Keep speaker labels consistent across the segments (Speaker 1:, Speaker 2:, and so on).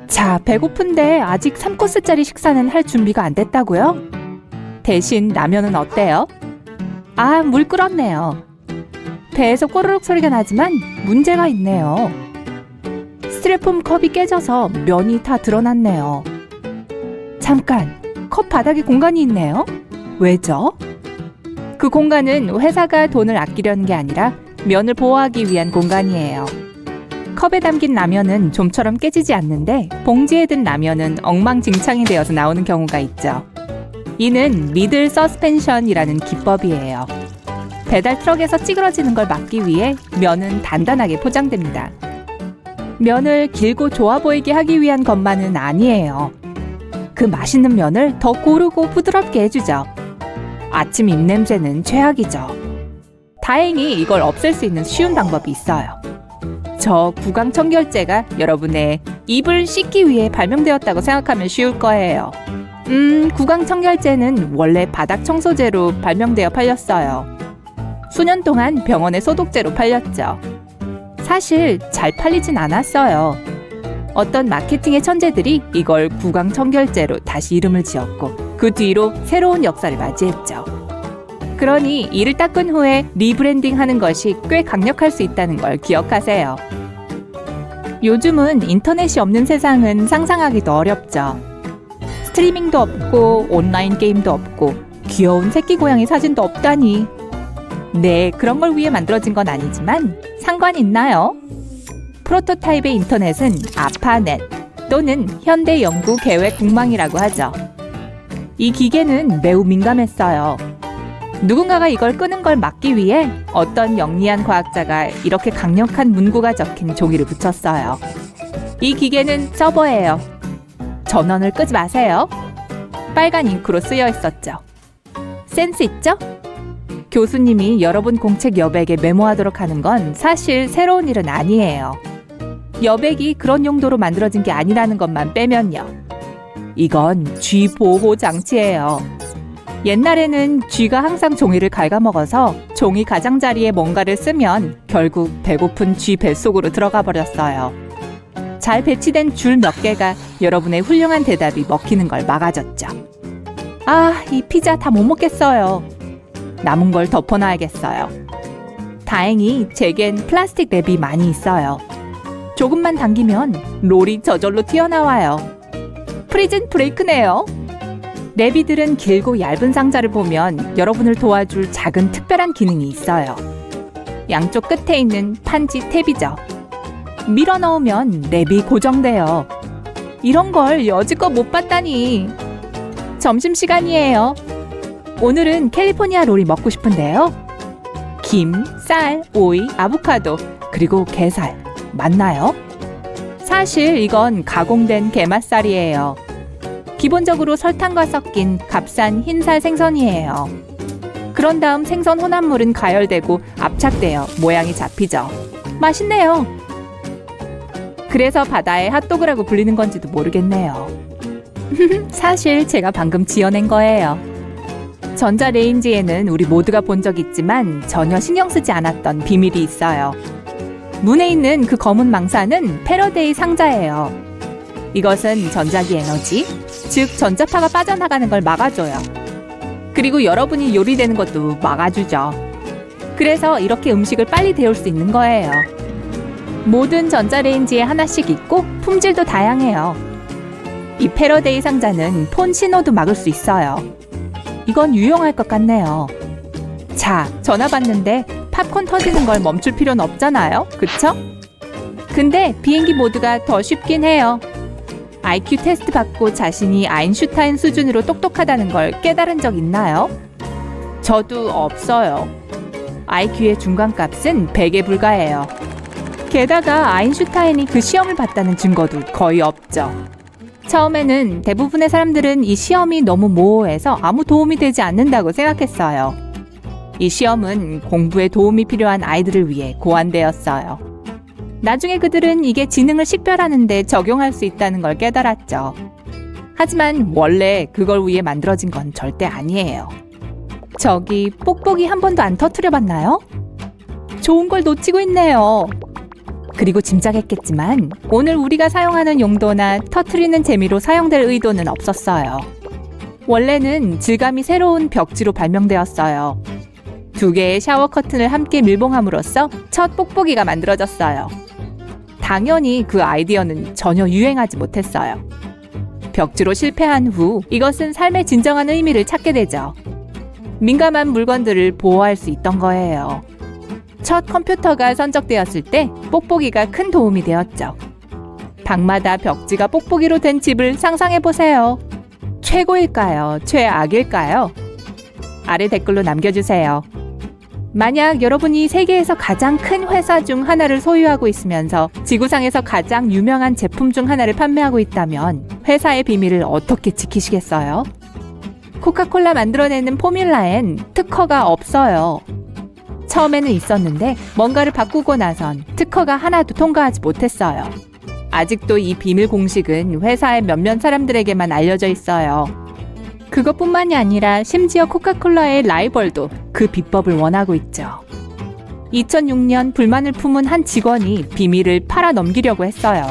Speaker 1: 자, 배고픈데 아직 3코스짜리 식사는 할 준비가 안 됐다고요? 대신 라면은 어때요? 아, 물 끓었네요. 배에서 꼬르륵 소리가 나지만 문제가 있네요. 스티로폼 컵이 깨져서 면이 다 드러났네요. 잠깐, 컵 바닥에 공간이 있네요. 왜죠? 그 공간은 회사가 돈을 아끼려는 게 아니라 면을 보호하기 위한 공간이에요. 컵에 담긴 라면은 좀처럼 깨지지 않는데 봉지에 든 라면은 엉망진창이 되어서 나오는 경우가 있죠. 이는 미들 서스펜션이라는 기법이에요. 배달 트럭에서 찌그러지는 걸 막기 위해 면은 단단하게 포장됩니다. 면을 길고 좋아 보이게 하기 위한 것만은 아니에요. 그 맛있는 면을 더 고르고 부드럽게 해주죠. 아침 입냄새는 최악이죠. 다행히 이걸 없앨 수 있는 쉬운 방법이 있어요. 저 구강청결제가 여러분의 입을 씻기 위해 발명되었다고 생각하면 쉬울 거예요. 구강청결제는 원래 바닥 청소제로 발명되어 팔렸어요. 수년 동안 병원의 소독제로 팔렸죠. 사실 잘 팔리진 않았어요. 어떤 마케팅의 천재들이 이걸 구강청결제로 다시 이름을 지었고 그 뒤로 새로운 역사를 맞이했죠. 그러니 이를 닦은 후에 리브랜딩 하는 것이 꽤 강력할 수 있다는 걸 기억하세요. 요즘은 인터넷이 없는 세상은 상상하기도 어렵죠. 스트리밍도 없고 온라인 게임도 없고 귀여운 새끼 고양이 사진도 없다니. 네, 그런 걸 위해 만들어진 건 아니지만 상관 있나요? 프로토타입의 인터넷은 아파넷 또는 현대연구계획국망이라고 하죠. 이 기계는 매우 민감했어요. 누군가가 이걸 끄는 걸 막기 위해 어떤 영리한 과학자가 이렇게 강력한 문구가 적힌 종이를 붙였어요. 이 기계는 서버예요. 전원을 끄지 마세요. 빨간 잉크로 쓰여 있었죠. 센스 있죠? 교수님이 여러분 공책 여백에 메모하도록 하는 건 사실 새로운 일은 아니에요. 여백이 그런 용도로 만들어진 게 아니라는 것만 빼면요. 이건 쥐 보호 장치예요. 옛날에는 쥐가 항상 종이를 갉아먹어서 종이 가장자리에 뭔가를 쓰면 결국 배고픈 쥐 뱃속으로 들어가 버렸어요. 잘 배치된 줄 몇 개가 여러분의 훌륭한 대답이 먹히는 걸 막아줬죠. 아, 이 피자 다 못 먹겠어요. 남은 걸 덮어놔야겠어요. 다행히 제겐 플라스틱 랩이 많이 있어요. 조금만 당기면 롤이 저절로 튀어나와요. 프리즌 브레이크네요. 랩이들은 길고 얇은 상자를 보면 여러분을 도와줄 작은 특별한 기능이 있어요. 양쪽 끝에 있는 판지 탭이죠. 밀어 넣으면 랩이 고정돼요. 이런 걸 여지껏 못 봤다니. 점심시간이에요. 오늘은 캘리포니아 롤이 먹고 싶은데요. 김, 쌀, 오이, 아보카도, 그리고 게살. 맞나요? 사실 이건 가공된 게맛살이에요. 기본적으로 설탕과 섞인 값싼 흰살 생선이에요. 그런 다음 생선 혼합물은 가열되고 압착되어 모양이 잡히죠. 맛있네요. 그래서 바다의 핫도그라고 불리는 건지도 모르겠네요. 사실 제가 방금 지어낸 거예요. 전자레인지에는 우리 모두가 본 적 있지만 전혀 신경 쓰지 않았던 비밀이 있어요. 문에 있는 그 검은 망사는 패러데이 상자예요. 이것은 전자기 에너지, 즉 전자파가 빠져나가는 걸 막아줘요. 그리고 여러분이 요리되는 것도 막아주죠. 그래서 이렇게 음식을 빨리 데울 수 있는 거예요. 모든 전자레인지에 하나씩 있고 품질도 다양해요. 이 패러데이 상자는 폰 신호도 막을 수 있어요. 이건 유용할 것 같네요. 자, 전화 받는데 팝콘 터지는 걸 멈출 필요는 없잖아요. 그쵸? 근데 비행기 모드가 더 쉽긴 해요. IQ 테스트 받고 자신이 아인슈타인 수준으로 똑똑하다는 걸 깨달은 적 있나요? 저도 없어요. IQ의 중간값은 100에 불과해요. 게다가 아인슈타인이 그 시험을 봤다는 증거도 거의 없죠. 처음에는 대부분의 사람들은 이 시험이 너무 모호해서 아무 도움이 되지 않는다고 생각했어요. 이 시험은 공부에 도움이 필요한 아이들을 위해 고안되었어요. 나중에 그들은 이게 지능을 식별하는 데 적용할 수 있다는 걸 깨달았죠. 하지만 원래 그걸 위해 만들어진 건 절대 아니에요. 저기 뽁뽁이 한 번도 안 터뜨려 봤나요? 좋은 걸 놓치고 있네요. 그리고 짐작했겠지만 오늘 우리가 사용하는 용도나 터트리는 재미로 사용될 의도는 없었어요. 원래는 질감이 새로운 벽지로 발명되었어요. 2개의 샤워 커튼을 함께 밀봉함으로써 첫 뽁뽁이가 만들어졌어요. 당연히 그 아이디어는 전혀 유행하지 못했어요. 벽지로 실패한 후 이것은 삶의 진정한 의미를 찾게 되죠. 민감한 물건들을 보호할 수 있던 거예요. 첫 컴퓨터가 선적되었을 때 뽁뽁이가 큰 도움이 되었죠. 방마다 벽지가 뽁뽁이로 된 집을 상상해보세요. 최고일까요? 최악일까요? 아래 댓글로 남겨주세요. 만약 여러분이 세계에서 가장 큰 회사 중 하나를 소유하고 있으면서 지구상에서 가장 유명한 제품 중 하나를 판매하고 있다면 회사의 비밀을 어떻게 지키시겠어요? 코카콜라 만들어내는 포뮬라엔 특허가 없어요. 처음에는 있었는데 뭔가를 바꾸고 나선 특허가 하나도 통과하지 못했어요. 아직도 이 비밀 공식은 회사의 몇몇 사람들에게만 알려져 있어요. 그것뿐만이 아니라 심지어 코카콜라의 라이벌도 그 비법을 원하고 있죠. 2006년 불만을 품은 한 직원이 비밀을 팔아넘기려고 했어요.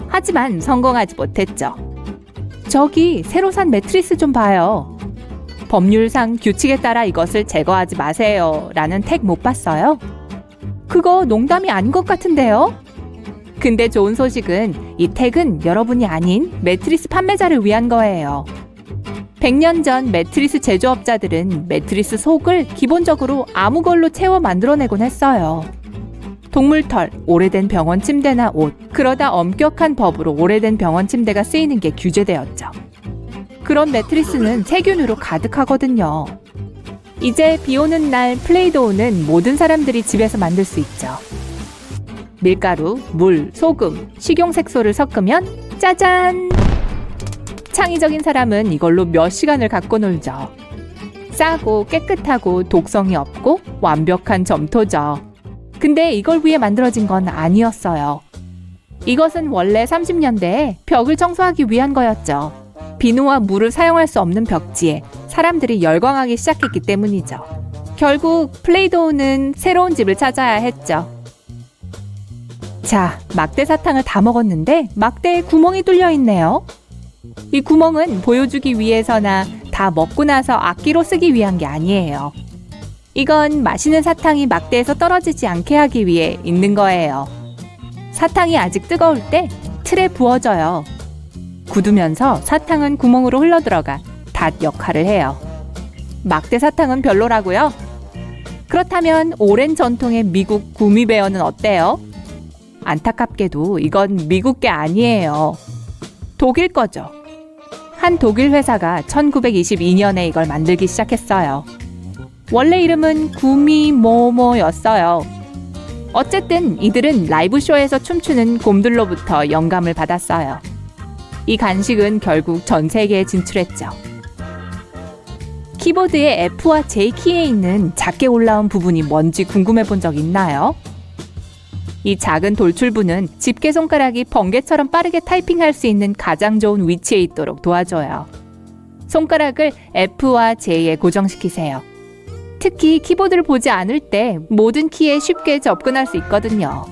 Speaker 1: 하지만 성공하지 못했죠. 저기 새로 산 매트리스 좀 봐요. 법률상 규칙에 따라 이것을 제거하지 마세요 라는 택 못 봤어요? 그거 농담이 아닌 것 같은데요? 근데 좋은 소식은 이 택은 여러분이 아닌 매트리스 판매자를 위한 거예요. 100년 전 매트리스 제조업자들은 매트리스 속을 기본적으로 아무 걸로 채워 만들어내곤 했어요. 동물털, 오래된 병원 침대나 옷, 그러다 엄격한 법으로 오래된 병원 침대가 쓰이는 게 규제되었죠. 그런 매트리스는 세균으로 가득하거든요. 이제 비 오는 날 플레이도우는 모든 사람들이 집에서 만들 수 있죠. 밀가루, 물, 소금, 식용색소를 섞으면 짜잔! 창의적인 사람은 이걸로 몇 시간을 갖고 놀죠. 싸고 깨끗하고 독성이 없고 완벽한 점토죠. 근데 이걸 위해 만들어진 건 아니었어요. 이것은 원래 30년대에 벽을 청소하기 위한 거였죠. 비누와 물을 사용할 수 없는 벽지에 사람들이 열광하기 시작했기 때문이죠. 결국 플레이도우는 새로운 집을 찾아야 했죠. 자, 막대 사탕을 다 먹었는데 막대에 구멍이 뚫려 있네요. 이 구멍은 보여주기 위해서나 다 먹고 나서 악기로 쓰기 위한 게 아니에요. 이건 마시는 사탕이 막대에서 떨어지지 않게 하기 위해 있는 거예요. 사탕이 아직 뜨거울 때 틀에 부어져요. 굳으면서 사탕은 구멍으로 흘러들어가 닷 역할을 해요. 막대 사탕은 별로라고요? 그렇다면 오랜 전통의 미국 구미베어는 어때요? 안타깝게도 이건 미국 게 아니에요. 독일 거죠. 한 독일 회사가 1922년에 이걸 만들기 시작했어요. 원래 이름은 구미모모였어요. 어쨌든 이들은 라이브 쇼에서 춤추는 곰들로부터 영감을 받았어요. 이 간식은 결국 전 세계에 진출했죠. 키보드의 F와 J 키에 있는 작게 올라온 부분이 뭔지 궁금해 본 적 있나요? 이 작은 돌출부는 집게 손가락이 번개처럼 빠르게 타이핑할 수 있는 가장 좋은 위치에 있도록 도와줘요. 손가락을 F와 J에 고정시키세요. 특히 키보드를 보지 않을 때 모든 키에 쉽게 접근할 수 있거든요.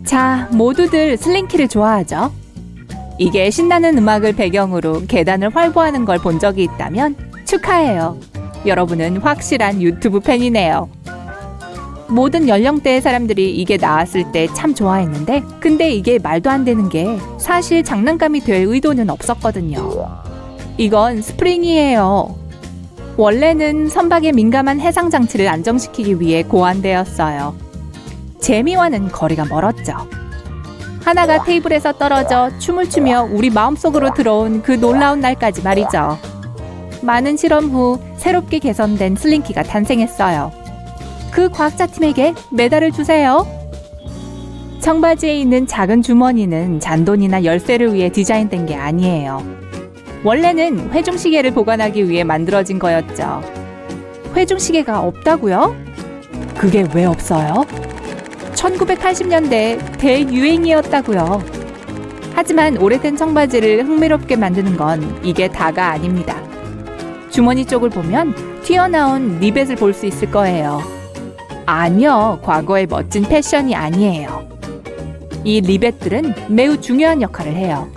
Speaker 1: 자, 모두들 슬링키를 좋아하죠? 이게 신나는 음악을 배경으로 계단을 활보하는 걸 본 적이 있다면 축하해요. 여러분은 확실한 유튜브 팬이네요. 모든 연령대의 사람들이 이게 나왔을 때 참 좋아했는데 근데 이게 말도 안 되는 게 사실 장난감이 될 의도는 없었거든요. 이건 스프링이에요. 원래는 선박에 민감한 해상 장치를 안정시키기 위해 고안되었어요. 재미와는 거리가 멀었죠. 하나가 테이블에서 떨어져 춤을 추며 우리 마음속으로 들어온 그 놀라운 날까지 말이죠. 많은 실험 후 새롭게 개선된 슬링키가 탄생했어요. 그 과학자팀에게 메달을 주세요. 청바지에 있는 작은 주머니는 잔돈이나 열쇠를 위해 디자인된 게 아니에요. 원래는 회중시계를 보관하기 위해 만들어진 거였죠. 회중시계가 없다고요? 그게 왜 없어요? 1980년대 대유행이었다고요. 하지만 오래된 청바지를 흥미롭게 만드는 건 이게 다가 아닙니다. 주머니 쪽을 보면 튀어나온 리벳을 볼 수 있을 거예요. 아니요, 과거의 멋진 패션이 아니에요. 이 리벳들은 매우 중요한 역할을 해요.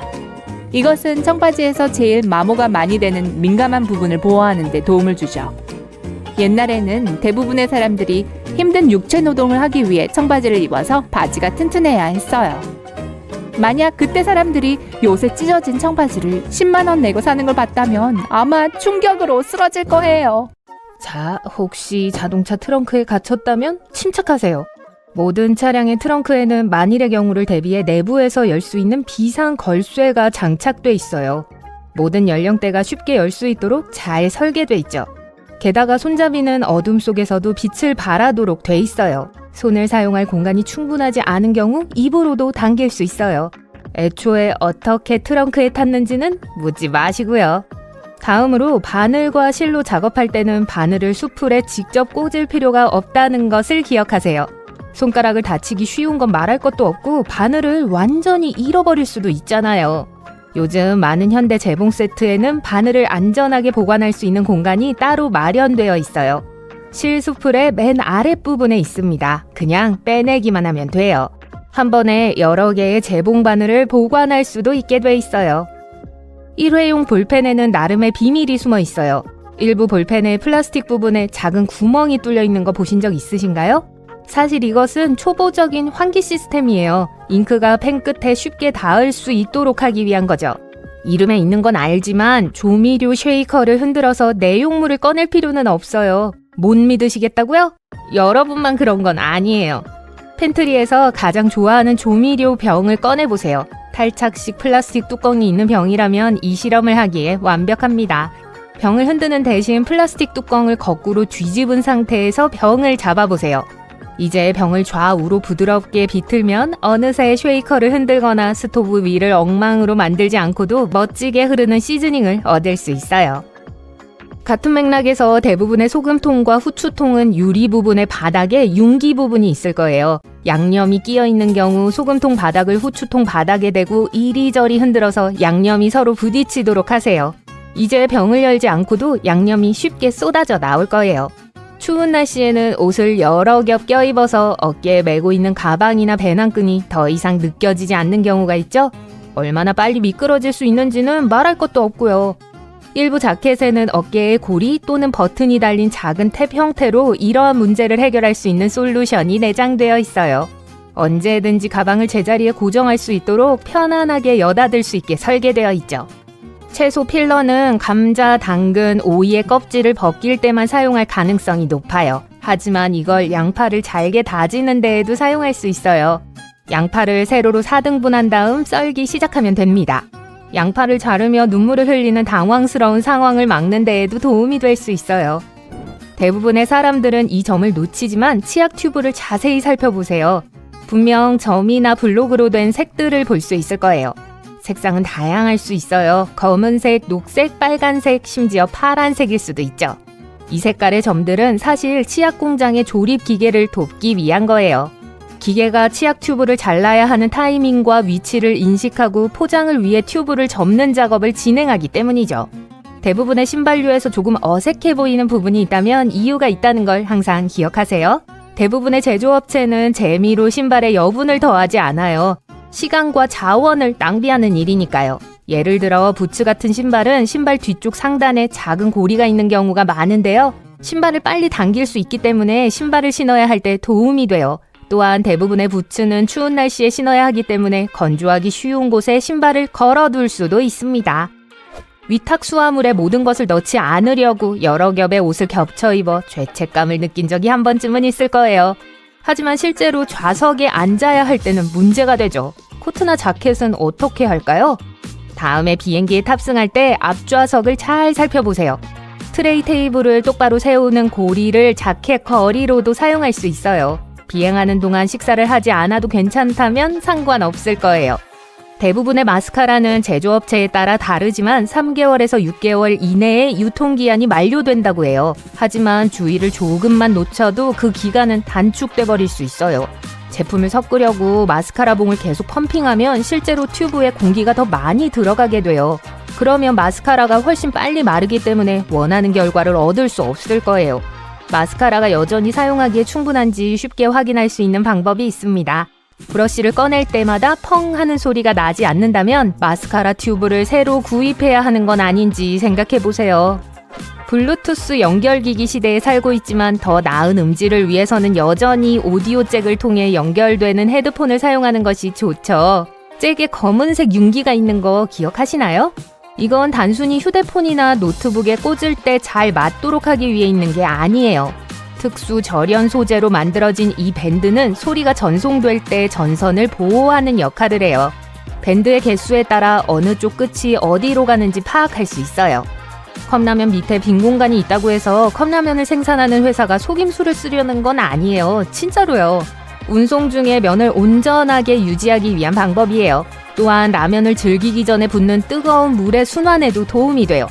Speaker 1: 이것은 청바지에서 제일 마모가 많이 되는 민감한 부분을 보호하는 데 도움을 주죠. 옛날에는 대부분의 사람들이 힘든 육체 노동을 하기 위해 청바지를 입어서 바지가 튼튼해야 했어요. 만약 그때 사람들이 요새 찢어진 청바지를 10만 원 내고 사는 걸 봤다면 아마 충격으로 쓰러질 거예요.
Speaker 2: 자, 혹시 자동차 트렁크에 갇혔다면 침착하세요. 모든 차량의 트렁크에는 만일의 경우를 대비해 내부에서 열 수 있는 비상 걸쇠가 장착돼 있어요. 모든 연령대가 쉽게 열 수 있도록 잘 설계돼 있죠. 게다가 손잡이는 어둠 속에서도 빛을 발하도록 돼 있어요. 손을 사용할 공간이 충분하지 않은 경우 입으로도 당길 수 있어요. 애초에 어떻게 트렁크에 탔는지는 묻지 마시고요. 다음으로 바늘과 실로 작업할 때는 바늘을 수풀에 직접 꽂을 필요가 없다는 것을 기억하세요. 손가락을 다치기 쉬운 건 말할 것도 없고 바늘을 완전히 잃어버릴 수도 있잖아요. 요즘 많은 현대 재봉 세트에는 바늘을 안전하게 보관할 수 있는 공간이 따로 마련되어 있어요. 실 수풀의 맨 아랫부분에 있습니다. 그냥 빼내기만 하면 돼요. 한 번에 여러 개의 재봉 바늘을 보관할 수도 있게 돼 있어요. 일회용 볼펜에는 나름의 비밀이 숨어 있어요. 일부 볼펜의 플라스틱 부분에 작은 구멍이 뚫려 있는 거 보신 적 있으신가요? 사실 이것은 초보적인 환기 시스템이에요. 잉크가 펜 끝에 쉽게 닿을 수 있도록 하기 위한 거죠. 이름에 있는 건 알지만 조미료 쉐이커를 흔들어서 내용물을 꺼낼 필요는 없어요. 못 믿으시겠다고요? 여러분만 그런 건 아니에요. 팬트리에서 가장 좋아하는 조미료 병을 꺼내보세요. 탈착식 플라스틱 뚜껑이 있는 병이라면 이 실험을 하기에 완벽합니다. 병을 흔드는 대신 플라스틱 뚜껑을 거꾸로 뒤집은 상태에서 병을 잡아보세요. 이제 병을 좌우로 부드럽게 비틀면 어느새 쉐이커를 흔들거나 스토브 위를 엉망으로 만들지 않고도 멋지게 흐르는 시즈닝을 얻을 수 있어요. 같은 맥락에서 대부분의 소금통과 후추통은 유리 부분의 바닥에 융기 부분이 있을 거예요. 양념이 끼어 있는 경우 소금통 바닥을 후추통 바닥에 대고 이리저리 흔들어서 양념이 서로 부딪히도록 하세요. 이제 병을 열지 않고도 양념이 쉽게 쏟아져 나올 거예요. 추운 날씨에는 옷을 여러 겹 껴입어서 어깨에 메고 있는 가방이나 배낭끈이 더 이상 느껴지지 않는 경우가 있죠? 얼마나 빨리 미끄러질 수 있는지는 말할 것도 없고요. 일부 자켓에는 어깨에 고리 또는 버튼이 달린 작은 탭 형태로 이러한 문제를 해결할 수 있는 솔루션이 내장되어 있어요. 언제든지 가방을 제자리에 고정할 수 있도록 편안하게 여닫을 수 있게 설계되어 있죠. 채소 필러는 감자, 당근, 오이의 껍질을 벗길 때만 사용할 가능성이 높아요. 하지만 이걸 양파를 잘게 다지는 데에도 사용할 수 있어요. 양파를 세로로 4등분한 다음 썰기 시작하면 됩니다. 양파를 자르며 눈물을 흘리는 당황스러운 상황을 막는 데에도 도움이 될 수 있어요. 대부분의 사람들은 이 점을 놓치지만 치약 튜브를 자세히 살펴보세요. 분명 점이나 블록으로 된 색들을 볼 수 있을 거예요. 색상은 다양할 수 있어요. 검은색, 녹색, 빨간색, 심지어 파란색일 수도 있죠. 이 색깔의 점들은 사실 치약 공장의 조립 기계를 돕기 위한 거예요. 기계가 치약 튜브를 잘라야 하는 타이밍과 위치를 인식하고 포장을 위해 튜브를 접는 작업을 진행하기 때문이죠. 대부분의 신발류에서 조금 어색해 보이는 부분이 있다면 이유가 있다는 걸 항상 기억하세요. 대부분의 제조업체는 재미로 신발에 여분을 더하지 않아요. 시간과 자원을 낭비하는 일이니까요. 예를 들어 부츠 같은 신발은 신발 뒤쪽 상단에 작은 고리가 있는 경우가 많은데요. 신발을 빨리 당길 수 있기 때문에 신발을 신어야 할 때 도움이 돼요. 또한 대부분의 부츠는 추운 날씨에 신어야 하기 때문에 건조하기 쉬운 곳에 신발을 걸어둘 수도 있습니다. 위탁 수화물에 모든 것을 넣지 않으려고 여러 겹의 옷을 겹쳐 입어 죄책감을 느낀 적이 한 번쯤은 있을 거예요. 하지만 실제로 좌석에 앉아야 할 때는 문제가 되죠. 코트나 자켓은 어떻게 할까요? 다음에 비행기에 탑승할 때 앞좌석을 잘 살펴보세요. 트레이 테이블을 똑바로 세우는 고리를 자켓 거리로도 사용할 수 있어요. 비행하는 동안 식사를 하지 않아도 괜찮다면 상관없을 거예요. 대부분의 마스카라는 제조업체에 따라 다르지만 3개월에서 6개월 이내에 유통기한이 만료된다고 해요. 하지만 주의를 조금만 놓쳐도 그 기간은 단축돼 버릴 수 있어요. 제품을 섞으려고 마스카라 봉을 계속 펌핑하면 실제로 튜브에 공기가 더 많이 들어가게 돼요. 그러면 마스카라가 훨씬 빨리 마르기 때문에 원하는 결과를 얻을 수 없을 거예요. 마스카라가 여전히 사용하기에 충분한지 쉽게 확인할 수 있는 방법이 있습니다. 브러쉬를 꺼낼 때마다 펑 하는 소리가 나지 않는다면 마스카라 튜브를 새로 구입해야 하는 건 아닌지 생각해보세요. 블루투스 연결기기 시대에 살고 있지만 더 나은 음질을 위해서는 여전히 오디오 잭을 통해 연결되는 헤드폰을 사용하는 것이 좋죠. 잭에 검은색 융기가 있는 거 기억하시나요? 이건 단순히 휴대폰이나 노트북에 꽂을 때 잘 맞도록 하기 위해 있는 게 아니에요. 특수 절연 소재로 만들어진 이 밴드는 소리가 전송될 때 전선을 보호하는 역할을 해요. 밴드의 개수에 따라 어느 쪽 끝이 어디로 가는지 파악할 수 있어요. 컵라면 밑에 빈 공간이 있다고 해서 컵라면을 생산하는 회사가 속임수를 쓰려는 건 아니에요. 진짜로요. 운송 중에 면을 온전하게 유지하기 위한 방법이에요. 또한 라면을 즐기기 전에 붓는 뜨거운 물의 순환에도 도움이 돼요.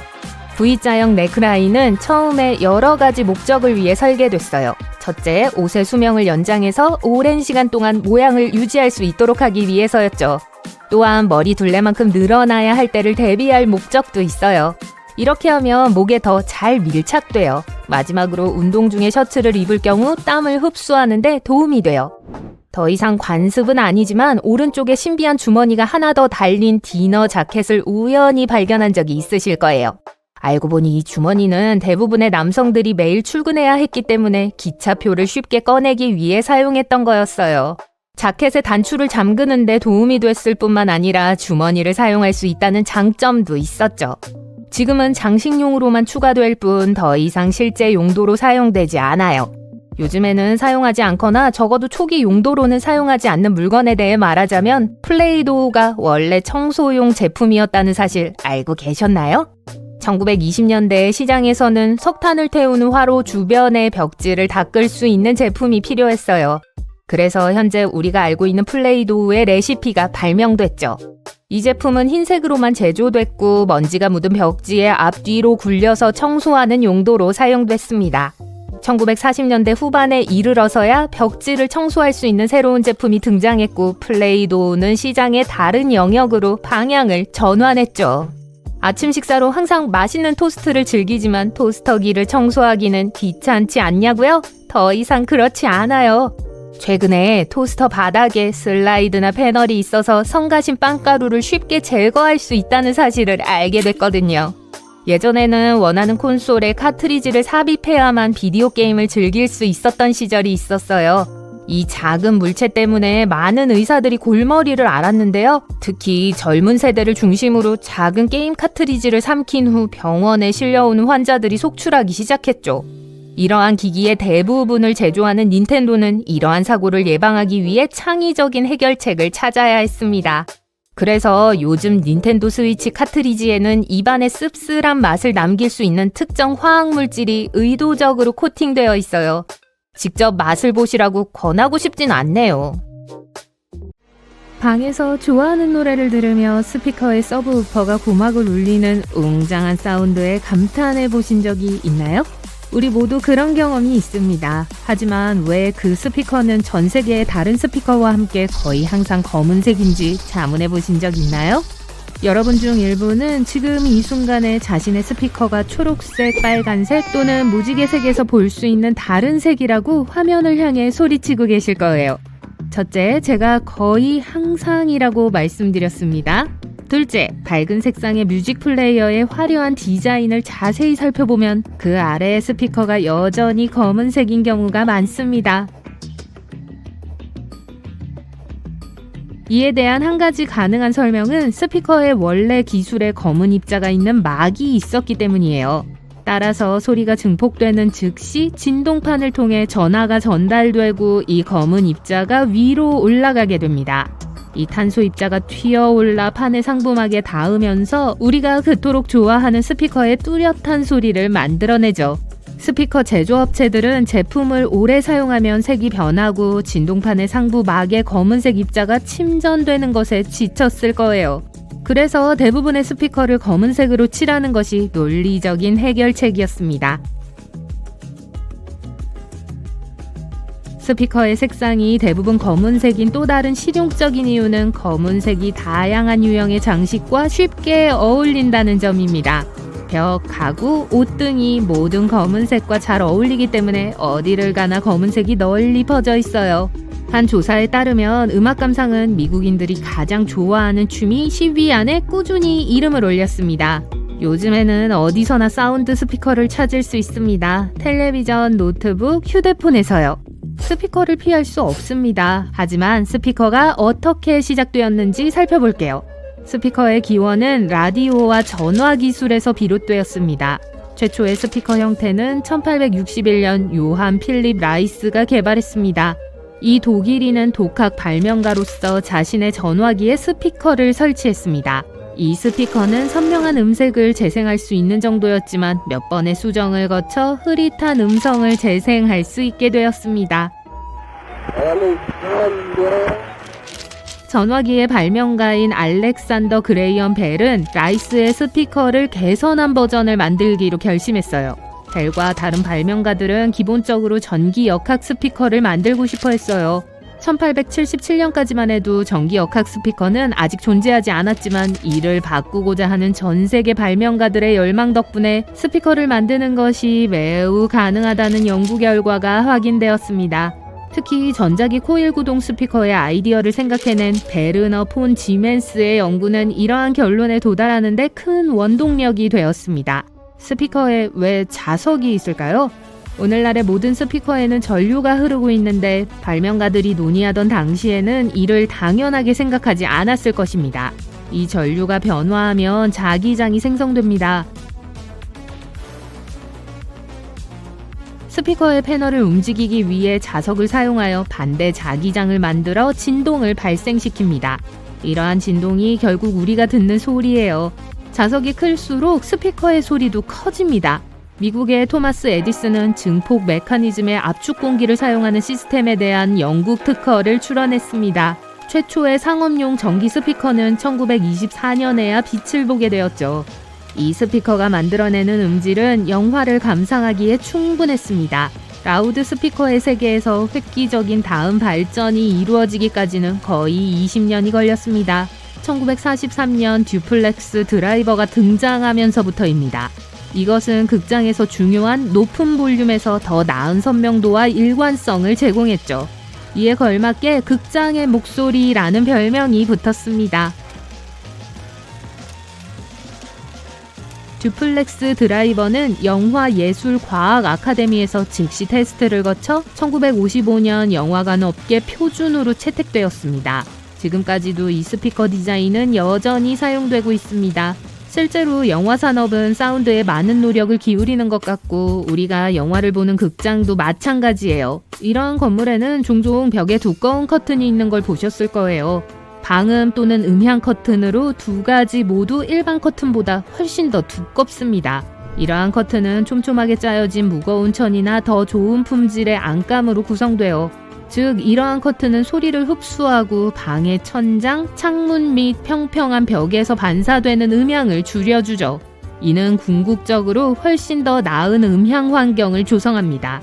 Speaker 2: V자형 넥라인은 처음에 여러 가지 목적을 위해 설계됐어요. 첫째, 옷의 수명을 연장해서 오랜 시간 동안 모양을 유지할 수 있도록 하기 위해서였죠. 또한 머리 둘레만큼 늘어나야 할 때를 대비할 목적도 있어요. 이렇게 하면 목에 더 잘 밀착돼요. 마지막으로 운동 중에 셔츠를 입을 경우 땀을 흡수하는 데 도움이 돼요. 더 이상 관습은 아니지만 오른쪽에 신비한 주머니가 하나 더 달린 디너 자켓을 우연히 발견한 적이 있으실 거예요. 알고 보니 이 주머니는 대부분의 남성들이 매일 출근해야 했기 때문에 기차표를 쉽게 꺼내기 위해 사용했던 거였어요. 자켓의 단추를 잠그는 데 도움이 됐을 뿐만 아니라 주머니를 사용할 수 있다는 장점도 있었죠. 지금은 장식용으로만 추가될 뿐 더 이상 실제 용도로 사용되지 않아요. 요즘에는 사용하지 않거나 적어도 초기 용도로는 사용하지 않는 물건에 대해 말하자면 플레이도우가 원래 청소용 제품이었다는 사실 알고 계셨나요? 1920년대 시장에서는 석탄을 태우는 화로 주변의 벽지를 닦을 수 있는 제품이 필요했어요. 그래서 현재 우리가 알고 있는 플레이도우의 레시피가 발명됐죠. 이 제품은 흰색으로만 제조됐고 먼지가 묻은 벽지에 앞뒤로 굴려서 청소하는 용도로 사용됐습니다. 1940년대 후반에 이르러서야 벽지를 청소할 수 있는 새로운 제품이 등장했고 플레이도우는 시장의 다른 영역으로 방향을 전환했죠. 아침 식사로 항상 맛있는 토스트를 즐기지만 토스터기를 청소하기는 귀찮지 않냐고요? 더 이상 그렇지 않아요. 최근에 토스터 바닥에 슬라이드나 패널이 있어서 성가신 빵가루를 쉽게 제거할 수 있다는 사실을 알게 됐거든요. 예전에는 원하는 콘솔에 카트리지를 삽입해야만 비디오 게임을 즐길 수 있었던 시절이 있었어요. 이 작은 물체 때문에 많은 의사들이 골머리를 앓았는데요. 특히 젊은 세대를 중심으로 작은 게임 카트리지를 삼킨 후 병원에 실려오는 환자들이 속출하기 시작했죠. 이러한 기기의 대부분을 제조하는 닌텐도는 이러한 사고를 예방하기 위해 창의적인 해결책을 찾아야 했습니다. 그래서 요즘 닌텐도 스위치 카트리지에는 입안에 씁쓸한 맛을 남길 수 있는 특정 화학물질이 의도적으로 코팅되어 있어요. 직접 맛을 보시라고 권하고 싶진 않네요. 방에서 좋아하는 노래를 들으며 스피커의 서브우퍼가 고막을 울리는 웅장한 사운드에 감탄해 보신 적이 있나요? 우리 모두 그런 경험이 있습니다. 하지만 왜 그 스피커는 전 세계의 다른 스피커와 함께 거의 항상 검은색인지 자문해 보신 적 있나요? 여러분 중 일부는 지금 이 순간에 자신의 스피커가 초록색, 빨간색 또는 무지개색에서 볼 수 있는 다른 색이라고 화면을 향해 소리치고 계실 거예요. 첫째, 제가 거의 항상이라고 말씀드렸습니다. 둘째, 밝은 색상의 뮤직 플레이어의 화려한 디자인을 자세히 살펴보면 그 아래의 스피커가 여전히 검은색인 경우가 많습니다. 이에 대한 한 가지 가능한 설명은 스피커의 원래 기술에 검은 입자가 있는 막이 있었기 때문이에요. 따라서 소리가 증폭되는 즉시 진동판을 통해 전하가 전달되고 이 검은 입자가 위로 올라가게 됩니다. 이 탄소 입자가 튀어올라 판의 상부막에 닿으면서 우리가 그토록 좋아하는 스피커의 뚜렷한 소리를 만들어내죠. 스피커 제조업체들은 제품을 오래 사용하면 색이 변하고 진동판의 상부막에 검은색 입자가 침전되는 것에 지쳤을 거예요. 그래서 대부분의 스피커를 검은색으로 칠하는 것이 논리적인 해결책이었습니다. 스피커의 색상이 대부분 검은색인 또 다른 실용적인 이유는 검은색이 다양한 유형의 장식과 쉽게 어울린다는 점입니다. 벽, 가구, 옷 등이 모든 검은색과 잘 어울리기 때문에 어디를 가나 검은색이 널리 퍼져 있어요. 한 조사에 따르면 음악 감상은 미국인들이 가장 좋아하는 취미 10위 안에 꾸준히 이름을 올렸습니다. 요즘에는 어디서나 사운드 스피커를 찾을 수 있습니다. 텔레비전, 노트북, 휴대폰에서요. 스피커를 피할 수 없습니다. 하지만 스피커가 어떻게 시작되었는지 살펴볼게요. 스피커의 기원은 라디오와 전화 기술에서 비롯되었습니다. 최초의 스피커 형태는 1861년 요한 필립 라이스가 개발했습니다. 이 독일인은 독학 발명가로서 자신의 전화기에 스피커를 설치했습니다. 이 스피커는 선명한 음색을 재생할 수 있는 정도였지만 몇 번의 수정을 거쳐 흐릿한 음성을 재생할 수 있게 되었습니다. 전화기의 발명가인 알렉산더 그레이엄 벨은 라이스의 스피커를 개선한 버전을 만들기로 결심했어요. 벨과 다른 발명가들은 기본적으로 전기 역학 스피커를 만들고 싶어 했어요. 1877년까지만 해도 전기 역학 스피커는 아직 존재하지 않았지만 이를 바꾸고자 하는 전 세계 발명가들의 열망 덕분에 스피커를 만드는 것이 매우 가능하다는 연구 결과가 확인되었습니다. 특히 전자기 코일 구동 스피커의 아이디어를 생각해낸 베르너 폰 지멘스의 연구는 이러한 결론에 도달하는 데 큰 원동력이 되었습니다. 스피커에 왜 자석이 있을까요? 오늘날의 모든 스피커에는 전류가 흐르고 있는데 발명가들이 논의하던 당시에는 이를 당연하게 생각하지 않았을 것입니다. 이 전류가 변화하면 자기장이 생성됩니다. 스피커의 패널을 움직이기 위해 자석을 사용하여 반대 자기장을 만들어 진동을 발생시킵니다. 이러한 진동이 결국 우리가 듣는 소리예요. 자석이 클수록 스피커의 소리도 커집니다. 미국의 토마스 에디슨은 증폭 메커니즘의 압축 공기를 사용하는 시스템에 대한 영국 특허를 출원했습니다. 최초의 상업용 전기 스피커는 1924년에야 빛을 보게 되었죠. 이 스피커가 만들어내는 음질은 영화를 감상하기에 충분했습니다. 라우드 스피커의 세계에서 획기적인 다음 발전이 이루어지기까지는 거의 20년이 걸렸습니다. 1943년 듀플렉스 드라이버가 등장하면서부터입니다. 이것은 극장에서 중요한 높은 볼륨에서 더 나은 선명도와 일관성을 제공했죠. 이에 걸맞게 극장의 목소리라는 별명이 붙었습니다. 듀플렉스 드라이버는 영화예술과학 아카데미에서 즉시 테스트를 거쳐 1955년 영화관 업계 표준으로 채택되었습니다. 지금까지도 이 스피커 디자인은 여전히 사용되고 있습니다. 실제로 영화 산업은 사운드에 많은 노력을 기울이는 것 같고 우리가 영화를 보는 극장도 마찬가지예요. 이런 건물에는 종종 벽에 두꺼운 커튼이 있는 걸 보셨을 거예요. 방음 또는 음향 커튼으로 두 가지 모두 일반 커튼보다 훨씬 더 두껍습니다. 이러한 커튼은 촘촘하게 짜여진 무거운 천이나 더 좋은 품질의 안감으로 구성되어 즉 이러한 커튼은 소리를 흡수하고 방의 천장, 창문 및 평평한 벽에서 반사되는 음향을 줄여주죠. 이는 궁극적으로 훨씬 더 나은 음향 환경을 조성합니다.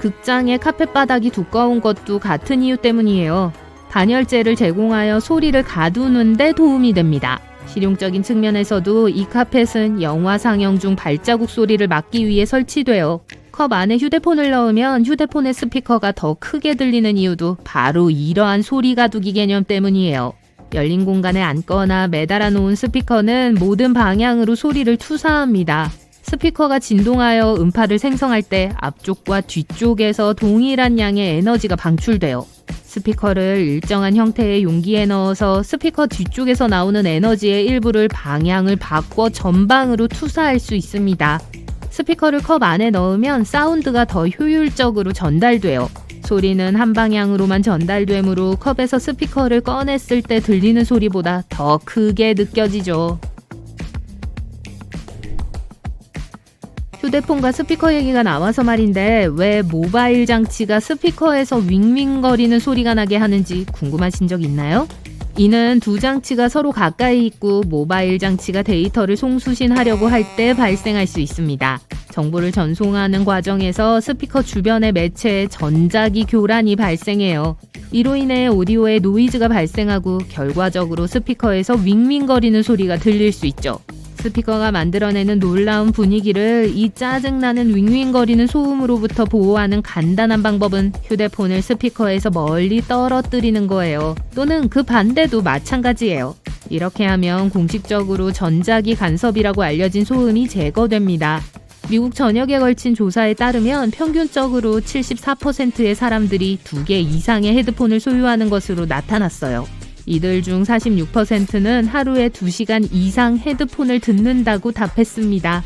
Speaker 2: 극장의 카펫바닥이 두꺼운 것도 같은 이유 때문이에요. 단열재를 제공하여 소리를 가두는 데 도움이 됩니다. 실용적인 측면에서도 이 카펫은 영화 상영 중 발자국 소리를 막기 위해 설치되어 컵 안에 휴대폰을 넣으면 휴대폰의 스피커가 더 크게 들리는 이유도 바로 이러한 소리 가두기 개념 때문이에요. 열린 공간에 앉거나 매달아 놓은 스피커는 모든 방향으로 소리를 투사합니다. 스피커가 진동하여 음파를 생성할 때 앞쪽과 뒤쪽에서 동일한 양의 에너지가 방출돼요. 스피커를 일정한 형태의 용기에 넣어서 스피커 뒤쪽에서 나오는 에너지의 일부를 방향을 바꿔 전방으로 투사할 수 있습니다. 스피커를 컵 안에 넣으면 사운드가 더 효율적으로 전달돼요. 소리는 한 방향으로만 전달되므로 컵에서 스피커를 꺼냈을 때 들리는 소리보다 더 크게 느껴지죠. 휴대폰과 스피커 얘기가 나와서 말인데 왜 모바일 장치가 스피커에서 윙윙거리는 소리가 나게 하는지 궁금하신 적 있나요? 이는 두 장치가 서로 가까이 있고 모바일 장치가 데이터를 송수신하려고 할 때 발생할 수 있습니다. 정보를 전송하는 과정에서 스피커 주변의 매체에 전자기 교란이 발생해요. 이로 인해 오디오에 노이즈가 발생하고 결과적으로 스피커에서 윙윙거리는 소리가 들릴 수 있죠. 스피커가 만들어내는 놀라운 분위기를 이 짜증나는 윙윙거리는 소음으로부터 보호하는 간단한 방법은 휴대폰을 스피커에서 멀리 떨어뜨리는 거예요. 또는 그 반대도 마찬가지예요. 이렇게 하면 공식적으로 전자기 간섭이라고 알려진 소음이 제거됩니다. 미국 전역에 걸친 조사에 따르면 평균적으로 74%의 사람들이 2개 이상의 헤드폰을 소유하는 것으로 나타났어요. 이들 중 46%는 하루에 2시간 이상 헤드폰을 듣는다고 답했습니다.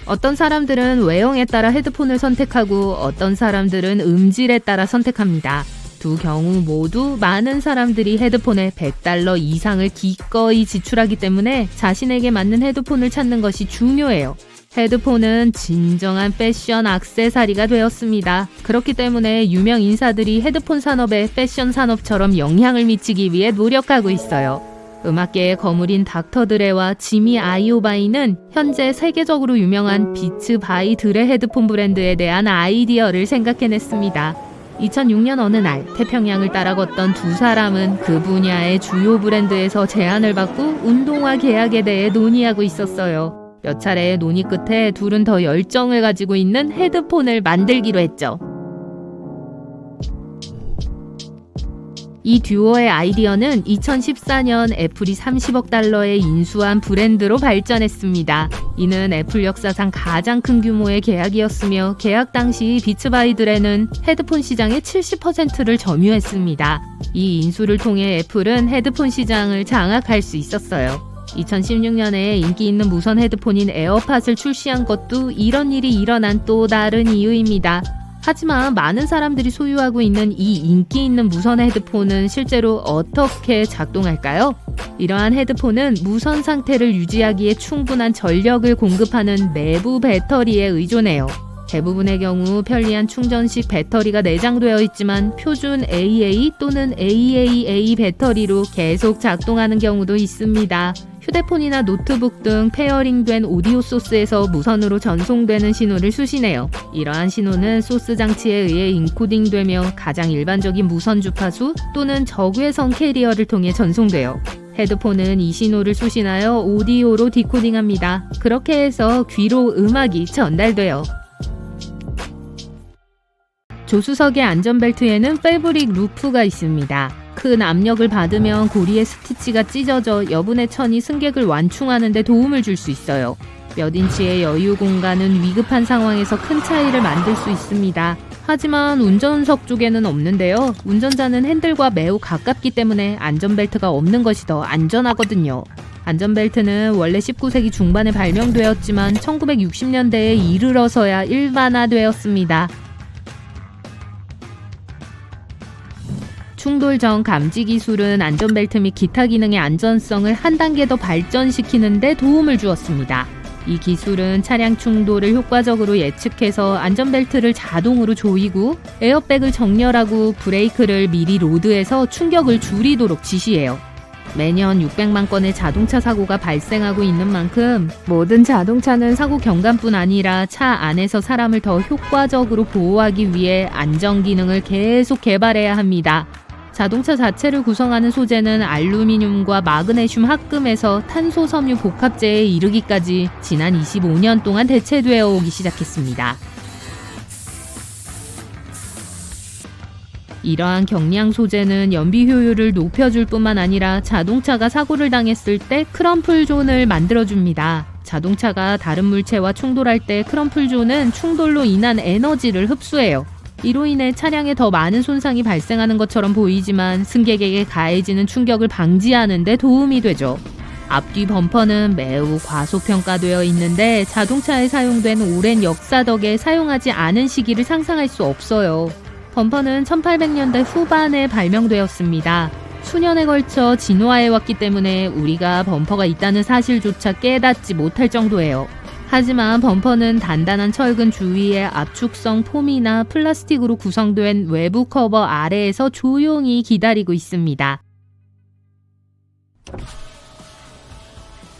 Speaker 2: 어떤 사람들은 외형에 따라 헤드폰을 선택하고 어떤 사람들은 음질에 따라 선택합니다. 두 경우 모두 많은 사람들이 헤드폰에 $100 이상을 기꺼이 지출하기 때문에 자신에게 맞는 헤드폰을 찾는 것이 중요해요. 헤드폰은 진정한 패션 액세서리가 되었습니다. 그렇기 때문에 유명 인사들이 헤드폰 산업에 패션 산업처럼 영향을 미치기 위해 노력하고 있어요. 음악계의 거물인 닥터 드레와 지미 아이오바이는 현재 세계적으로 유명한 비츠 바이 드레 헤드폰 브랜드에 대한 아이디어를 생각해냈습니다. 2006년 어느 날 태평양을 따라 걷던 두 사람은 그 분야의 주요 브랜드에서 제안을 받고 운동화 계약에 대해 논의하고 있었어요. 몇 차례의 논의 끝에 둘은 더 열정을 가지고 있는 헤드폰을 만들기로 했죠. 이 듀오의 아이디어는 2014년 애플이 $30억 인수한 브랜드로 발전했습니다. 이는 애플 역사상 가장 큰 규모의 계약이었으며 계약 당시 비츠바이드레는 헤드폰 시장의 70%를 점유했습니다. 이 인수를 통해 애플은 헤드폰 시장을 장악할 수 있었어요. 2016년에 인기 있는 무선 헤드폰인 에어팟을 출시한 것도 이런 일이 일어난 또 다른 이유입니다. 하지만 많은 사람들이 소유하고 있는 이 인기 있는 무선 헤드폰은 실제로 어떻게 작동할까요? 이러한 헤드폰은 무선 상태를 유지하기에 충분한 전력을 공급하는 내부 배터리에 의존해요. 대부분의 경우 편리한 충전식 배터리가 내장되어 있지만 표준 AA 또는 AAA 배터리로 계속 작동하는 경우도 있습니다. 휴대폰이나 노트북 등 페어링된 오디오 소스에서 무선으로 전송되는 신호를 수신해요. 이러한 신호는 소스 장치에 의해 인코딩되며 가장 일반적인 무선 주파수 또는 적외선 캐리어를 통해 전송돼요. 헤드폰은 이 신호를 수신하여 오디오로 디코딩합니다. 그렇게 해서 귀로 음악이 전달돼요. 조수석의 안전벨트에는 패브릭 루프가 있습니다. 큰 압력을 받으면 고리의 스티치가 찢어져 여분의 천이 승객을 완충하는 데 도움을 줄 수 있어요. 몇 인치의 여유 공간은 위급한 상황에서 큰 차이를 만들 수 있습니다. 하지만 운전석 쪽에는 없는데요. 운전자는 핸들과 매우 가깝기 때문에 안전벨트가 없는 것이 더 안전하거든요. 안전벨트는 원래 19세기 중반에 발명되었지만 1960년대에 이르러서야 일반화되었습니다. 충돌 전 감지 기술은 안전벨트 및 기타 기능의 안전성을 한 단계 더 발전시키는 데 도움을 주었습니다. 이 기술은 차량 충돌을 효과적으로 예측해서 안전벨트를 자동으로 조이고 에어백을 정렬하고 브레이크를 미리 로드해서 충격을 줄이도록 지시해요. 매년 600만 건의 자동차 사고가 발생하고 있는 만큼 모든 자동차는 사고 경감뿐 아니라 차 안에서 사람을 더 효과적으로 보호하기 위해 안전 기능을 계속 개발해야 합니다. 자동차 자체를 구성하는 소재는 알루미늄과 마그네슘 합금에서 탄소 섬유 복합재에 이르기까지 지난 25년 동안 대체되어 오기 시작했습니다. 이러한 경량 소재는 연비 효율을 높여줄 뿐만 아니라 자동차가 사고를 당했을 때 크럼플 존을 만들어줍니다. 자동차가 다른 물체와 충돌할 때 크럼플 존은 충돌로 인한 에너지를 흡수해요. 이로 인해 차량에 더 많은 손상이 발생하는 것처럼 보이지만 승객에게 가해지는 충격을 방지하는 데 도움이 되죠. 앞뒤 범퍼는 매우 과소평가되어 있는데 자동차에 사용된 오랜 역사 덕에 사용하지 않은 시기를 상상할 수 없어요. 범퍼는 1800년대 후반에 발명되었습니다. 수년에 걸쳐 진화해왔기 때문에 우리가 범퍼가 있다는 사실조차 깨닫지 못할 정도예요. 하지만 범퍼는 단단한 철근 주위에 압축성 폼이나 플라스틱으로 구성된 외부 커버 아래에서 조용히 기다리고 있습니다.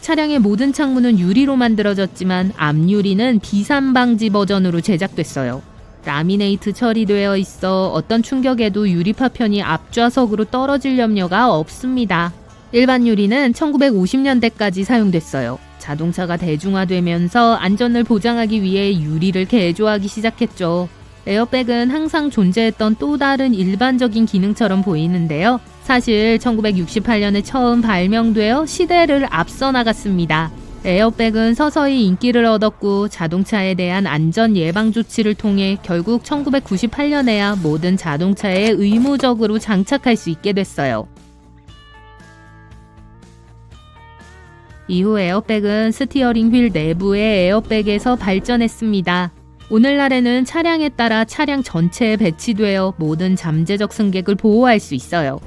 Speaker 2: 차량의 모든 창문은 유리로 만들어졌지만 앞유리는 비산 방지 버전으로 제작됐어요. 라미네이트 처리되어 있어 어떤 충격에도 유리 파편이 앞좌석으로 떨어질 염려가 없습니다. 일반 유리는 1950년대까지 사용됐어요. 자동차가 대중화되면서 안전을 보장하기 위해 유리를 개조하기 시작했죠. 에어백은 항상 존재했던 또 다른 일반적인 기능처럼 보이는데요. 사실 1968년에 처음 발명되어 시대를 앞서 나갔습니다. 에어백은 서서히 인기를 얻었고 자동차에 대한 안전 예방 조치를 통해 결국 1998년에야 모든 자동차에 의무적으로 장착할 수 있게 됐어요. 이후 에어백은 스티어링 휠 내부의 에어백에서 발전했습니다. 오늘날에는 차량에 따라 차량 전체에 배치되어 모든 잠재적 승객을 보호할 수 있어요.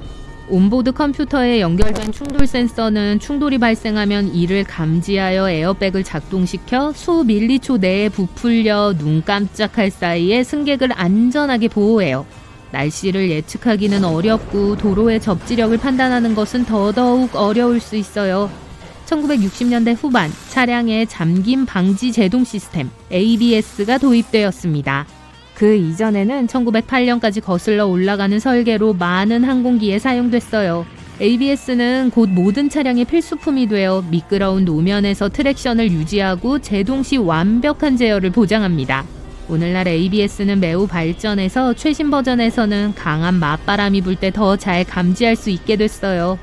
Speaker 2: 온보드 컴퓨터에 연결된 충돌 센서는 충돌이 발생하면 이를 감지하여 에어백을 작동시켜 수 밀리초 내에 부풀려 눈 깜짝할 사이에 승객을 안전하게 보호해요. 날씨를 예측하기는 어렵고 도로의 접지력을 판단하는 것은 더더욱 어려울 수 있어요. 1960년대 후반 차량에 잠김 방지 제동 시스템 ABS가 도입되었습니다. 그 이전에는 1908년까지 거슬러 올라가는 설계로 많은 항공기에 사용됐어요. ABS는 곧 모든 차량의 필수품이 되어 미끄러운 노면에서 트랙션을 유지하고 제동 시 완벽한 제어를 보장합니다. 오늘날 ABS는 매우 발전해서 최신 버전에서는 강한 맞바람이 불 때 더 잘 감지할 수 있게 됐어요.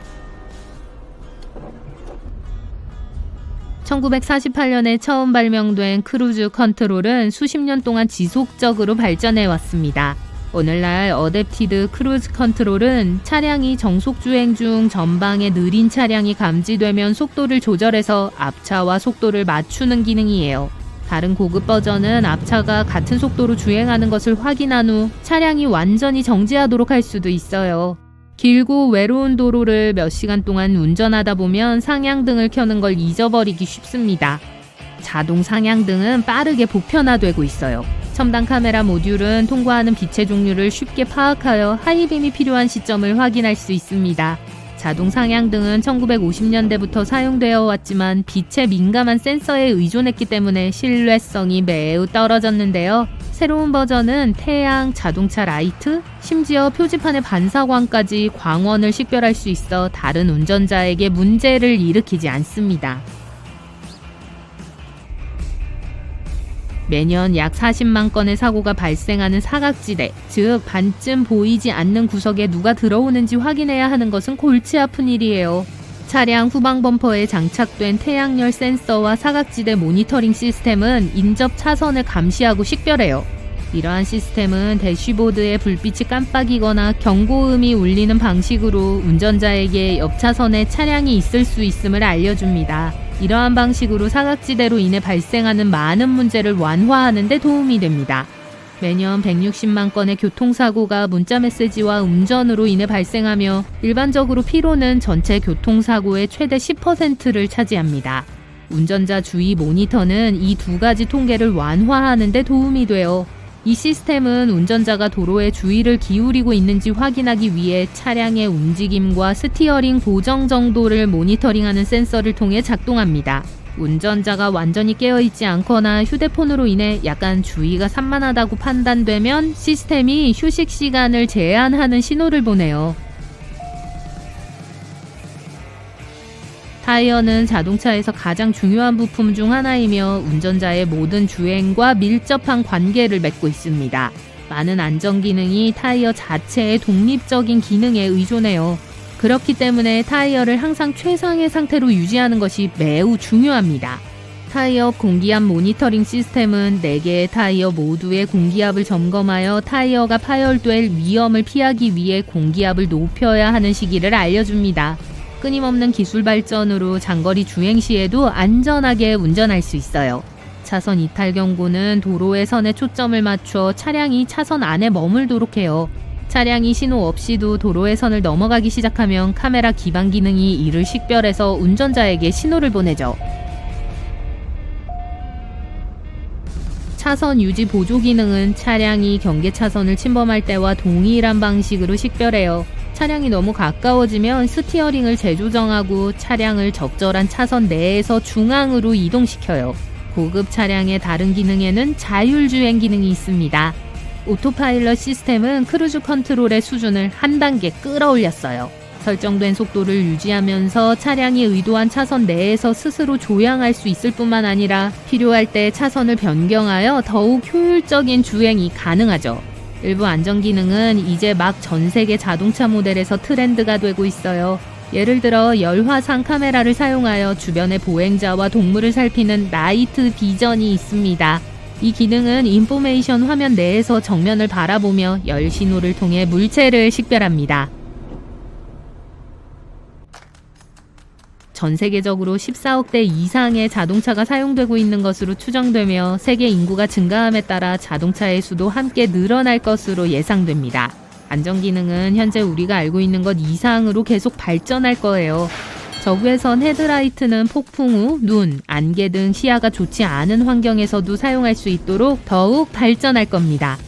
Speaker 2: 1948년에 처음 발명된 크루즈 컨트롤은 수십 년 동안 지속적으로 발전해 왔습니다. 오늘날 어댑티드 크루즈 컨트롤은 차량이 정속 주행 중 전방에 느린 차량이 감지되면 속도를 조절해서 앞차와 속도를 맞추는 기능이에요. 다른 고급 버전은 앞차가 같은 속도로 주행하는 것을 확인한 후 차량이 완전히 정지하도록 할 수도 있어요. 길고 외로운 도로를 몇 시간 동안 운전하다 보면 상향등을 켜는 걸 잊어버리기 쉽습니다. 자동 상향등은 빠르게 보편화되고 있어요. 첨단 카메라 모듈은 통과하는 빛의 종류를 쉽게 파악하여 하이빔이 필요한 시점을 확인할 수 있습니다. 자동 상향등은 1950년대부터 사용되어 왔지만 빛에 민감한 센서에 의존했기 때문에 신뢰성이 매우 떨어졌는데요. 새로운 버전은 태양, 자동차 라이트, 심지어 표지판의 반사광까지 광원을 식별할 수 있어 다른 운전자에게 문제를 일으키지 않습니다. 매년 약 40만 건의 사고가 발생하는 사각지대, 즉 반쯤 보이지 않는 구석에 누가 들어오는지 확인해야 하는 것은 골치 아픈 일이에요. 차량 후방 범퍼에 장착된 태양열 센서와 사각지대 모니터링 시스템은 인접 차선을 감시하고 식별해요. 이러한 시스템은 대시보드에 불빛이 깜빡이거나 경고음이 울리는 방식으로 운전자에게 옆 차선에 차량이 있을 수 있음을 알려줍니다. 이러한 방식으로 사각지대로 인해 발생하는 많은 문제를 완화하는 데 도움이 됩니다. 매년 160만 건의 교통사고가 문자메시지와 음전으로 인해 발생하며 일반적으로 피로는 전체 교통사고의 최대 10%를 차지합니다. 운전자 주의 모니터는 이 두 가지 통계를 완화하는 데 도움이 돼요. 이 시스템은 운전자가 도로에 주의를 기울이고 있는지 확인하기 위해 차량의 움직임과 스티어링 고정 정도를 모니터링하는 센서를 통해 작동합니다. 운전자가 완전히 깨어있지 않거나 휴대폰으로 인해 약간 주의가 산만하다고 판단되면 시스템이 휴식 시간을 제한하는 신호를 보내요. 타이어는 자동차에서 가장 중요한 부품 중 하나이며 운전자의 모든 주행과 밀접한 관계를 맺고 있습니다. 많은 안전 기능이 타이어 자체의 독립적인 기능에 의존해요. 그렇기 때문에 타이어를 항상 최상의 상태로 유지하는 것이 매우 중요합니다. 타이어 공기압 모니터링 시스템은 4개의 타이어 모두의 공기압을 점검하여 타이어가 파열될 위험을 피하기 위해 공기압을 높여야 하는 시기를 알려줍니다. 끊임없는 기술 발전으로 장거리 주행 시에도 안전하게 운전할 수 있어요. 차선 이탈 경고는 도로의 선에 초점을 맞춰 차량이 차선 안에 머물도록 해요. 차량이 신호 없이도 도로의 선을 넘어가기 시작하면 카메라 기반 기능이 이를 식별해서 운전자에게 신호를 보내죠. 차선 유지 보조 기능은 차량이 경계 차선을 침범할 때와 동일한 방식으로 식별해요. 차량이 너무 가까워지면 스티어링을 재조정하고 차량을 적절한 차선 내에서 중앙으로 이동시켜요. 고급 차량의 다른 기능에는 자율주행 기능이 있습니다. 오토파일럿 시스템은 크루즈 컨트롤의 수준을 한 단계 끌어올렸어요. 설정된 속도를 유지하면서 차량이 의도한 차선 내에서 스스로 조향할 수 있을 뿐만 아니라 필요할 때 차선을 변경하여 더욱 효율적인 주행이 가능하죠. 일부 안전 기능은 이제 막 전 세계 자동차 모델에서 트렌드가 되고 있어요. 예를 들어 열화상 카메라를 사용하여 주변의 보행자와 동물을 살피는 나이트 비전이 있습니다. 이 기능은 인포메이션 화면 내에서 정면을 바라보며 열 신호를 통해 물체를 식별합니다. 전 세계적으로 14억 대 이상의 자동차가 사용되고 있는 것으로 추정되며 세계 인구가 증가함에 따라 자동차의 수도 함께 늘어날 것으로 예상됩니다. 안전 기능은 현재 우리가 알고 있는 것 이상으로 계속 발전할 거예요. 저구에선 헤드라이트는 폭풍 후 눈, 안개 등 시야가 좋지 않은 환경에서도 사용할 수 있도록 더욱 발전할 겁니다.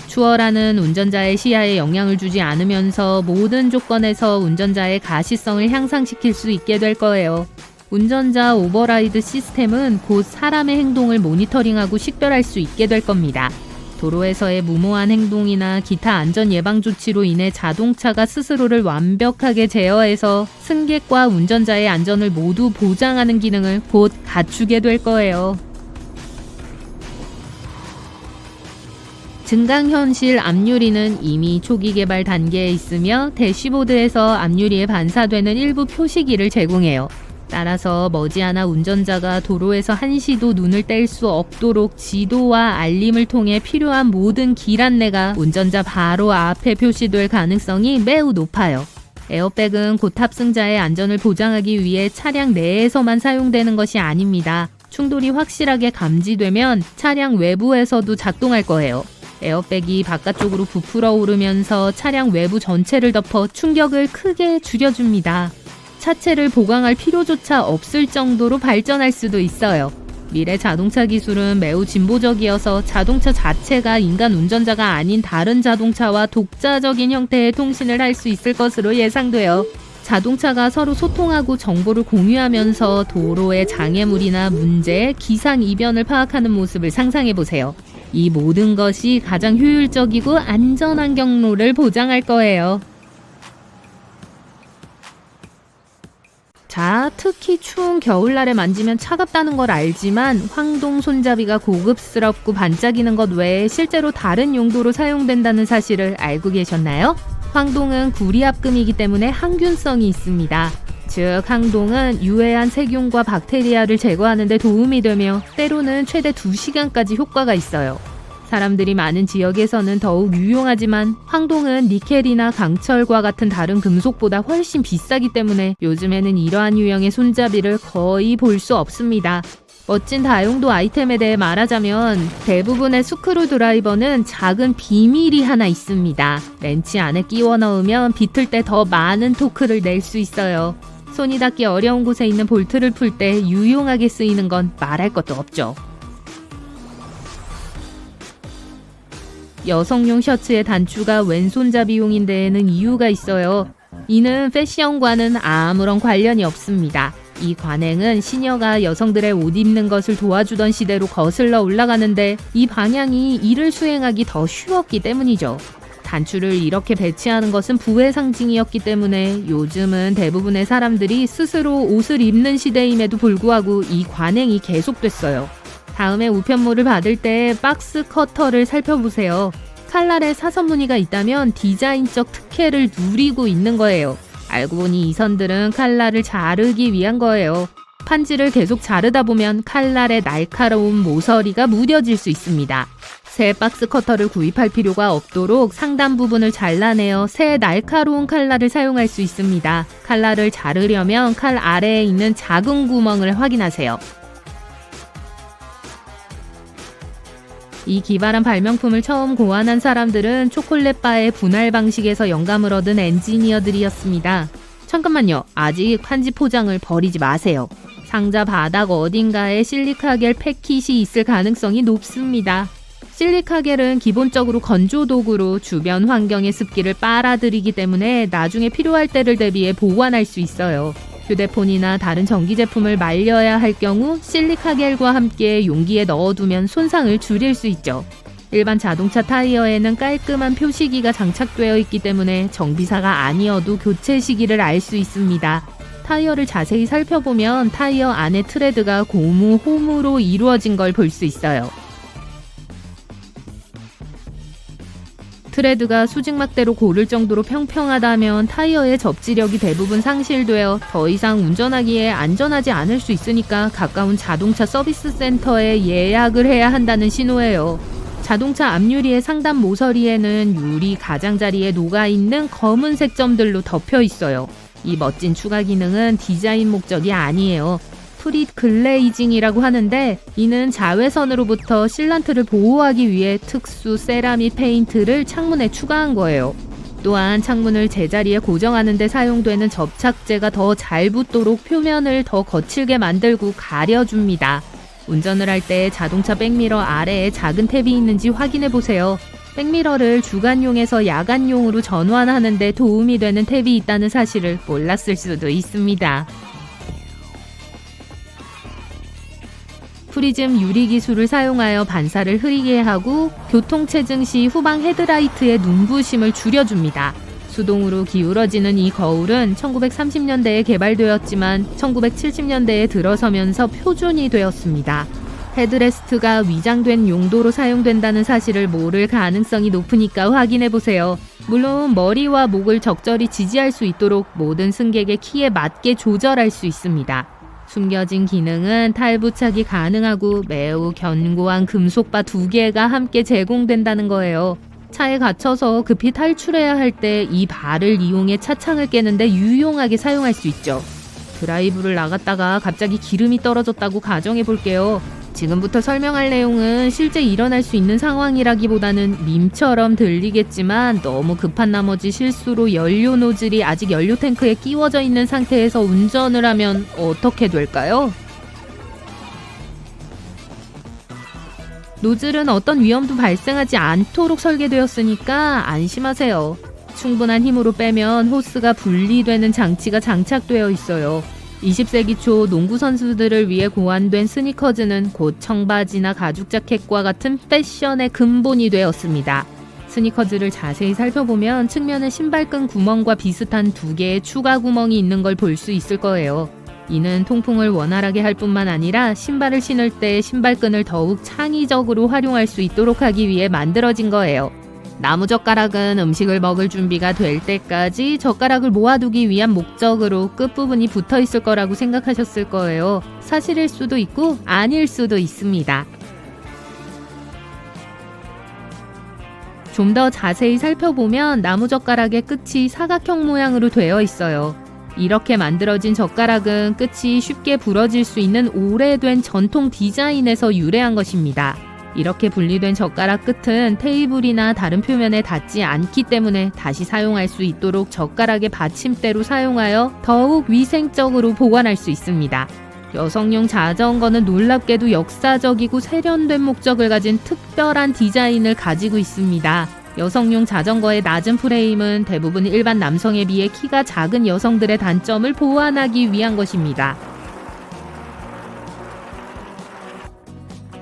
Speaker 2: 추월하는 운전자의 시야에 영향을 주지 않으면서 모든 조건에서 운전자의 가시성을 향상시킬 수 있게 될 거예요. 운전자 오버라이드 시스템은 곧 사람의 행동을 모니터링하고 식별할 수 있게 될 겁니다. 도로에서의 무모한 행동이나 기타 안전 예방 조치로 인해 자동차가 스스로를 완벽하게 제어해서 승객과 운전자의 안전을 모두 보장하는 기능을 곧 갖추게 될 거예요. 증강현실 앞유리는 이미 초기 개발 단계에 있으며 대시보드에서 앞유리에 반사되는 일부 표시기를 제공해요. 따라서 머지않아 운전자가 도로에서 한시도 눈을 뗄 수 없도록 지도와 알림을 통해 필요한 모든 길 안내가 운전자 바로 앞에 표시될 가능성이 매우 높아요. 에어백은 곧 탑승자의 안전을 보장하기 위해 차량 내에서만 사용되는 것이 아닙니다. 충돌이 확실하게 감지되면 차량 외부에서도 작동할 거예요. 에어백이 바깥쪽으로 부풀어 오르면서 차량 외부 전체를 덮어 충격을 크게 줄여줍니다. 차체를 보강할 필요조차 없을 정도로 발전할 수도 있어요. 미래 자동차 기술은 매우 진보적이어서 자동차 자체가 인간 운전자가 아닌 다른 자동차와 독자적인 형태의 통신을 할 수 있을 것으로 예상돼요. 자동차가 서로 소통하고 정보를 공유하면서 도로의 장애물이나 문제, 기상 이변을 파악하는 모습을 상상해보세요. 이 모든 것이 가장 효율적이고 안전한 경로를 보장할 거예요. 자, 특히 추운 겨울날에 만지면 차갑다는 걸 알지만 황동 손잡이가 고급스럽고 반짝이는 것 외에 실제로 다른 용도로 사용된다는 사실을 알고 계셨나요? 황동은 구리압금이기 때문에 항균성이 있습니다. 즉, 항동은 유해한 세균과 박테리아를 제거하는 데 도움이 되며 때로는 최대 2시간까지 효과가 있어요. 사람들이 많은 지역에서는 더욱 유용하지만 황동은 니켈이나 강철과 같은 다른 금속보다 훨씬 비싸기 때문에 요즘에는 이러한 유형의 손잡이를 거의 볼 수 없습니다. 멋진 다용도 아이템에 대해 말하자면 대부분의 스크루 드라이버는 작은 비밀이 하나 있습니다. 렌치 안에 끼워 넣으면 비틀 때 더 많은 토크를 낼 수 있어요. 손이 닿기 어려운 곳에 있는 볼트를 풀 때 유용하게 쓰이는 건 말할 것도 없죠. 여성용 셔츠의 단추가 왼손잡이용인 데에는 이유가 있어요. 이는 패션과는 아무런 관련이 없습니다. 이 관행은 시녀가 여성들의 옷 입는 것을 도와주던 시대로 거슬러 올라가는데 이 방향이 이를 수행하기 더 쉬웠기 때문이죠. 단추를 이렇게 배치하는 것은 부의 상징이었기 때문에 요즘은 대부분의 사람들이 스스로 옷을 입는 시대임에도 불구하고 이 관행이 계속됐어요. 다음에 우편물을 받을 때 박스 커터를 살펴보세요. 칼날에 사선 무늬가 있다면 디자인적 특혜를 누리고 있는 거예요. 알고 보니 이 선들은 칼날을 자르기 위한 거예요. 판지를 계속 자르다 보면 칼날의 날카로운 모서리가 무뎌질 수 있습니다. 새 박스 커터를 구입할 필요가 없도록 상단 부분을 잘라내어 새 날카로운 칼날을 사용할 수 있습니다. 칼날을 자르려면 칼 아래에 있는 작은 구멍을 확인하세요. 이 기발한 발명품을 처음 고안한 사람들은 초콜릿바의 분할 방식에서 영감을 얻은 엔지니어들이었습니다. 잠깐만요. 아직 판지 포장을 버리지 마세요. 상자 바닥 어딘가에 실리카겔 패킷이 있을 가능성이 높습니다. 실리카겔은 기본적으로 건조 도구로 주변 환경의 습기를 빨아들이기 때문에 나중에 필요할 때를 대비해 보관할 수 있어요. 휴대폰이나 다른 전기 제품을 말려야 할 경우 실리카겔과 함께 용기에 넣어두면 손상을 줄일 수 있죠. 일반 자동차 타이어에는 깔끔한 표시기가 장착되어 있기 때문에 정비사가 아니어도 교체 시기를 알 수 있습니다. 타이어를 자세히 살펴보면 타이어 안의 트레드가 고무 홈으로 이루어진 걸 볼 수 있어요. 트레드가 수직막대로 고를 정도로 평평하다면 타이어의 접지력이 대부분 상실되어 더 이상 운전하기에 안전하지 않을 수 있으니까 가까운 자동차 서비스 센터에 예약을 해야 한다는 신호예요. 자동차 앞유리의 상단 모서리에는 유리 가장자리에 녹아있는 검은색 점들로 덮여 있어요. 이 멋진 추가 기능은 디자인 목적이 아니에요. 프릿 글레이징이라고 하는데 이는 자외선으로부터 실란트를 보호하기 위해 특수 세라믹 페인트를 창문에 추가한 거예요. 또한 창문을 제자리에 고정하는 데 사용되는 접착제가 더 잘 붙도록 표면을 더 거칠게 만들고 가려줍니다. 운전을 할 때 자동차 백미러 아래에 작은 탭이 있는지 확인해 보세요. 백미러를 주간용에서 야간용으로 전환하는 데 도움이 되는 탭이 있다는 사실을 몰랐을 수도 있습니다. 프리즘 유리 기술을 사용하여 반사를 흐리게 하고 교통체증 시 후방 헤드라이트의 눈부심을 줄여줍니다. 수동으로 기울어지는 이 거울은 1930년대에 개발되었지만 1970년대에 들어서면서 표준이 되었습니다. 헤드레스트가 위장된 용도로 사용된다는 사실을 모를 가능성이 높으니까 확인해보세요. 물론 머리와 목을 적절히 지지할 수 있도록 모든 승객의 키에 맞게 조절할 수 있습니다. 숨겨진 기능은 탈부착이 가능하고 매우 견고한 금속바 2개가 함께 제공된다는 거예요. 차에 갇혀서 급히 탈출해야 할 때 이 바를 이용해 차창을 깨는데 유용하게 사용할 수 있죠. 드라이브를 나갔다가 갑자기 기름이 떨어졌다고 가정해 볼게요. 지금부터 설명할 내용은 실제 일어날 수 있는 상황이라기보다는 밈처럼 들리겠지만 너무 급한 나머지 실수로 연료 노즐이 아직 연료 탱크에 끼워져 있는 상태에서 운전을 하면 어떻게 될까요? 노즐은 어떤 위험도 발생하지 않도록 설계되었으니까 안심하세요. 충분한 힘으로 빼면 호스가 분리되는 장치가 장착되어 있어요. 20세기 초 농구 선수들을 위해 고안된 스니커즈는 곧 청바지나 가죽 자켓과 같은 패션의 근본이 되었습니다. 스니커즈를 자세히 살펴보면 측면에 신발끈 구멍과 비슷한 2개의 추가 구멍이 있는 걸 볼 수 있을 거예요. 이는 통풍을 원활하게 할 뿐만 아니라 신발을 신을 때 신발끈을 더욱 창의적으로 활용할 수 있도록 하기 위해 만들어진 거예요. 나무젓가락은 음식을 먹을 준비가 될 때까지 젓가락을 모아두기 위한 목적으로 끝부분이 붙어 있을 거라고 생각하셨을 거예요. 사실일 수도 있고 아닐 수도 있습니다. 좀 더 자세히 살펴보면 나무젓가락의 끝이 사각형 모양으로 되어 있어요. 이렇게 만들어진 젓가락은 끝이 쉽게 부러질 수 있는 오래된 전통 디자인에서 유래한 것입니다. 이렇게 분리된 젓가락 끝은 테이블이나 다른 표면에 닿지 않기 때문에 다시 사용할 수 있도록 젓가락의 받침대로 사용하여 더욱 위생적으로 보관할 수 있습니다. 여성용 자전거는 놀랍게도 역사적이고 세련된 목적을 가진 특별한 디자인을 가지고 있습니다. 여성용 자전거의 낮은 프레임은 대부분 일반 남성에 비해 키가 작은 여성들의 단점을 보완하기 위한 것입니다.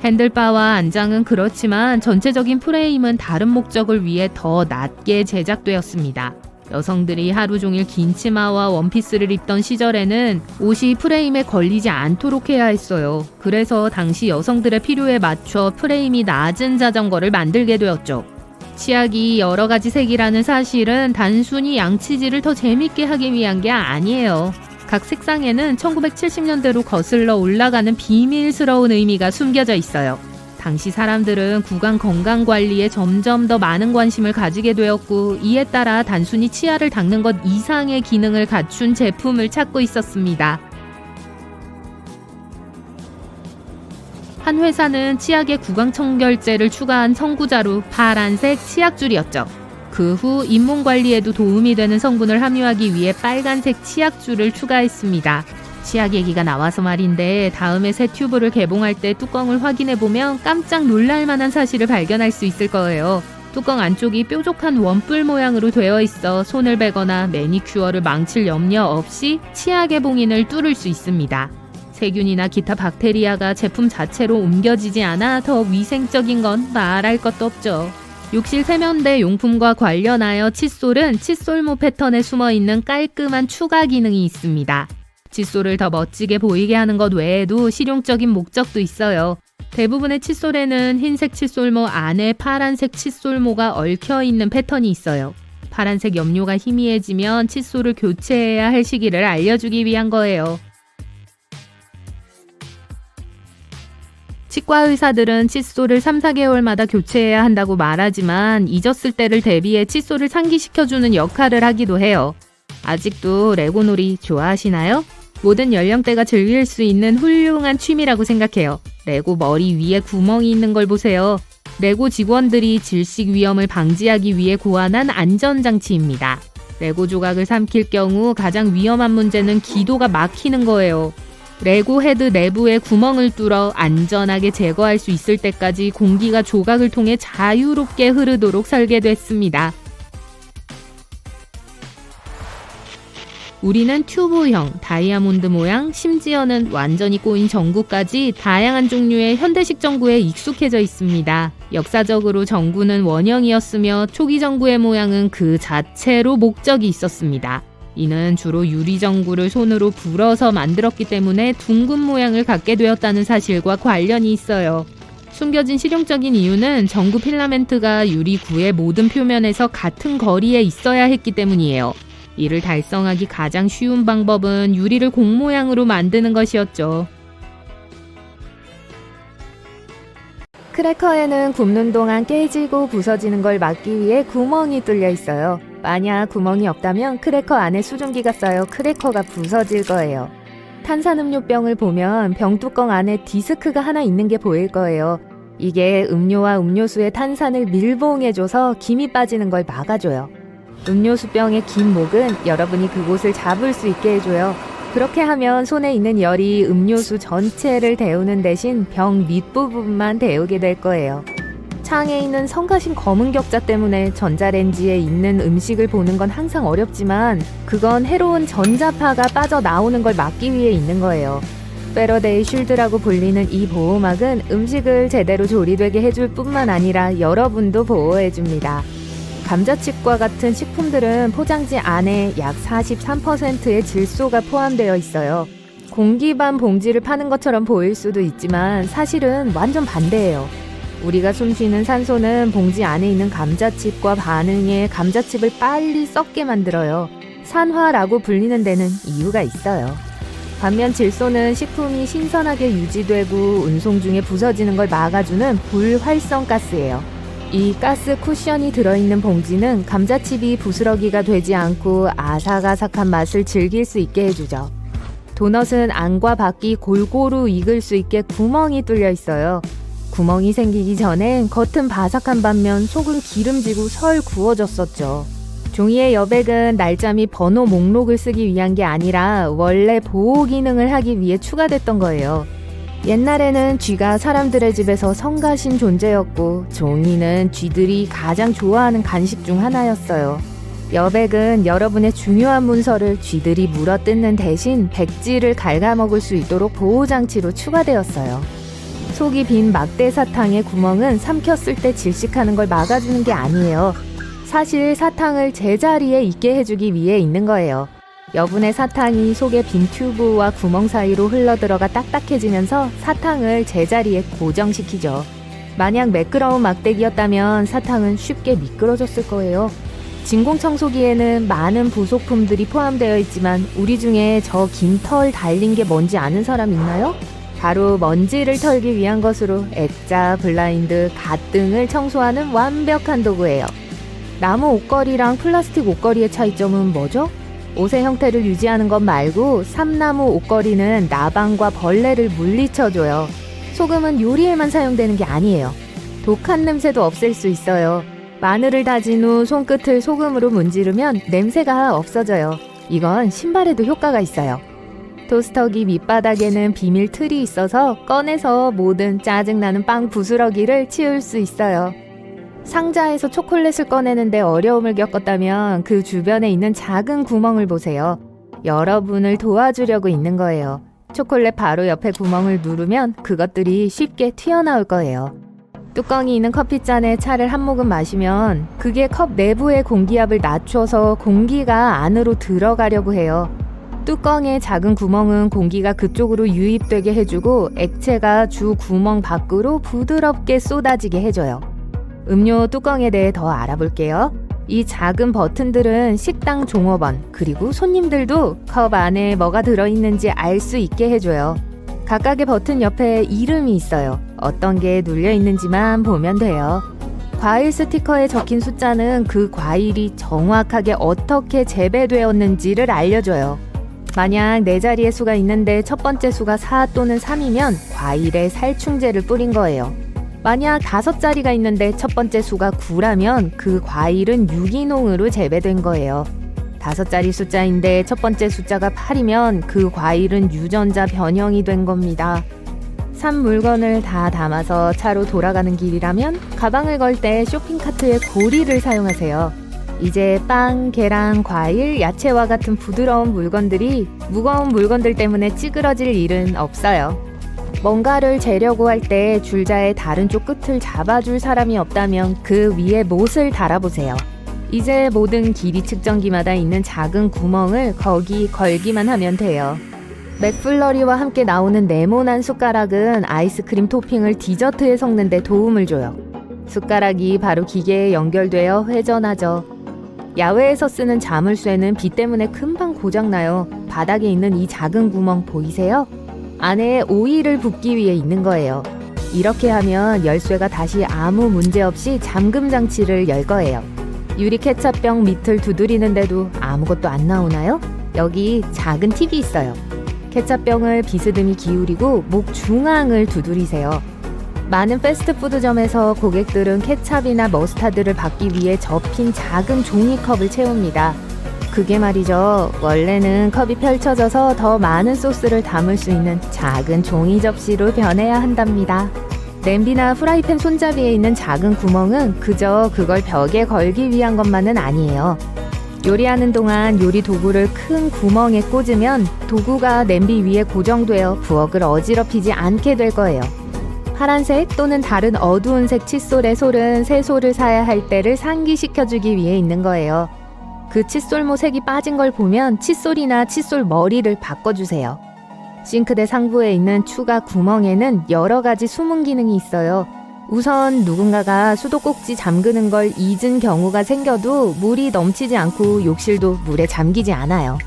Speaker 2: 핸들바와 안장은 그렇지만 전체적인 프레임은 다른 목적을 위해 더 낮게 제작되었습니다. 여성들이 하루 종일 긴 치마와 원피스를 입던 시절에는 옷이 프레임에 걸리지 않도록 해야 했어요. 그래서 당시 여성들의 필요에 맞춰 프레임이 낮은 자전거를 만들게 되었죠. 치약이 여러 가지 색이라는 사실은 단순히 양치질을 더 재밌게 하기 위한 게 아니에요. 각 색상에는 1970년대로 거슬러 올라가는 비밀스러운 의미가 숨겨져 있어요. 당시 사람들은 구강 건강 관리에 점점 더 많은 관심을 가지게 되었고 이에 따라 단순히 치아를 닦는 것 이상의 기능을 갖춘 제품을 찾고 있었습니다. 한 회사는 치약에 구강 청결제를 추가한 선구자로 파란색 치약줄이었죠. 그 후 잇몸 관리에도 도움이 되는 성분을 함유하기 위해 빨간색 치약줄을 추가했습니다. 치약 얘기가 나와서 말인데 다음에 새 튜브를 개봉할 때 뚜껑을 확인해보면 깜짝 놀랄 만한 사실을 발견할 수 있을 거예요. 뚜껑 안쪽이 뾰족한 원뿔 모양으로 되어 있어 손을 베거나 매니큐어를 망칠 염려 없이 치약의 봉인을 뚫을 수 있습니다. 세균이나 기타 박테리아가 제품 자체로 옮겨지지 않아 더 위생적인 건 말할 것도 없죠. 욕실 세면대 용품과 관련하여 칫솔은 칫솔모 패턴에 숨어있는 깔끔한 추가 기능이 있습니다. 칫솔을 더 멋지게 보이게 하는 것 외에도 실용적인 목적도 있어요. 대부분의 칫솔에는 흰색 칫솔모 안에 파란색 칫솔모가 얽혀있는 패턴이 있어요. 파란색 염료가 희미해지면 칫솔을 교체해야 할 시기를 알려주기 위한 거예요. 치과 의사들은 칫솔을 3, 4개월마다 교체해야 한다고 말하지만 잊었을 때를 대비해 칫솔을 상기시켜주는 역할을 하기도 해요. 아직도 레고놀이 좋아하시나요? 모든 연령대가 즐길 수 있는 훌륭한 취미라고 생각해요. 레고 머리 위에 구멍이 있는 걸 보세요. 레고 직원들이 질식 위험을 방지하기 위해 고안한 안전장치입니다. 레고 조각을 삼킬 경우 가장 위험한 문제는 기도가 막히는 거예요. 레고 헤드 내부에 구멍을 뚫어 안전하게 제거할 수 있을 때까지 공기가 조각을 통해 자유롭게 흐르도록 설계됐습니다. 우리는 튜브형, 다이아몬드 모양, 심지어는 완전히 꼬인 전구까지 다양한 종류의 현대식 전구에 익숙해져 있습니다. 역사적으로 전구는 원형이었으며 초기 전구의 모양은 그 자체로 목적이 있었습니다. 이는 주로 유리 전구를 손으로 불어서 만들었기 때문에 둥근 모양을 갖게 되었다는 사실과 관련이 있어요. 숨겨진 실용적인 이유는 전구 필라멘트가 유리 구의 모든 표면에서 같은 거리에 있어야 했기 때문이에요. 이를 달성하기 가장 쉬운 방법은 유리를 공 모양으로 만드는 것이었죠. 크래커에는 굽는 동안 깨지고 부서지는 걸 막기 위해 구멍이 뚫려 있어요. 만약 구멍이 없다면 크래커 안에 수증기가 쌓여 크래커가 부서질 거예요. 탄산음료병을 보면 병뚜껑 안에 디스크가 하나 있는 게 보일 거예요. 이게 음료와 음료수의 탄산을 밀봉해줘서 김이 빠지는 걸 막아줘요. 음료수병의 긴 목은 여러분이 그곳을 잡을 수 있게 해줘요. 그렇게 하면 손에 있는 열이 음료수 전체를 데우는 대신 병 밑부분만 데우게 될 거예요. 창에 있는 성가신 검은 격자 때문에 전자레인지에 있는 음식을 보는 건 항상 어렵지만 그건 해로운 전자파가 빠져나오는 걸 막기 위해 있는 거예요. 패러데이 쉴드라고 불리는 이 보호막은 음식을 제대로 조리되게 해줄 뿐만 아니라 여러분도 보호해줍니다. 감자칩과 같은 식품들은 포장지 안에 약 43%의 질소가 포함되어 있어요. 공기반 봉지를 파는 것처럼 보일 수도 있지만 사실은 완전 반대예요. 우리가 숨쉬는 산소는 봉지 안에 있는 감자칩과 반응해 감자칩을 빨리 썩게 만들어요. 산화라고 불리는 데는 이유가 있어요. 반면 질소는 식품이 신선하게 유지되고 운송 중에 부서지는 걸 막아주는 불활성 가스예요. 이 가스 쿠션이 들어있는 봉지는 감자칩이 부스러기가 되지 않고 아삭아삭한 맛을 즐길 수 있게 해주죠. 도넛은 안과 밖이 골고루 익을 수 있게 구멍이 뚫려 있어요. 구멍이 생기기 전엔 겉은 바삭한 반면 속은 기름지고 설 구워졌었죠. 종이의 여백은 날짜 및 번호 목록을 쓰기 위한 게 아니라 원래 보호 기능을 하기 위해 추가됐던 거예요. 옛날에는 쥐가 사람들의 집에서 성가신 존재였고 종이는 쥐들이 가장 좋아하는 간식 중 하나였어요. 여백은 여러분의 중요한 문서를 쥐들이 물어뜯는 대신 백지를 갉아먹을 수 있도록 보호장치로 추가되었어요. 속이 빈 막대 사탕의 구멍은 삼켰을 때 질식하는 걸 막아주는 게 아니에요. 사실 사탕을 제자리에 있게 해주기 위해 있는 거예요. 여분의 사탕이 속의 빈 튜브와 구멍 사이로 흘러들어가 딱딱해지면서 사탕을 제자리에 고정시키죠. 만약 매끄러운 막대기였다면 사탕은 쉽게 미끄러졌을 거예요. 진공청소기에는 많은 부속품들이 포함되어 있지만 우리 중에 저 긴 털 달린 게 뭔지 아는 사람 있나요? 바로 먼지를 털기 위한 것으로 액자, 블라인드, 갓 등을 청소하는 완벽한 도구예요. 나무 옷걸이랑 플라스틱 옷걸이의 차이점은 뭐죠? 옷의 형태를 유지하는 것 말고 삼나무 옷걸이는 나방과 벌레를 물리쳐줘요. 소금은 요리에만 사용되는 게 아니에요. 독한 냄새도 없앨 수 있어요. 마늘을 다진 후 손끝을 소금으로 문지르면 냄새가 없어져요. 이건 신발에도 효과가 있어요. 토스터기 밑바닥에는 비밀 틀이 있어서 꺼내서 모든 짜증나는 빵 부스러기를 치울 수 있어요. 상자에서 초콜릿을 꺼내는데 어려움을 겪었다면 그 주변에 있는 작은 구멍을 보세요. 여러분을 도와주려고 있는 거예요. 초콜릿 바로 옆에 구멍을 누르면 그것들이 쉽게 튀어나올 거예요. 뚜껑이 있는 커피잔에 차를 한 모금 마시면 그게 컵 내부의 공기압을 낮춰서 공기가 안으로 들어가려고 해요. 뚜껑의 작은 구멍은 공기가 그쪽으로 유입되게 해주고 액체가 주 구멍 밖으로 부드럽게 쏟아지게 해줘요. 음료 뚜껑에 대해 더 알아볼게요. 이 작은 버튼들은 식당 종업원 그리고 손님들도 컵 안에 뭐가 들어있는지 알 수 있게 해줘요. 각각의 버튼 옆에 이름이 있어요. 어떤 게 눌려 있는지만 보면 돼요. 과일 스티커에 적힌 숫자는 그 과일이 정확하게 어떻게 재배되었는지를 알려줘요. 만약 4자리의 수가 있는데 첫 번째 수가 4 또는 3이면 과일에 살충제를 뿌린 거예요. 만약 5자리가 있는데 첫 번째 수가 9라면 그 과일은 유기농으로 재배된 거예요. 5자리 숫자인데 첫 번째 숫자가 8이면 그 과일은 유전자 변형이 된 겁니다. 산 물건을 다 담아서 차로 돌아가는 길이라면 가방을 걸 때 쇼핑카트에 고리를 사용하세요. 이제 빵, 계란, 과일, 야채와 같은 부드러운 물건들이 무거운 물건들 때문에 찌그러질 일은 없어요. 뭔가를 재려고 할 때 줄자의 다른 쪽 끝을 잡아줄 사람이 없다면 그 위에 못을 달아보세요. 이제 모든 길이 측정기마다 있는 작은 구멍을 거기 걸기만 하면 돼요. 맥플러리와 함께 나오는 네모난 숟가락은 아이스크림 토핑을 디저트에 섞는 데 도움을 줘요. 숟가락이 바로 기계에 연결되어 회전하죠. 야외에서 쓰는 자물쇠는 비 때문에 금방 고장나요. 바닥에 있는 이 작은 구멍 보이세요? 안에 오일을 붓기 위해 있는 거예요. 이렇게 하면 열쇠가 다시 아무 문제 없이 잠금 장치를 열 거예요. 유리 케첩병 밑을 두드리는데도 아무것도 안 나오나요? 여기 작은 팁이 있어요. 케첩병을 비스듬히 기울이고 목 중앙을 두드리세요. 많은 패스트푸드점에서 고객들은 케찹이나 머스타드를 받기 위해 접힌 작은 종이컵을 채웁니다. 그게 말이죠. 원래는 컵이 펼쳐져서 더 많은 소스를 담을 수 있는 작은 종이 접시로 변해야 한답니다. 냄비나 프라이팬 손잡이에 있는 작은 구멍은 그저 그걸 벽에 걸기 위한 것만은 아니에요. 요리하는 동안 요리 도구를 큰 구멍에 꽂으면 도구가 냄비 위에 고정되어 부엌을 어지럽히지 않게 될 거예요. 파란색 또는 다른 어두운 색 칫솔의 솔은 새솔을 사야 할 때를 상기시켜주기 위해 있는 거예요. 그 칫솔모 색이 빠진 걸 보면 칫솔이나 칫솔 머리를 바꿔주세요. 싱크대 상부에 있는 추가 구멍에는 여러 가지 숨은 기능이 있어요. 우선 누군가가 수도꼭지 잠그는 걸 잊은 경우가 생겨도 물이 넘치지 않고 욕실도 물에 잠기지 않아요.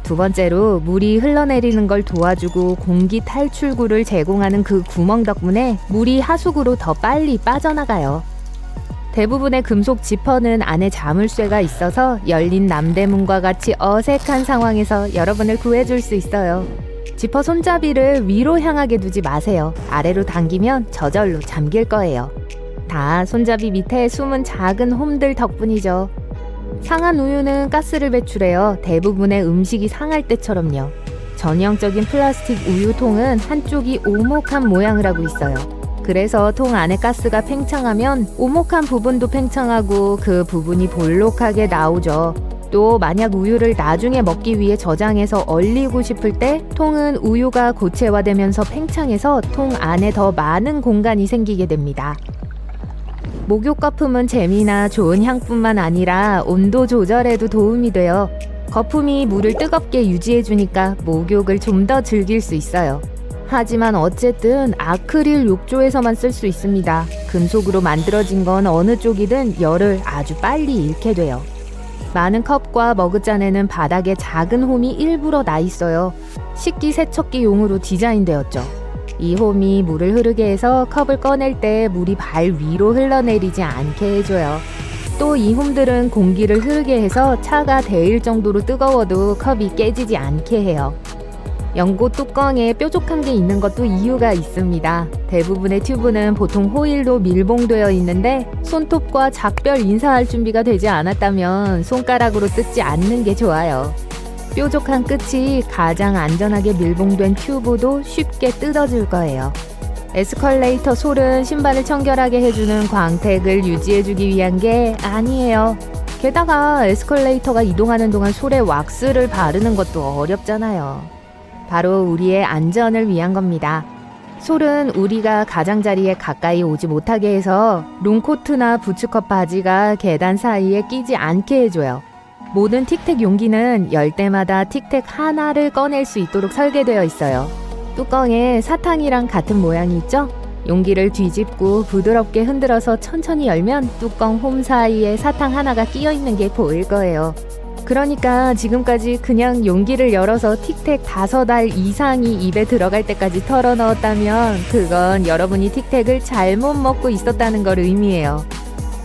Speaker 2: 두 번째로 물이 흘러내리는 걸 도와주고 공기 탈출구를 제공하는 그 구멍 덕분에 물이 하수구로 더 빨리 빠져나가요. 대부분의 금속 지퍼는 안에 자물쇠가 있어서 열린 남대문과 같이 어색한 상황에서 여러분을 구해줄 수 있어요. 지퍼 손잡이를 위로 향하게 두지 마세요. 아래로 당기면 저절로 잠길 거예요. 다 손잡이 밑에 숨은 작은 홈들 덕분이죠. 상한 우유는 가스를 배출해요. 대부분의 음식이 상할 때처럼요. 전형적인 플라스틱 우유통은 한쪽이 오목한 모양을 하고 있어요. 그래서 통 안에 가스가 팽창하면 오목한 부분도 팽창하고 그 부분이 볼록하게 나오죠. 또 만약 우유를 나중에 먹기 위해 저장해서 얼리고 싶을 때 통은 우유가 고체화되면서 팽창해서 통 안에 더 많은 공간이 생기게 됩니다. 목욕 거품은 재미나 좋은 향뿐만 아니라 온도 조절에도 도움이 돼요. 거품이 물을 뜨겁게 유지해주니까 목욕을 좀 더 즐길 수 있어요. 하지만 어쨌든 아크릴 욕조에서만 쓸 수 있습니다. 금속으로 만들어진 건 어느 쪽이든 열을 아주 빨리 잃게 돼요. 많은 컵과 머그잔에는 바닥에 작은 홈이 일부러 나 있어요. 식기 세척기용으로 디자인되었죠. 이 홈이 물을 흐르게 해서 컵을 꺼낼 때 물이 발 위로 흘러내리지 않게 해줘요. 또 이 홈들은 공기를 흐르게 해서 차가 데일 정도로 뜨거워도 컵이 깨지지 않게 해요. 연고 뚜껑에 뾰족한 게 있는 것도 이유가 있습니다. 대부분의 튜브는 보통 호일로 밀봉되어 있는데 손톱과 작별 인사할 준비가 되지 않았다면 손가락으로 뜯지 않는 게 좋아요. 뾰족한 끝이 가장 안전하게 밀봉된 튜브도 쉽게 뜯어질 거예요. 에스컬레이터 솔은 신발을 청결하게 해주는 광택을 유지해주기 위한 게 아니에요. 게다가 에스컬레이터가 이동하는 동안 솔에 왁스를 바르는 것도 어렵잖아요. 바로 우리의 안전을 위한 겁니다. 솔은 우리가 가장자리에 가까이 오지 못하게 해서 롱코트나 부츠컷 바지가 계단 사이에 끼지 않게 해줘요. 모든 틱택 용기는 열 때마다 틱택 하나를 꺼낼 수 있도록 설계되어 있어요. 뚜껑에 사탕이랑 같은 모양이 있죠? 용기를 뒤집고 부드럽게 흔들어서 천천히 열면 뚜껑 홈 사이에 사탕 하나가 끼어 있는 게 보일 거예요. 그러니까 지금까지 그냥 용기를 열어서 틱택 5알 이상이 입에 들어갈 때까지 털어 넣었다면 그건 여러분이 틱택을 잘못 먹고 있었다는 걸 의미해요.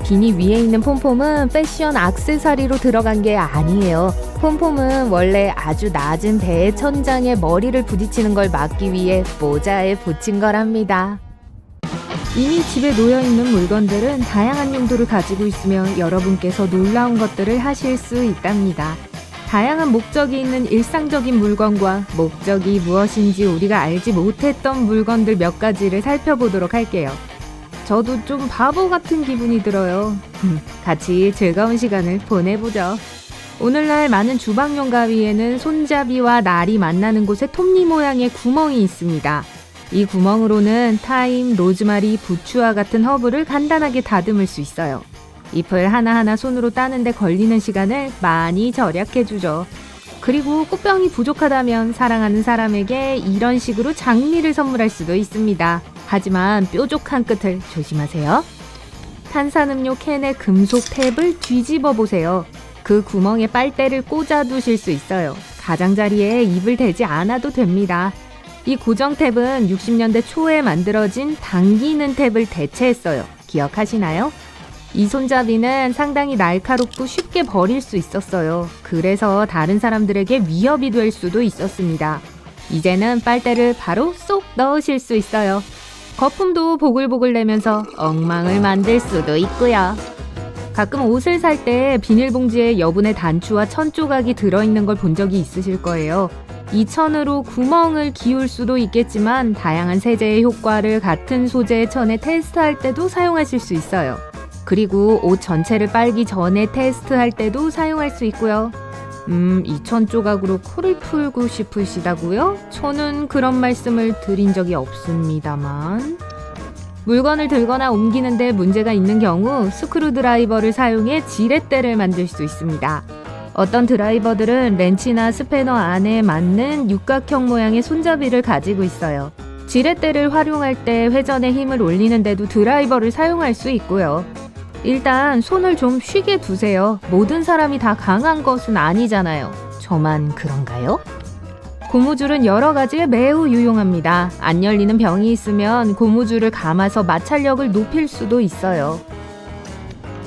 Speaker 2: 비니 위에 있는 폼폼은 패션 액세서리로 들어간 게 아니에요. 폼폼은 원래 아주 낮은 배의 천장에 머리를 부딪히는 걸 막기 위해 모자에 붙인 거랍니다. 이미 집에 놓여있는 물건들은 다양한 용도를 가지고 있으며 여러분께서 놀라운 것들을 하실 수 있답니다. 다양한 목적이 있는 일상적인 물건과 목적이 무엇인지 우리가 알지 못했던 물건들 몇 가지를 살펴보도록 할게요. 저도 좀 바보 같은 기분이 들어요. 같이 즐거운 시간을 보내보죠. 오늘날 많은 주방용 가위에는 손잡이와 날이 만나는 곳에 톱니 모양의 구멍이 있습니다. 이 구멍으로는 타임, 로즈마리, 부추와 같은 허브를 간단하게 다듬을 수 있어요. 잎을 하나하나 손으로 따는데 걸리는 시간을 많이 절약해주죠. 그리고 꽃병이 부족하다면 사랑하는 사람에게 이런 식으로 장미를 선물할 수도 있습니다. 하지만 뾰족한 끝을 조심하세요. 탄산음료 캔의 금속 탭을 뒤집어 보세요. 그 구멍에 빨대를 꽂아 두실 수 있어요. 가장자리에 입을 대지 않아도 됩니다. 이 고정 탭은 60년대 초에 만들어진 당기는 탭을 대체했어요. 기억하시나요? 이 손잡이는 상당히 날카롭고 쉽게 버릴 수 있었어요. 그래서 다른 사람들에게 위협이 될 수도 있었습니다. 이제는 빨대를 바로 쏙 넣으실 수 있어요. 거품도 보글보글 내면서 엉망을 만들 수도 있고요. 가끔 옷을 살 때 비닐봉지에 여분의 단추와 천 조각이 들어있는 걸 본 적이 있으실 거예요. 이 천으로 구멍을 기울 수도 있겠지만 다양한 세제의 효과를 같은 소재의 천에 테스트할 때도 사용하실 수 있어요. 그리고 옷 전체를 빨기 전에 테스트할 때도 사용할 수 있고요. 이 천 조각으로 코를 풀고 싶으시다고요? 저는 그런 말씀을 드린 적이 없습니다만. 물건을 들거나 옮기는데 문제가 있는 경우 스크루드라이버를 사용해 지렛대를 만들 수 있습니다. 어떤 드라이버들은 렌치나 스패너 안에 맞는 육각형 모양의 손잡이를 가지고 있어요. 지렛대를 활용할 때 회전에 힘을 올리는데도 드라이버를 사용할 수 있고요. 일단 손을 좀 쉬게 두세요. 모든 사람이 다 강한 것은 아니잖아요. 저만 그런가요? 고무줄은 여러 가지에 매우 유용합니다. 안 열리는 병이 있으면 고무줄을 감아서 마찰력을 높일 수도 있어요.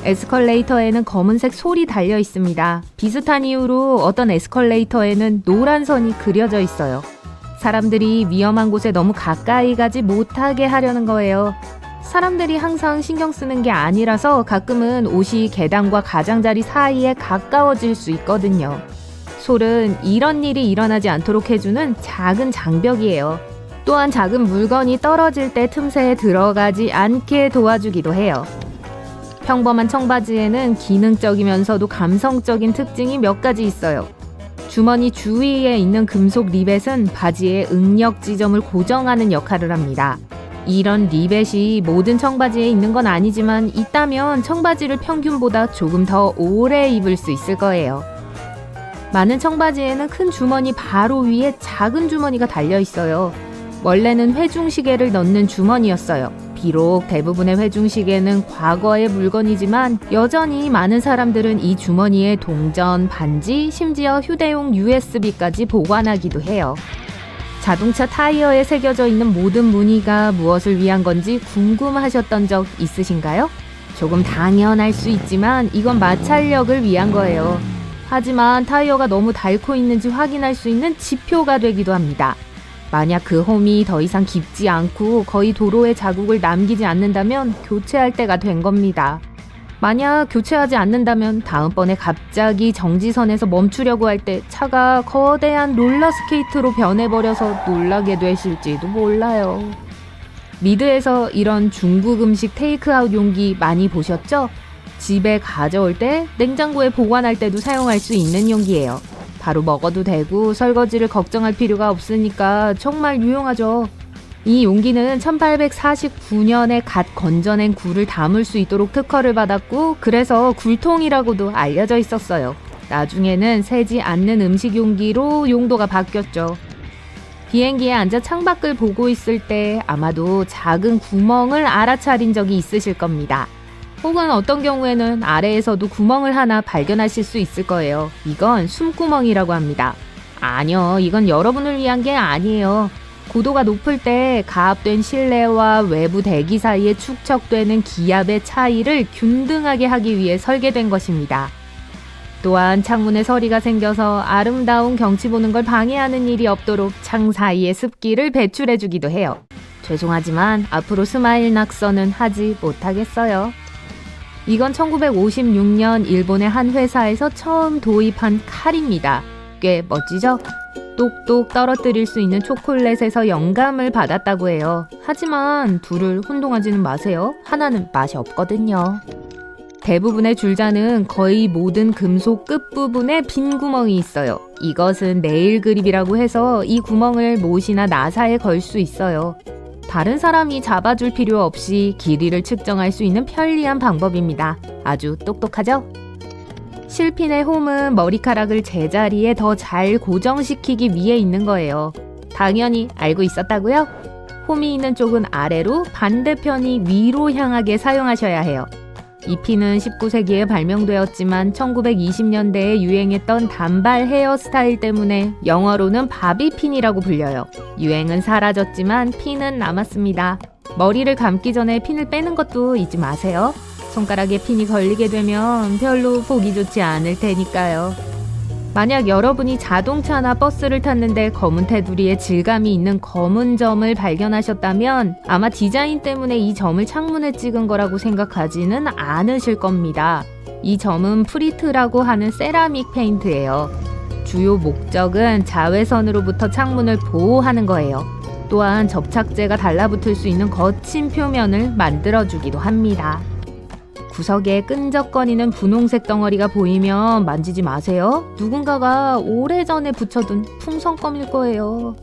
Speaker 2: 에스컬레이터에는 검은색 솔이 달려 있습니다. 비슷한 이유로 어떤 에스컬레이터에는 노란 선이 그려져 있어요. 사람들이 위험한 곳에 너무 가까이 가지 못하게 하려는 거예요. 사람들이 항상 신경 쓰는 게 아니라서 가끔은 옷이 계단과 가장자리 사이에 가까워질 수 있거든요. 솔은 이런 일이 일어나지 않도록 해주는 작은 장벽이에요. 또한 작은 물건이 떨어질 때 틈새에 들어가지 않게 도와주기도 해요. 평범한 청바지에는 기능적이면서도 감성적인 특징이 몇 가지 있어요. 주머니 주위에 있는 금속 리벳은 바지의 응력 지점을 고정하는 역할을 합니다. 이런 리벳이 모든 청바지에 있는 건 아니지만 있다면 청바지를 평균보다 조금 더 오래 입을 수 있을 거예요. 많은 청바지에는 큰 주머니 바로 위에 작은 주머니가 달려 있어요. 원래는 회중시계를 넣는 주머니였어요. 비록 대부분의 회중시계는 과거의 물건이지만 여전히 많은 사람들은 이 주머니에 동전, 반지, 심지어 휴대용 USB까지 보관하기도 해요. 자동차 타이어에 새겨져 있는 모든 무늬가 무엇을 위한 건지 궁금하셨던 적 있으신가요? 조금 당연할 수 있지만 이건 마찰력을 위한 거예요. 하지만 타이어가 너무 닳고 있는지 확인할 수 있는 지표가 되기도 합니다. 만약 그 홈이 더 이상 깊지 않고 거의 도로에 자국을 남기지 않는다면 교체할 때가 된 겁니다. 만약 교체하지 않는다면 다음번에 갑자기 정지선에서 멈추려고 할 때 차가 거대한 롤러스케이트로 변해버려서 놀라게 되실지도 몰라요. 미드에서 이런 중국 음식 테이크아웃 용기 많이 보셨죠? 집에 가져올 때 냉장고에 보관할 때도 사용할 수 있는 용기예요. 바로 먹어도 되고 설거지를 걱정할 필요가 없으니까 정말 유용하죠. 이 용기는 1849년에 갓 건져낸 굴을 담을 수 있도록 특허를 받았고 그래서 굴통이라고도 알려져 있었어요. 나중에는 새지 않는 음식 용기로 용도가 바뀌었죠. 비행기에 앉아 창밖을 보고 있을 때 아마도 작은 구멍을 알아차린 적이 있으실 겁니다. 혹은 어떤 경우에는 아래에서도 구멍을 하나 발견하실 수 있을 거예요. 이건 숨구멍이라고 합니다. 아니요, 이건 여러분을 위한 게 아니에요. 고도가 높을 때 가압된 실내와 외부 대기 사이에 축적되는 기압의 차이를 균등하게 하기 위해 설계된 것입니다. 또한 창문에 서리가 생겨서 아름다운 경치 보는 걸 방해하는 일이 없도록 창 사이에 습기를 배출해주기도 해요. 죄송하지만 앞으로 스마일 낙서는 하지 못하겠어요. 이건 1956년 일본의 한 회사에서 처음 도입한 칼입니다. 꽤 멋지죠? 똑똑 떨어뜨릴 수 있는 초콜릿에서 영감을 받았다고 해요. 하지만 둘을 혼동하지는 마세요. 하나는 맛이 없거든요. 대부분의 줄자는 거의 모든 금속 끝부분에 빈 구멍이 있어요. 이것은 네일 그립이라고 해서 이 구멍을 못이나 나사에 걸 수 있어요. 다른 사람이 잡아줄 필요 없이 길이를 측정할 수 있는 편리한 방법입니다. 아주 똑똑하죠? 실핀의 홈은 머리카락을 제자리에 더 잘 고정시키기 위해 있는 거예요. 당연히 알고 있었다고요? 홈이 있는 쪽은 아래로, 반대편이 위로 향하게 사용하셔야 해요. 이 핀은 19세기에 발명되었지만 1920년대에 유행했던 단발 헤어스타일 때문에 영어로는 바비핀이라고 불려요. 유행은 사라졌지만 핀은 남았습니다. 머리를 감기 전에 핀을 빼는 것도 잊지 마세요. 손가락에 핀이 걸리게 되면 별로 보기 좋지 않을 테니까요. 만약 여러분이 자동차나 버스를 탔는데 검은 테두리에 질감이 있는 검은 점을 발견하셨다면 아마 디자인 때문에 이 점을 창문에 찍은 거라고 생각하지는 않으실 겁니다. 이 점은 프리트라고 하는 세라믹 페인트예요. 주요 목적은 자외선으로부터 창문을 보호하는 거예요. 또한 접착제가 달라붙을 수 있는 거친 표면을 만들어주기도 합니다. 구석에 끈적거리는 분홍색 덩어리가 보이면 만지지 마세요. 누군가가 오래전에 붙여둔 풍선껌일 거예요.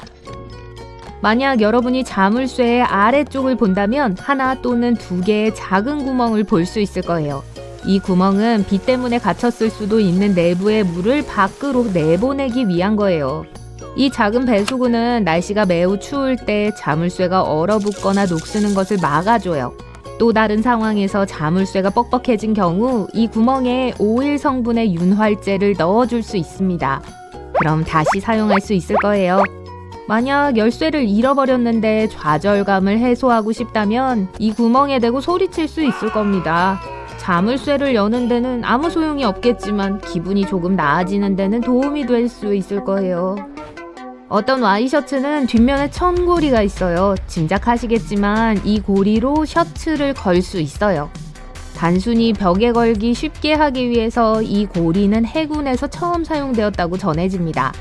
Speaker 2: 만약 여러분이 자물쇠의 아래쪽을 본다면 하나 또는 두 개의 작은 구멍을 볼 수 있을 거예요. 이 구멍은 비 때문에 갇혔을 수도 있는 내부의 물을 밖으로 내보내기 위한 거예요. 이 작은 배수구는 날씨가 매우 추울 때 자물쇠가 얼어붙거나 녹쓰는 것을 막아줘요. 또 다른 상황에서 자물쇠가 뻑뻑해진 경우 이 구멍에 오일 성분의 윤활제를 넣어줄 수 있습니다. 그럼 다시 사용할 수 있을 거예요. 만약 열쇠를 잃어버렸는데 좌절감을 해소하고 싶다면 이 구멍에 대고 소리칠 수 있을 겁니다. 자물쇠를 여는 데는 아무 소용이 없겠지만 기분이 조금 나아지는 데는 도움이 될 수 있을 거예요. 어떤 와이셔츠는 뒷면에 천고리가 있어요. 짐작하시겠지만 이 고리로 셔츠를 걸 수 있어요. 단순히 벽에 걸기 쉽게 하기 위해서 이 고리는 해군에서 처음 사용되었다고 전해집니다.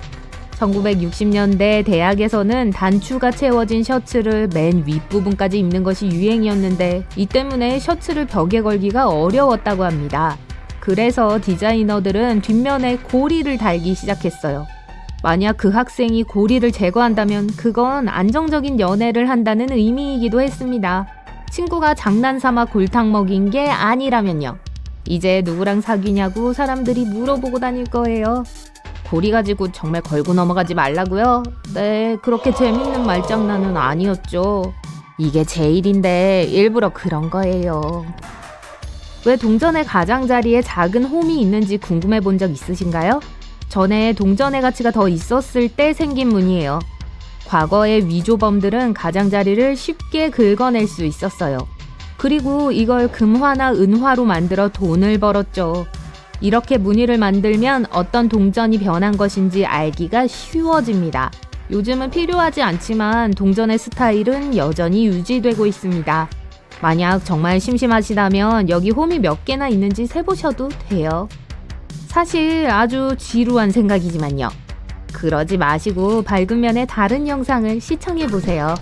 Speaker 2: 1960년대 대학에서는 단추가 채워진 셔츠를 맨 윗부분까지 입는 것이 유행이었는데 이 때문에 셔츠를 벽에 걸기가 어려웠다고 합니다. 그래서 디자이너들은 뒷면에 고리를 달기 시작했어요. 만약 그 학생이 고리를 제거한다면 그건 안정적인 연애를 한다는 의미이기도 했습니다. 친구가 장난삼아 골탕 먹인 게 아니라면요. 이제 누구랑 사귀냐고 사람들이 물어보고 다닐 거예요. 고리 가지고 정말 걸고 넘어가지 말라고요? 네, 그렇게 재밌는 말장난은 아니었죠. 이게 제 일인데 일부러 그런 거예요. 왜 동전의 가장자리에 작은 홈이 있는지 궁금해 본 적 있으신가요? 전에 동전의 가치가 더 있었을 때 생긴 문이에요. 과거의 위조범들은 가장자리를 쉽게 긁어낼 수 있었어요. 그리고 이걸 금화나 은화로 만들어 돈을 벌었죠. 이렇게 무늬를 만들면 어떤 동전이 변한 것인지 알기가 쉬워집니다. 요즘은 필요하지 않지만 동전의 스타일은 여전히 유지되고 있습니다. 만약 정말 심심하시다면 여기 홈이 몇 개나 있는지 세보셔도 돼요. 사실 아주 지루한 생각이지만요. 그러지 마시고 밝은 면의 다른 영상을 시청해보세요.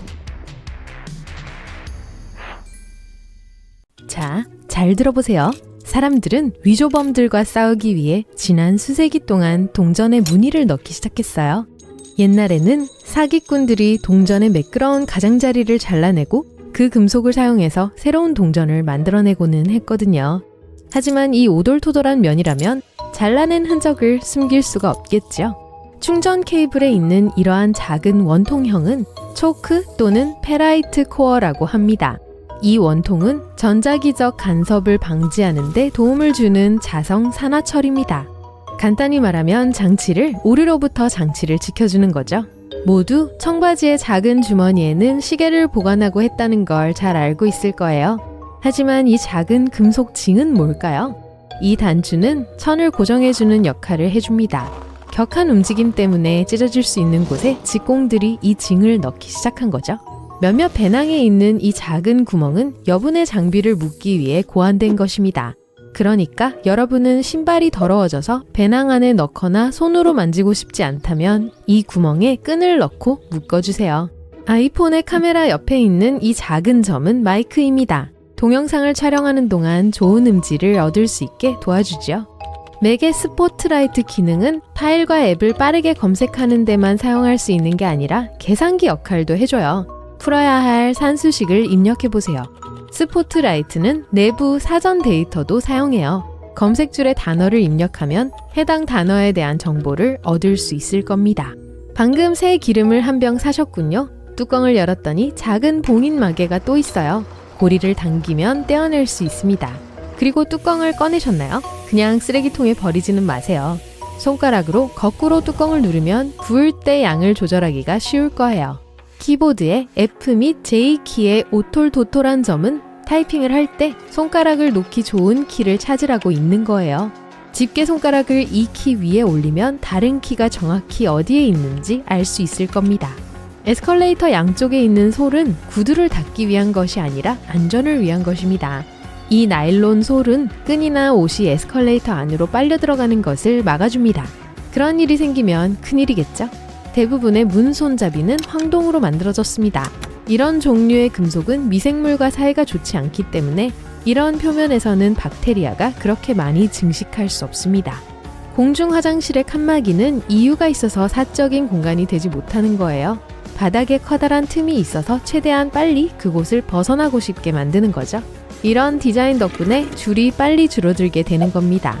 Speaker 3: 자, 잘 들어보세요. 사람들은 위조범들과 싸우기 위해 지난 수세기 동안 동전에 무늬를 넣기 시작했어요. 옛날에는 사기꾼들이 동전의 매끄러운 가장자리를 잘라내고 그 금속을 사용해서 새로운 동전을 만들어내고는 했거든요. 하지만 이 오돌토돌한 면이라면 잘라낸 흔적을 숨길 수가 없겠죠. 충전 케이블에 있는 이러한 작은 원통형은 초크 또는 페라이트 코어라고 합니다. 이 원통은 전자기적 간섭을 방지하는 데 도움을 주는 자성 산화철입니다. 간단히 말하면 장치를 오류로부터 장치를 지켜주는 거죠. 모두 청바지의 작은 주머니에는 시계를 보관하고 했다는 걸 잘 알고 있을 거예요. 하지만 이 작은 금속 징은 뭘까요? 이 단추는 천을 고정해주는 역할을 해줍니다. 격한 움직임 때문에 찢어질 수 있는 곳에 직공들이 이 징을 넣기 시작한 거죠. 몇몇 배낭에 있는 이 작은 구멍은 여분의 장비를 묶기 위해 고안된 것입니다. 그러니까 여러분은 신발이 더러워져서 배낭 안에 넣거나 손으로 만지고 싶지 않다면 이 구멍에 끈을 넣고 묶어주세요. 아이폰의 카메라 옆에 있는 이 작은 점은 마이크입니다. 동영상을 촬영하는 동안 좋은 음질을 얻을 수 있게 도와주죠. 맥의 스포트라이트 기능은 파일과 앱을 빠르게 검색하는 데만 사용할 수 있는 게 아니라 계산기 역할도 해줘요. 풀어야 할 산수식을 입력해보세요. 스포트라이트는 내부 사전 데이터도 사용해요. 검색줄에 단어를 입력하면 해당 단어에 대한 정보를 얻을 수 있을 겁니다. 방금 새 기름을 한 병 사셨군요. 뚜껑을 열었더니 작은 봉인 마개가 또 있어요. 고리를 당기면 떼어낼 수 있습니다. 그리고 뚜껑을 꺼내셨나요? 그냥 쓰레기통에 버리지는 마세요. 손가락으로 거꾸로 뚜껑을 누르면 부을 때 양을 조절하기가 쉬울 거예요. 키보드의 F 및 J 키의 오톨도톨한 점은 타이핑을 할 때 손가락을 놓기 좋은 키를 찾으라고 있는 거예요. 집게 손가락을 이 키 위에 올리면 다른 키가 정확히 어디에 있는지 알 수 있을 겁니다. 에스컬레이터 양쪽에 있는 솔은 구두를 닫기 위한 것이 아니라 안전을 위한 것입니다. 이 나일론 솔은 끈이나 옷이 에스컬레이터 안으로 빨려 들어가는 것을 막아줍니다. 그런 일이 생기면 큰일이겠죠? 대부분의 문 손잡이는 황동으로 만들어졌습니다. 이런 종류의 금속은 미생물과 사이가 좋지 않기 때문에 이런 표면에서는 박테리아가 그렇게 많이 증식할 수 없습니다. 공중 화장실의 칸막이는 이유가 있어서 사적인 공간이 되지 못하는 거예요. 바닥에 커다란 틈이 있어서 최대한 빨리 그곳을 벗어나고 싶게 만드는 거죠. 이런 디자인 덕분에 줄이 빨리 줄어들게 되는 겁니다.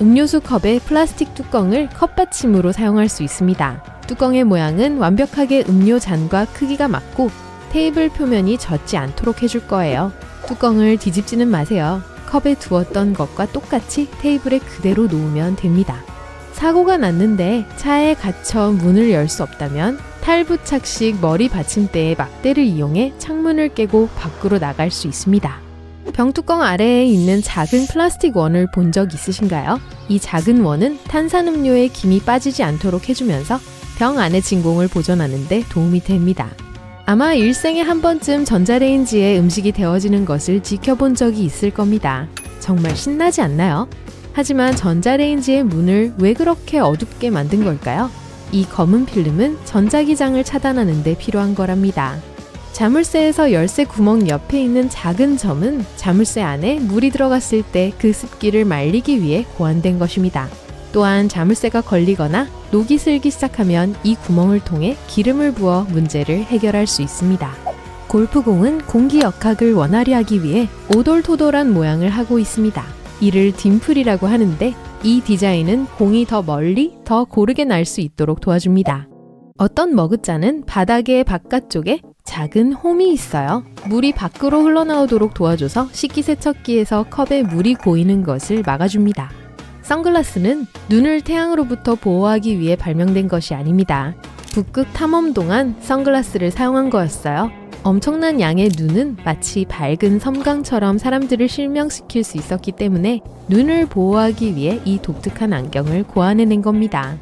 Speaker 3: 음료수 컵의 플라스틱 뚜껑을 컵받침으로 사용할 수 있습니다. 뚜껑의 모양은 완벽하게 음료 잔과 크기가 맞고 테이블 표면이 젖지 않도록 해줄 거예요. 뚜껑을 뒤집지는 마세요. 컵에 두었던 것과 똑같이 테이블에 그대로 놓으면 됩니다. 사고가 났는데 차에 갇혀 문을 열 수 없다면 탈부착식 머리 받침대의 막대를 이용해 창문을 깨고 밖으로 나갈 수 있습니다. 병뚜껑 아래에 있는 작은 플라스틱 원을 본 적 있으신가요? 이 작은 원은 탄산음료에 김이 빠지지 않도록 해주면서 병 안의 진공을 보존하는 데 도움이 됩니다. 아마 일생에 한 번쯤 전자레인지에 음식이 데워지는 것을 지켜본 적이 있을 겁니다. 정말 신나지 않나요? 하지만 전자레인지의 문을 왜 그렇게 어둡게 만든 걸까요? 이 검은 필름은 전자기장을 차단하는 데 필요한 거랍니다. 자물쇠에서 열쇠 구멍 옆에 있는 작은 점은 자물쇠 안에 물이 들어갔을 때 그 습기를 말리기 위해 고안된 것입니다. 또한 자물쇠가 걸리거나 녹이 슬기 시작하면 이 구멍을 통해 기름을 부어 문제를 해결할 수 있습니다. 골프공은 공기 역학을 원활히 하기 위해 오돌토돌한 모양을 하고 있습니다. 이를 딤플이라고 하는데 이 디자인은 공이 더 멀리, 더 고르게 날 수 있도록 도와줍니다. 어떤 머그잔은 바닥의 바깥쪽에 작은 홈이 있어요. 물이 밖으로 흘러나오도록 도와줘서 식기세척기에서 컵에 물이 고이는 것을 막아줍니다. 선글라스는 눈을 태양으로부터 보호하기 위해 발명된 것이 아닙니다. 북극 탐험 동안 선글라스를 사용한 거였어요. 엄청난 양의 눈은 마치 밝은 섬광처럼 사람들을 실명시킬 수 있었기 때문에 눈을 보호하기 위해 이 독특한 안경을 고안해낸 겁니다.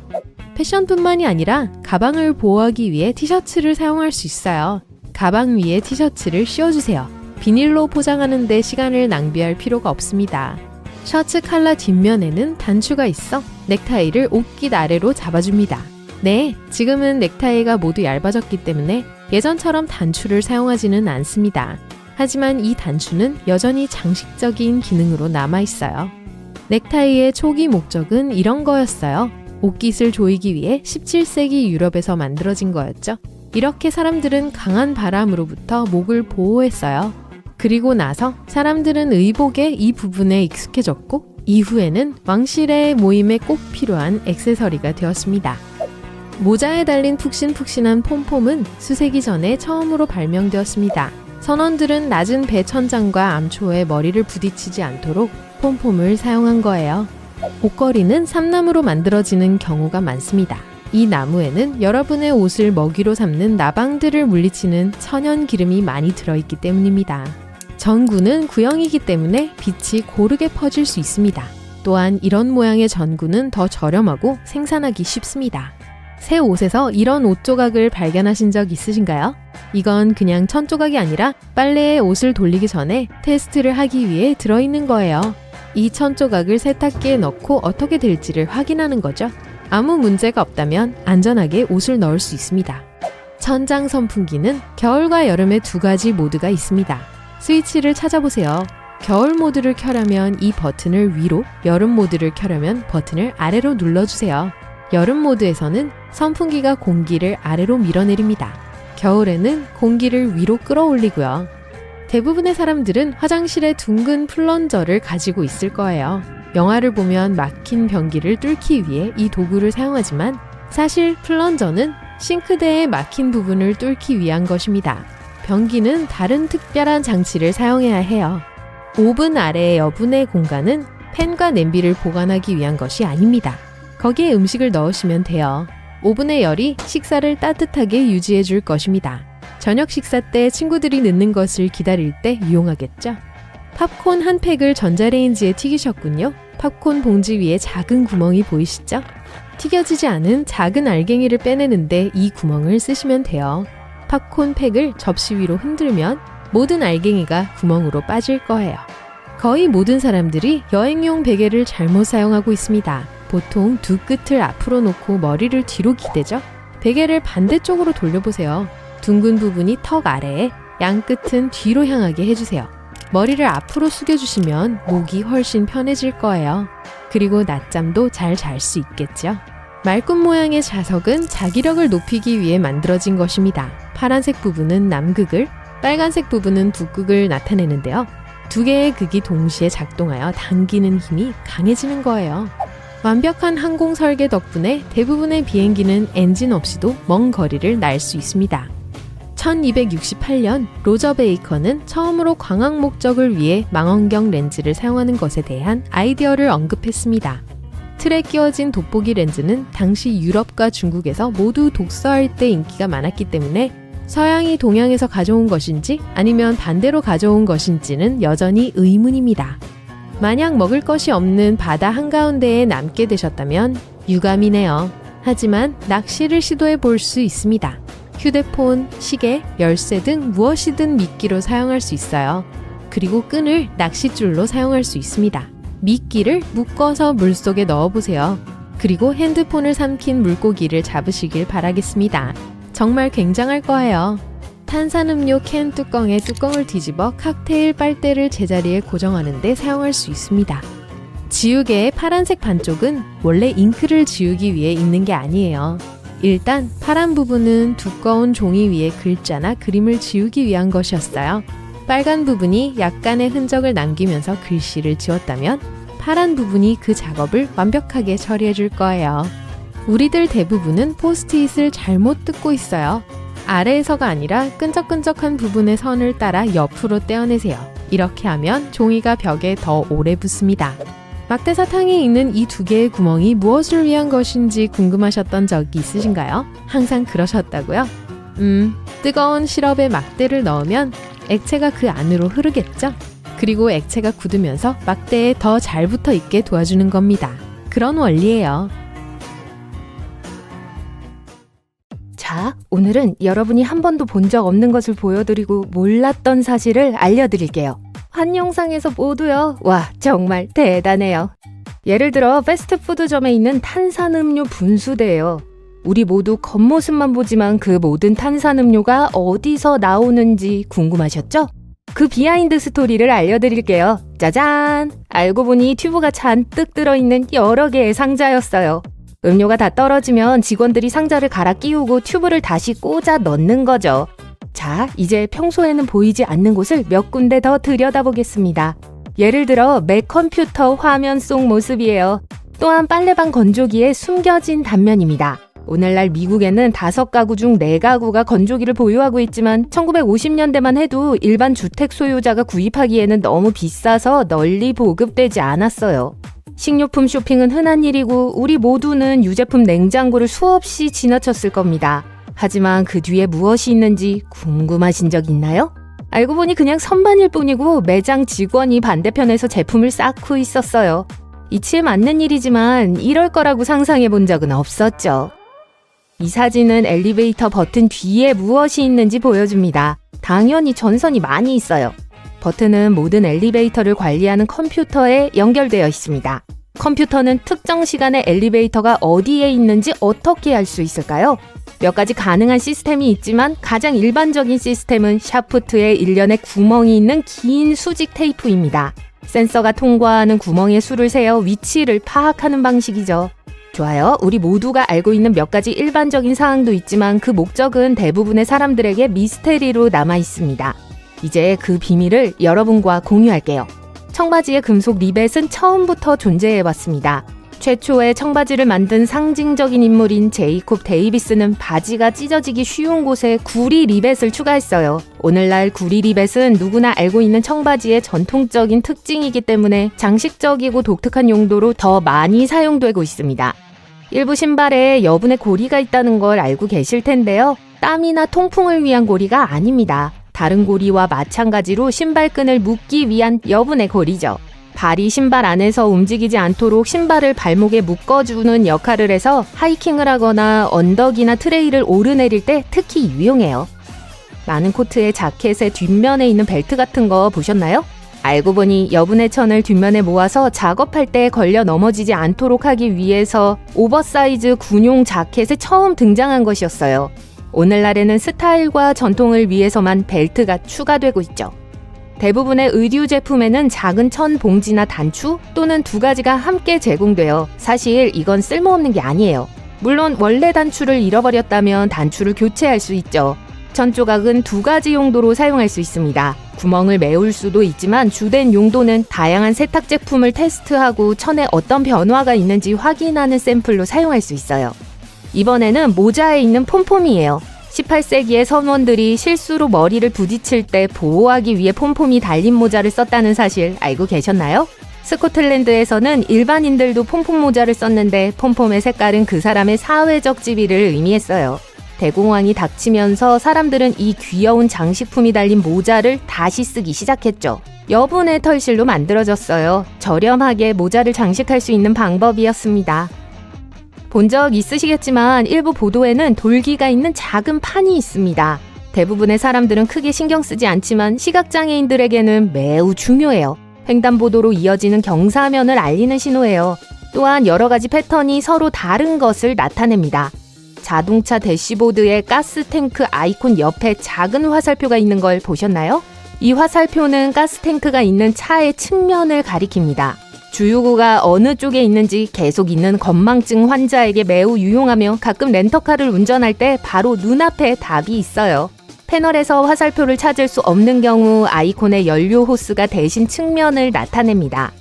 Speaker 3: 패션뿐만이 아니라 가방을 보호하기 위해 티셔츠를 사용할 수 있어요. 가방 위에 티셔츠를 씌워주세요. 비닐로 포장하는 데 시간을 낭비할 필요가 없습니다. 셔츠 칼라 뒷면에는 단추가 있어 넥타이를 옷깃 아래로 잡아줍니다. 네, 지금은 넥타이가 모두 얇아졌기 때문에 예전처럼 단추를 사용하지는 않습니다. 하지만 이 단추는 여전히 장식적인 기능으로 남아있어요. 넥타이의 초기 목적은 이런 거였어요. 옷깃을 조이기 위해 17세기 유럽에서 만들어진 거였죠. 이렇게 사람들은 강한 바람으로부터 목을 보호했어요. 그리고 나서 사람들은 의복의 이 부분에 익숙해졌고 이후에는 왕실의 모임에 꼭 필요한 액세서리가 되었습니다. 모자에 달린 푹신푹신한 폼폼은 수세기 전에 처음으로 발명되었습니다. 선원들은 낮은 배 천장과 암초에 머리를 부딪히지 않도록 폼폼을 사용한 거예요. 옷걸이는 삼나무로 만들어지는 경우가 많습니다. 이 나무에는 여러분의 옷을 먹이로 삼는 나방들을 물리치는 천연 기름이 많이 들어있기 때문입니다. 전구는 구형이기 때문에 빛이 고르게 퍼질 수 있습니다. 또한 이런 모양의 전구는 더 저렴하고 생산하기 쉽습니다. 새 옷에서 이런 옷 조각을 발견하신 적 있으신가요? 이건 그냥 천 조각이 아니라 빨래에 옷을 돌리기 전에 테스트를 하기 위해 들어있는 거예요. 이 천 조각을 세탁기에 넣고 어떻게 될지를 확인하는 거죠. 아무 문제가 없다면 안전하게 옷을 넣을 수 있습니다. 천장 선풍기는 겨울과 여름의 두 가지 모드가 있습니다. 스위치를 찾아보세요. 겨울 모드를 켜려면 이 버튼을 위로, 여름 모드를 켜려면 버튼을 아래로 눌러주세요. 여름 모드에서는 선풍기가 공기를 아래로 밀어내립니다. 겨울에는 공기를 위로 끌어올리고요. 대부분의 사람들은 화장실에 둥근 플런저를 가지고 있을 거예요. 영화를 보면 막힌 변기를 뚫기 위해 이 도구를 사용하지만 사실 플런저는 싱크대의 막힌 부분을 뚫기 위한 것입니다. 변기는 다른 특별한 장치를 사용해야 해요. 오븐 아래의 여분의 공간은 팬과 냄비를 보관하기 위한 것이 아닙니다. 거기에 음식을 넣으시면 돼요. 오븐의 열이 식사를 따뜻하게 유지해 줄 것입니다. 저녁 식사 때 친구들이 늦는 것을 기다릴 때 유용하겠죠? 팝콘 한 팩을 전자레인지에 튀기셨군요. 팝콘 봉지 위에 작은 구멍이 보이시죠? 튀겨지지 않은 작은 알갱이를 빼내는데 이 구멍을 쓰시면 돼요. 팝콘 팩을 접시 위로 흔들면 모든 알갱이가 구멍으로 빠질 거예요. 거의 모든 사람들이 여행용 베개를 잘못 사용하고 있습니다. 보통 두 끝을 앞으로 놓고 머리를 뒤로 기대죠? 베개를 반대쪽으로 돌려보세요. 둥근 부분이 턱 아래에, 양 끝은 뒤로 향하게 해주세요. 머리를 앞으로 숙여주시면 목이 훨씬 편해질 거예요. 그리고 낮잠도 잘 잘 수 있겠죠? 말꿈 모양의 자석은 자기력을 높이기 위해 만들어진 것입니다. 파란색 부분은 남극을, 빨간색 부분은 북극을 나타내는데요. 두 개의 극이 동시에 작동하여 당기는 힘이 강해지는 거예요. 완벽한 항공 설계 덕분에 대부분의 비행기는 엔진 없이도 먼 거리를 날 수 있습니다. 1268년 로저 베이컨은 처음으로 광학 목적을 위해 망원경 렌즈를 사용하는 것에 대한 아이디어를 언급했습니다. 틀에 끼워진 돋보기 렌즈는 당시 유럽과 중국에서 모두 독서할 때 인기가 많았기 때문에 서양이 동양에서 가져온 것인지 아니면 반대로 가져온 것인지는 여전히 의문입니다. 만약 먹을 것이 없는 바다 한가운데에 남게 되셨다면 유감이네요. 하지만 낚시를 시도해 볼 수 있습니다. 휴대폰, 시계, 열쇠 등 무엇이든 미끼로 사용할 수 있어요. 그리고 끈을 낚싯줄로 사용할 수 있습니다. 미끼를 묶어서 물속에 넣어보세요. 그리고 핸드폰을 삼킨 물고기를 잡으시길 바라겠습니다. 정말 굉장할 거예요. 탄산음료 캔 뚜껑의 뚜껑을 뒤집어 칵테일 빨대를 제자리에 고정하는 데 사용할 수 있습니다. 지우개의 파란색 반쪽은 원래 잉크를 지우기 위해 있는 게 아니에요. 일단 파란 부분은 두꺼운 종이 위에 글자나 그림을 지우기 위한 것이었어요. 빨간 부분이 약간의 흔적을 남기면서 글씨를 지웠다면 파란 부분이 그 작업을 완벽하게 처리해 줄 거예요. 우리들 대부분은 포스트잇을 잘못 뜯고 있어요. 아래에서가 아니라 끈적끈적한 부분의 선을 따라 옆으로 떼어내세요. 이렇게 하면 종이가 벽에 더 오래 붙습니다. 막대사탕에 있는 이 두 개의 구멍이 무엇을 위한 것인지 궁금하셨던 적이 있으신가요? 항상 그러셨다고요? 뜨거운 시럽에 막대를 넣으면 액체가 그 안으로 흐르겠죠? 그리고 액체가 굳으면서 막대에 더 잘 붙어 있게 도와주는 겁니다. 그런 원리예요.
Speaker 2: 자, 오늘은 여러분이 한 번도 본 적 없는 것을 보여드리고 몰랐던 사실을 알려드릴게요. 한 영상에서 모두요. 와, 정말 대단해요. 예를 들어 패스트푸드점에 있는 탄산음료 분수대예요. 우리 모두 겉모습만 보지만 그 모든 탄산음료가 어디서 나오는지 궁금하셨죠? 그 비하인드 스토리를 알려드릴게요. 짜잔! 알고 보니 튜브가 잔뜩 들어있는 여러 개의 상자였어요. 음료가 다 떨어지면 직원들이 상자를 갈아 끼우고 튜브를 다시 꽂아 넣는 거죠. 자, 이제 평소에는 보이지 않는 곳을 몇 군데 더 들여다보겠습니다. 예를 들어 맥 컴퓨터 화면 속 모습이에요. 또한 빨래방 건조기에 숨겨진 단면입니다. 오늘날 미국에는 5가구 중 4가구가 건조기를 보유하고 있지만 1950년대만 해도 일반 주택 소유자가 구입하기에는 너무 비싸서 널리 보급되지 않았어요. 식료품 쇼핑은 흔한 일이고 우리 모두는 유제품 냉장고를 수없이 지나쳤을 겁니다. 하지만 그 뒤에 무엇이 있는지 궁금하신 적 있나요? 알고 보니 그냥 선반일 뿐이고 매장 직원이 반대편에서 제품을 쌓고 있었어요. 이치에 맞는 일이지만 이럴 거라고 상상해 본 적은 없었죠. 이 사진은 엘리베이터 버튼 뒤에 무엇이 있는지 보여줍니다. 당연히 전선이 많이 있어요. 버튼은 모든 엘리베이터를 관리하는 컴퓨터에 연결되어 있습니다. 컴퓨터는 특정 시간에 엘리베이터가 어디에 있는지 어떻게 알 수 있을까요? 몇 가지 가능한 시스템이 있지만 가장 일반적인 시스템은 샤프트에 일련의 구멍이 있는 긴 수직 테이프입니다. 센서가 통과하는 구멍의 수를 세어 위치를 파악하는 방식이죠. 좋아요. 우리 모두가 알고 있는 몇 가지 일반적인 사항도 있지만 그 목적은 대부분의 사람들에게 미스테리로 남아 있습니다. 이제 그 비밀을 여러분과 공유할게요. 청바지의 금속 리벳은 처음부터 존재해왔습니다. 최초의 청바지를 만든 상징적인 인물인 제이콥 데이비스는 바지가 찢어지기 쉬운 곳에 구리 리벳을 추가했어요. 오늘날 구리 리벳은 누구나 알고 있는 청바지의 전통적인 특징이기 때문에 장식적이고 독특한 용도로 더 많이 사용되고 있습니다. 일부 신발에 여분의 고리가 있다는 걸 알고 계실 텐데요. 땀이나 통풍을 위한 고리가 아닙니다. 다른 고리와 마찬가지로 신발끈을 묶기 위한 여분의 고리죠. 발이 신발 안에서 움직이지 않도록 신발을 발목에 묶어주는 역할을 해서 하이킹을 하거나 언덕이나 트레일을 오르내릴 때 특히 유용해요. 많은 코트의 자켓의 뒷면에 있는 벨트 같은 거 보셨나요? 알고 보니 여분의 천을 뒷면에 모아서 작업할 때 걸려 넘어지지 않도록 하기 위해서 오버사이즈 군용 자켓에 처음 등장한 것이었어요. 오늘날에는 스타일과 전통을 위해서만 벨트가 추가되고 있죠. 대부분의 의류 제품에는 작은 천 봉지나 단추 또는 두 가지가 함께 제공돼요. 사실 이건 쓸모없는 게 아니에요. 물론 원래 단추를 잃어버렸다면 단추를 교체할 수 있죠. 천 조각은 2가지 용도로 사용할 수 있습니다. 구멍을 메울 수도 있지만 주된 용도는 다양한 세탁 제품을 테스트하고 천에 어떤 변화가 있는지 확인하는 샘플로 사용할 수 있어요. 이번에는 모자에 있는 폼폼이에요. 18세기의 선원들이 실수로 머리를 부딪힐 때 보호하기 위해 폼폼이 달린 모자를 썼다는 사실 알고 계셨나요? 스코틀랜드에서는 일반인들도 폼폼 모자를 썼는데 폼폼의 색깔은 그 사람의 사회적 지위를 의미했어요. 대공황이 닥치면서 사람들은 이 귀여운 장식품이 달린 모자를 다시 쓰기 시작했죠. 여분의 털실로 만들어졌어요. 저렴하게 모자를 장식할 수 있는 방법이었습니다. 본 적 있으시겠지만 일부 보도에는 돌기가 있는 작은 판이 있습니다. 대부분의 사람들은 크게 신경 쓰지 않지만 시각장애인들에게는 매우 중요해요. 횡단보도로 이어지는 경사면을 알리는 신호예요. 또한 여러 가지 패턴이 서로 다른 것을 나타냅니다. 자동차 대시보드에 가스탱크 아이콘 옆에 작은 화살표가 있는 걸 보셨나요? 이 화살표는 가스탱크가 있는 차의 측면을 가리킵니다. 주유구가 어느 쪽에 있는지 계속 있는 건망증 환자에게 매우 유용하며 가끔 렌터카를 운전할 때 바로 눈앞에 답이 있어요. 패널에서 화살표를 찾을 수 없는 경우 아이콘의 연료 호스가 대신 측면을 나타냅니다.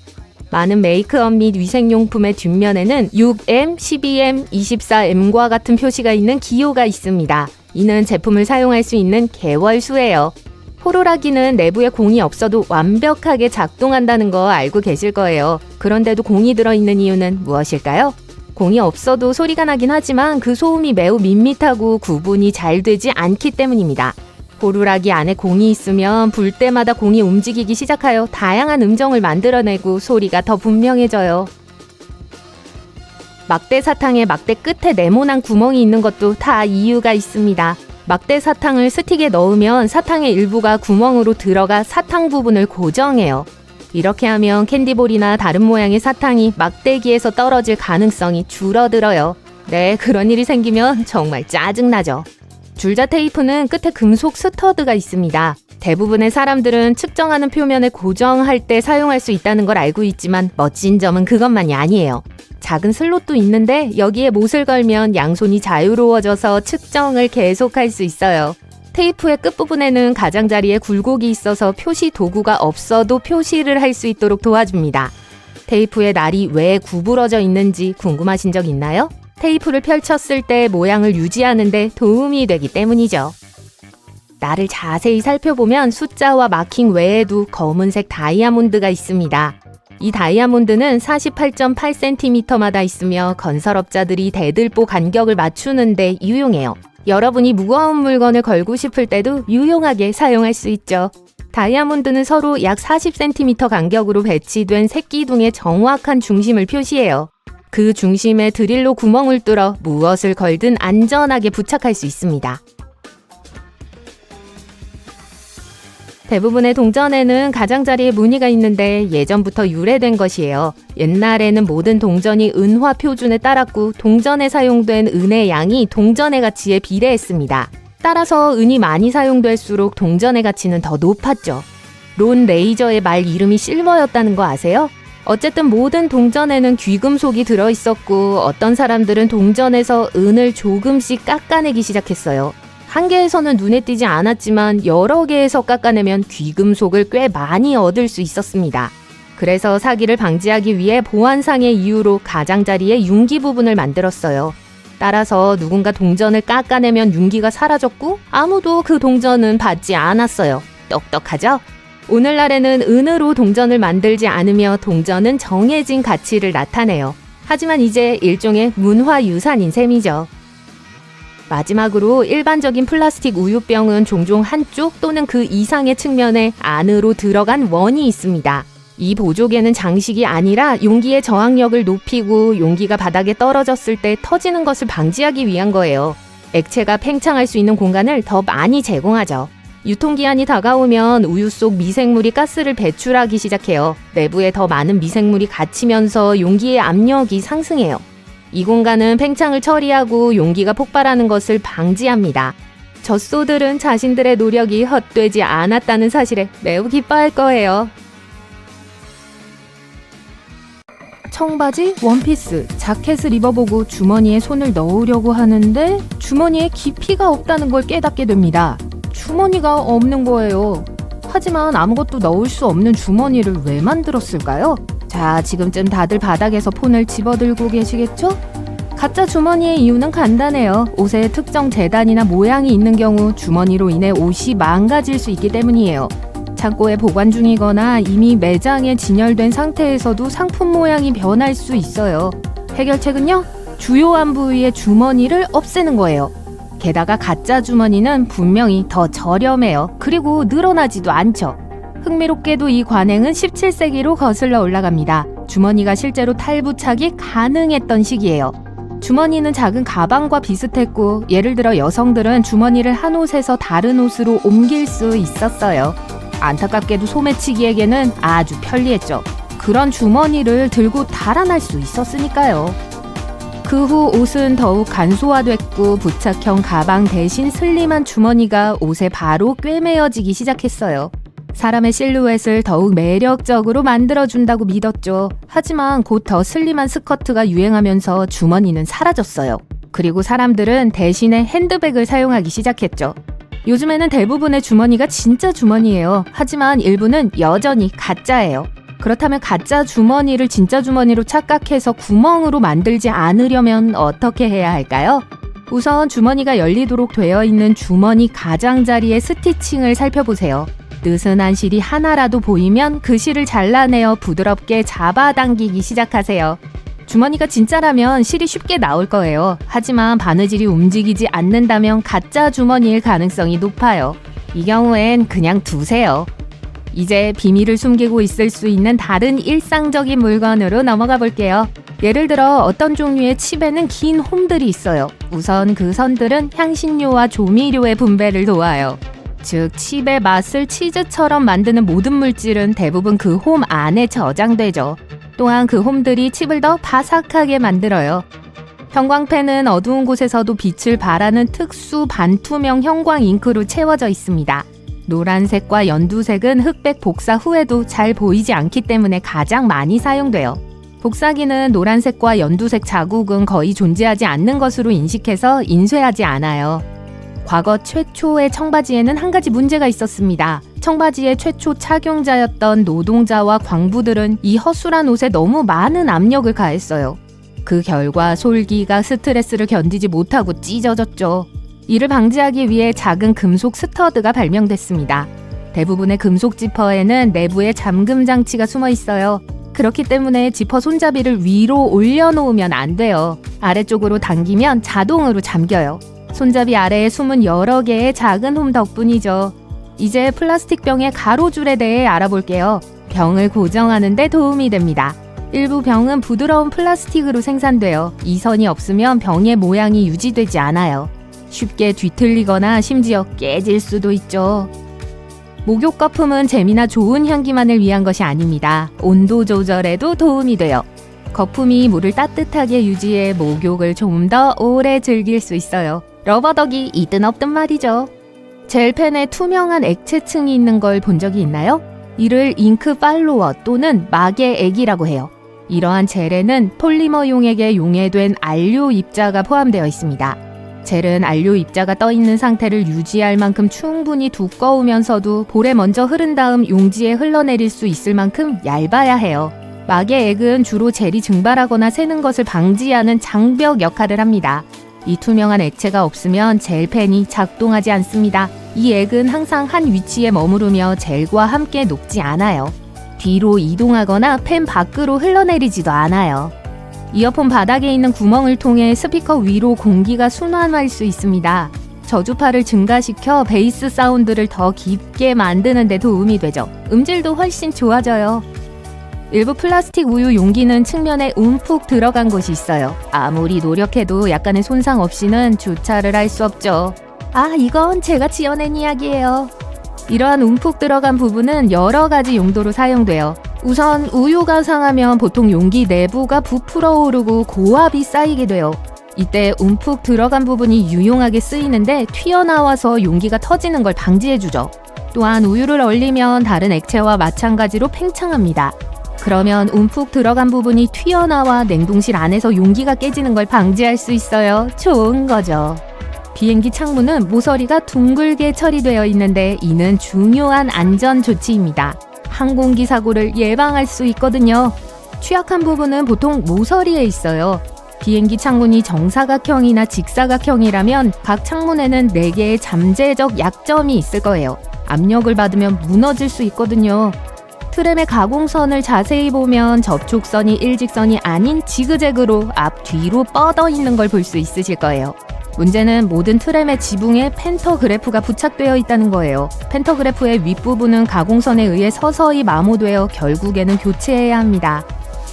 Speaker 2: 많은 메이크업 및 위생용품의 뒷면에는 6M, 12M, 24M과 같은 표시가 있는 기호가 있습니다. 이는 제품을 사용할 수 있는 개월수예요. 호루라기는 내부에 공이 없어도 완벽하게 작동한다는 거 알고 계실 거예요. 그런데도 공이 들어있는 이유는 무엇일까요? 공이 없어도 소리가 나긴 하지만 그 소음이 매우 밋밋하고 구분이 잘 되지 않기 때문입니다. 호루라기 안에 공이 있으면 불 때마다 공이 움직이기 시작하여 다양한 음정을 만들어내고 소리가 더 분명해져요. 막대 사탕의 막대 끝에 네모난 구멍이 있는 것도 다 이유가 있습니다. 막대 사탕을 스틱에 넣으면 사탕의 일부가 구멍으로 들어가 사탕 부분을 고정해요. 이렇게 하면 캔디볼이나 다른 모양의 사탕이 막대기에서 떨어질 가능성이 줄어들어요. 네, 그런 일이 생기면 정말 짜증나죠. 줄자 테이프는 끝에 금속 스터드가 있습니다. 대부분의 사람들은 측정하는 표면을 고정할 때 사용할 수 있다는 걸 알고 있지만 멋진 점은 그것만이 아니에요. 작은 슬롯도 있는데 여기에 못을 걸면 양손이 자유로워져서 측정을 계속할 수 있어요. 테이프의 끝부분에는 가장자리에 굴곡이 있어서 표시 도구가 없어도 표시를 할 수 있도록 도와줍니다. 테이프의 날이 왜 구부러져 있는지 궁금하신 적 있나요? 테이프를 펼쳤을 때 모양을 유지하는 데 도움이 되기 때문이죠. 날을 자세히 살펴보면 숫자와 마킹 외에도 검은색 다이아몬드가 있습니다. 이 다이아몬드는 48.8cm마다 있으며 건설업자들이 대들보 간격을 맞추는데 유용해요. 여러분이 무거운 물건을 걸고 싶을 때도 유용하게 사용할 수 있죠. 다이아몬드는 서로 약 40cm 간격으로 배치된 새끼둥의 정확한 중심을 표시해요. 그 중심에 드릴로 구멍을 뚫어 무엇을 걸든 안전하게 부착할 수 있습니다. 대부분의 동전에는 가장자리에 무늬가 있는데 예전부터 유래된 것이에요. 옛날에는 모든 동전이 은화 표준에 따랐고 동전에 사용된 은의 양이 동전의 가치에 비례했습니다. 따라서 은이 많이 사용될수록 동전의 가치는 더 높았죠. 론 레이저의 말 이름이 실버였다는 거 아세요? 어쨌든 모든 동전에는 귀금속이 들어있었고 어떤 사람들은 동전에서 은을 조금씩 깎아내기 시작했어요. 한 개에서는 눈에 띄지 않았지만 여러 개에서 깎아내면 귀금속을 꽤 많이 얻을 수 있었습니다. 그래서 사기를 방지하기 위해 보안상의 이유로 가장자리에 융기 부분을 만들었어요. 따라서 누군가 동전을 깎아내면 융기가 사라졌고 아무도 그 동전은 받지 않았어요. 똑똑하죠? 오늘날에는 은으로 동전을 만들지 않으며 동전은 정해진 가치를 나타내요. 하지만 이제 일종의 문화유산인 셈이죠. 마지막으로 일반적인 플라스틱 우유병은 종종 한쪽 또는 그 이상의 측면에 안으로 들어간 원이 있습니다. 이 보조개는 장식이 아니라 용기의 저항력을 높이고 용기가 바닥에 떨어졌을 때 터지는 것을 방지하기 위한 거예요. 액체가 팽창할 수 있는 공간을 더 많이 제공하죠. 유통기한이 다가오면 우유 속 미생물이 가스를 배출하기 시작해요. 내부에 더 많은 미생물이 갇히면서 용기의 압력이 상승해요. 이 공간은 팽창을 처리하고 용기가 폭발하는 것을 방지합니다. 젖소들은 자신들의 노력이 헛되지 않았다는 사실에 매우 기뻐할 거예요. 청바지, 원피스, 자켓을 입어보고 주머니에 손을 넣으려고 하는데 주머니에 깊이가 없다는 걸 깨닫게 됩니다. 주머니가 없는 거예요. 하지만 아무것도 넣을 수 없는 주머니를 왜 만들었을까요? 자, 지금쯤 다들 바닥에서 폰을 집어들고 계시겠죠? 가짜 주머니의 이유는 간단해요. 옷에 특정 재단이나 모양이 있는 경우 주머니로 인해 옷이 망가질 수 있기 때문이에요. 창고에 보관 중이거나 이미 매장에 진열된 상태에서도 상품 모양이 변할 수 있어요. 해결책은요? 주요한 부위의 주머니를 없애는 거예요. 게다가 가짜 주머니는 분명히 더 저렴해요. 그리고 늘어나지도 않죠. 흥미롭게도 이 관행은 17세기로 거슬러 올라갑니다. 주머니가 실제로 탈부착이 가능했던 시기예요. 주머니는 작은 가방과 비슷했고 예를 들어 여성들은 주머니를 한 옷에서 다른 옷으로 옮길 수 있었어요. 안타깝게도 소매치기에게는 아주 편리했죠. 그런 주머니를 들고 달아날 수 있었으니까요. 그 후 옷은 더욱 간소화됐고 부착형 가방 대신 슬림한 주머니가 옷에 바로 꿰매어지기 시작했어요. 사람의 실루엣을 더욱 매력적으로 만들어준다고 믿었죠. 하지만 곧 더 슬림한 스커트가 유행하면서 주머니는 사라졌어요. 그리고 사람들은 대신에 핸드백을 사용하기 시작했죠. 요즘에는 대부분의 주머니가 진짜 주머니예요. 하지만 일부는 여전히 가짜예요. 그렇다면 가짜 주머니를 진짜 주머니로 착각해서 구멍으로 만들지 않으려면 어떻게 해야 할까요? 우선 주머니가 열리도록 되어 있는 주머니 가장자리의 스티칭을 살펴보세요. 느슨한 실이 하나라도 보이면 그 실을 잘라내어 부드럽게 잡아당기기 시작하세요. 주머니가 진짜라면 실이 쉽게 나올 거예요. 하지만 바느질이 움직이지 않는다면 가짜 주머니일 가능성이 높아요. 이 경우엔 그냥 두세요. 이제 비밀을 숨기고 있을 수 있는 다른 일상적인 물건으로 넘어가 볼게요. 예를 들어 어떤 종류의 칩에는 긴 홈들이 있어요. 우선 그 선들은 향신료와 조미료의 분배를 도와요. 즉 칩의 맛을 치즈처럼 만드는 모든 물질은 대부분 그 홈 안에 저장되죠. 또한 그 홈들이 칩을 더 바삭하게 만들어요. 형광펜은 어두운 곳에서도 빛을 발하는 특수 반투명 형광 잉크로 채워져 있습니다. 노란색과 연두색은 흑백 복사 후에도 잘 보이지 않기 때문에 가장 많이 사용돼요. 복사기는 노란색과 연두색 자국은 거의 존재하지 않는 것으로 인식해서 인쇄하지 않아요. 과거 최초의 청바지에는 한 가지 문제가 있었습니다. 청바지의 최초 착용자였던 노동자와 광부들은 이 허술한 옷에 너무 많은 압력을 가했어요. 그 결과 솔기가 스트레스를 견디지 못하고 찢어졌죠. 이를 방지하기 위해 작은 금속 스터드가 발명됐습니다. 대부분의 금속 지퍼에는 내부에 잠금 장치가 숨어 있어요. 그렇기 때문에 지퍼 손잡이를 위로 올려놓으면 안 돼요. 아래쪽으로 당기면 자동으로 잠겨요. 손잡이 아래에 숨은 여러 개의 작은 홈 덕분이죠. 이제 플라스틱 병의 가로줄에 대해 알아볼게요. 병을 고정하는 데 도움이 됩니다. 일부 병은 부드러운 플라스틱으로 생산돼요. 이 선이 없으면 병의 모양이 유지되지 않아요. 쉽게 뒤틀리거나 심지어 깨질 수도 있죠. 목욕 거품은 재미나 좋은 향기만을 위한 것이 아닙니다. 온도 조절에도 도움이 돼요. 거품이 물을 따뜻하게 유지해 목욕을 좀 더 오래 즐길 수 있어요. 러버덕이 있든 없든 말이죠. 젤펜에 투명한 액체층이 있는 걸 본 적이 있나요? 이를 잉크 팔로워 또는 막의 액이라고 해요. 이러한 젤에는 폴리머 용액에 용해된 안료 입자가 포함되어 있습니다. 젤은 안료 입자가 떠 있는 상태를 유지할 만큼 충분히 두꺼우면서도 볼에 먼저 흐른 다음 용지에 흘러내릴 수 있을 만큼 얇아야 해요. 막의 액은 주로 젤이 증발하거나 새는 것을 방지하는 장벽 역할을 합니다. 이 투명한 액체가 없으면 젤펜이 작동하지 않습니다. 이 액은 항상 한 위치에 머무르며 젤과 함께 녹지 않아요. 뒤로 이동하거나 펜 밖으로 흘러내리지도 않아요. 이어폰 바닥에 있는 구멍을 통해 스피커 위로 공기가 순환할 수 있습니다. 저주파를 증가시켜 베이스 사운드를 더 깊게 만드는 데 도움이 되죠. 음질도 훨씬 좋아져요. 일부 플라스틱 우유 용기는 측면에 움푹 들어간 곳이 있어요. 아무리 노력해도 약간의 손상 없이는 주차를 할 수 없죠. 아, 이건 제가 지어낸 이야기예요. 이러한 움푹 들어간 부분은 여러 가지 용도로 사용돼요. 우선 우유가 상하면 보통 용기 내부가 부풀어 오르고 고압이 쌓이게 돼요. 이때 움푹 들어간 부분이 유용하게 쓰이는데 튀어나와서 용기가 터지는 걸 방지해주죠. 또한 우유를 얼리면 다른 액체와 마찬가지로 팽창합니다. 그러면 움푹 들어간 부분이 튀어나와 냉동실 안에서 용기가 깨지는 걸 방지할 수 있어요. 좋은 거죠. 비행기 창문은 모서리가 둥글게 처리되어 있는데 이는 중요한 안전 조치입니다. 항공기 사고를 예방할 수 있거든요. 취약한 부분은 보통 모서리에 있어요. 비행기 창문이 정사각형이나 직사각형이라면 각 창문에는 4개의 잠재적 약점이 있을 거예요. 압력을 받으면 무너질 수 있거든요. 트램의 가공선을 자세히 보면 접촉선이 일직선이 아닌 지그재그로 앞뒤로 뻗어 있는 걸 볼 수 있으실 거예요. 문제는 모든 트램의 지붕에 펜터그래프가 부착되어 있다는 거예요. 펜터그래프의 윗부분은 가공선에 의해 서서히 마모되어 결국에는 교체해야 합니다.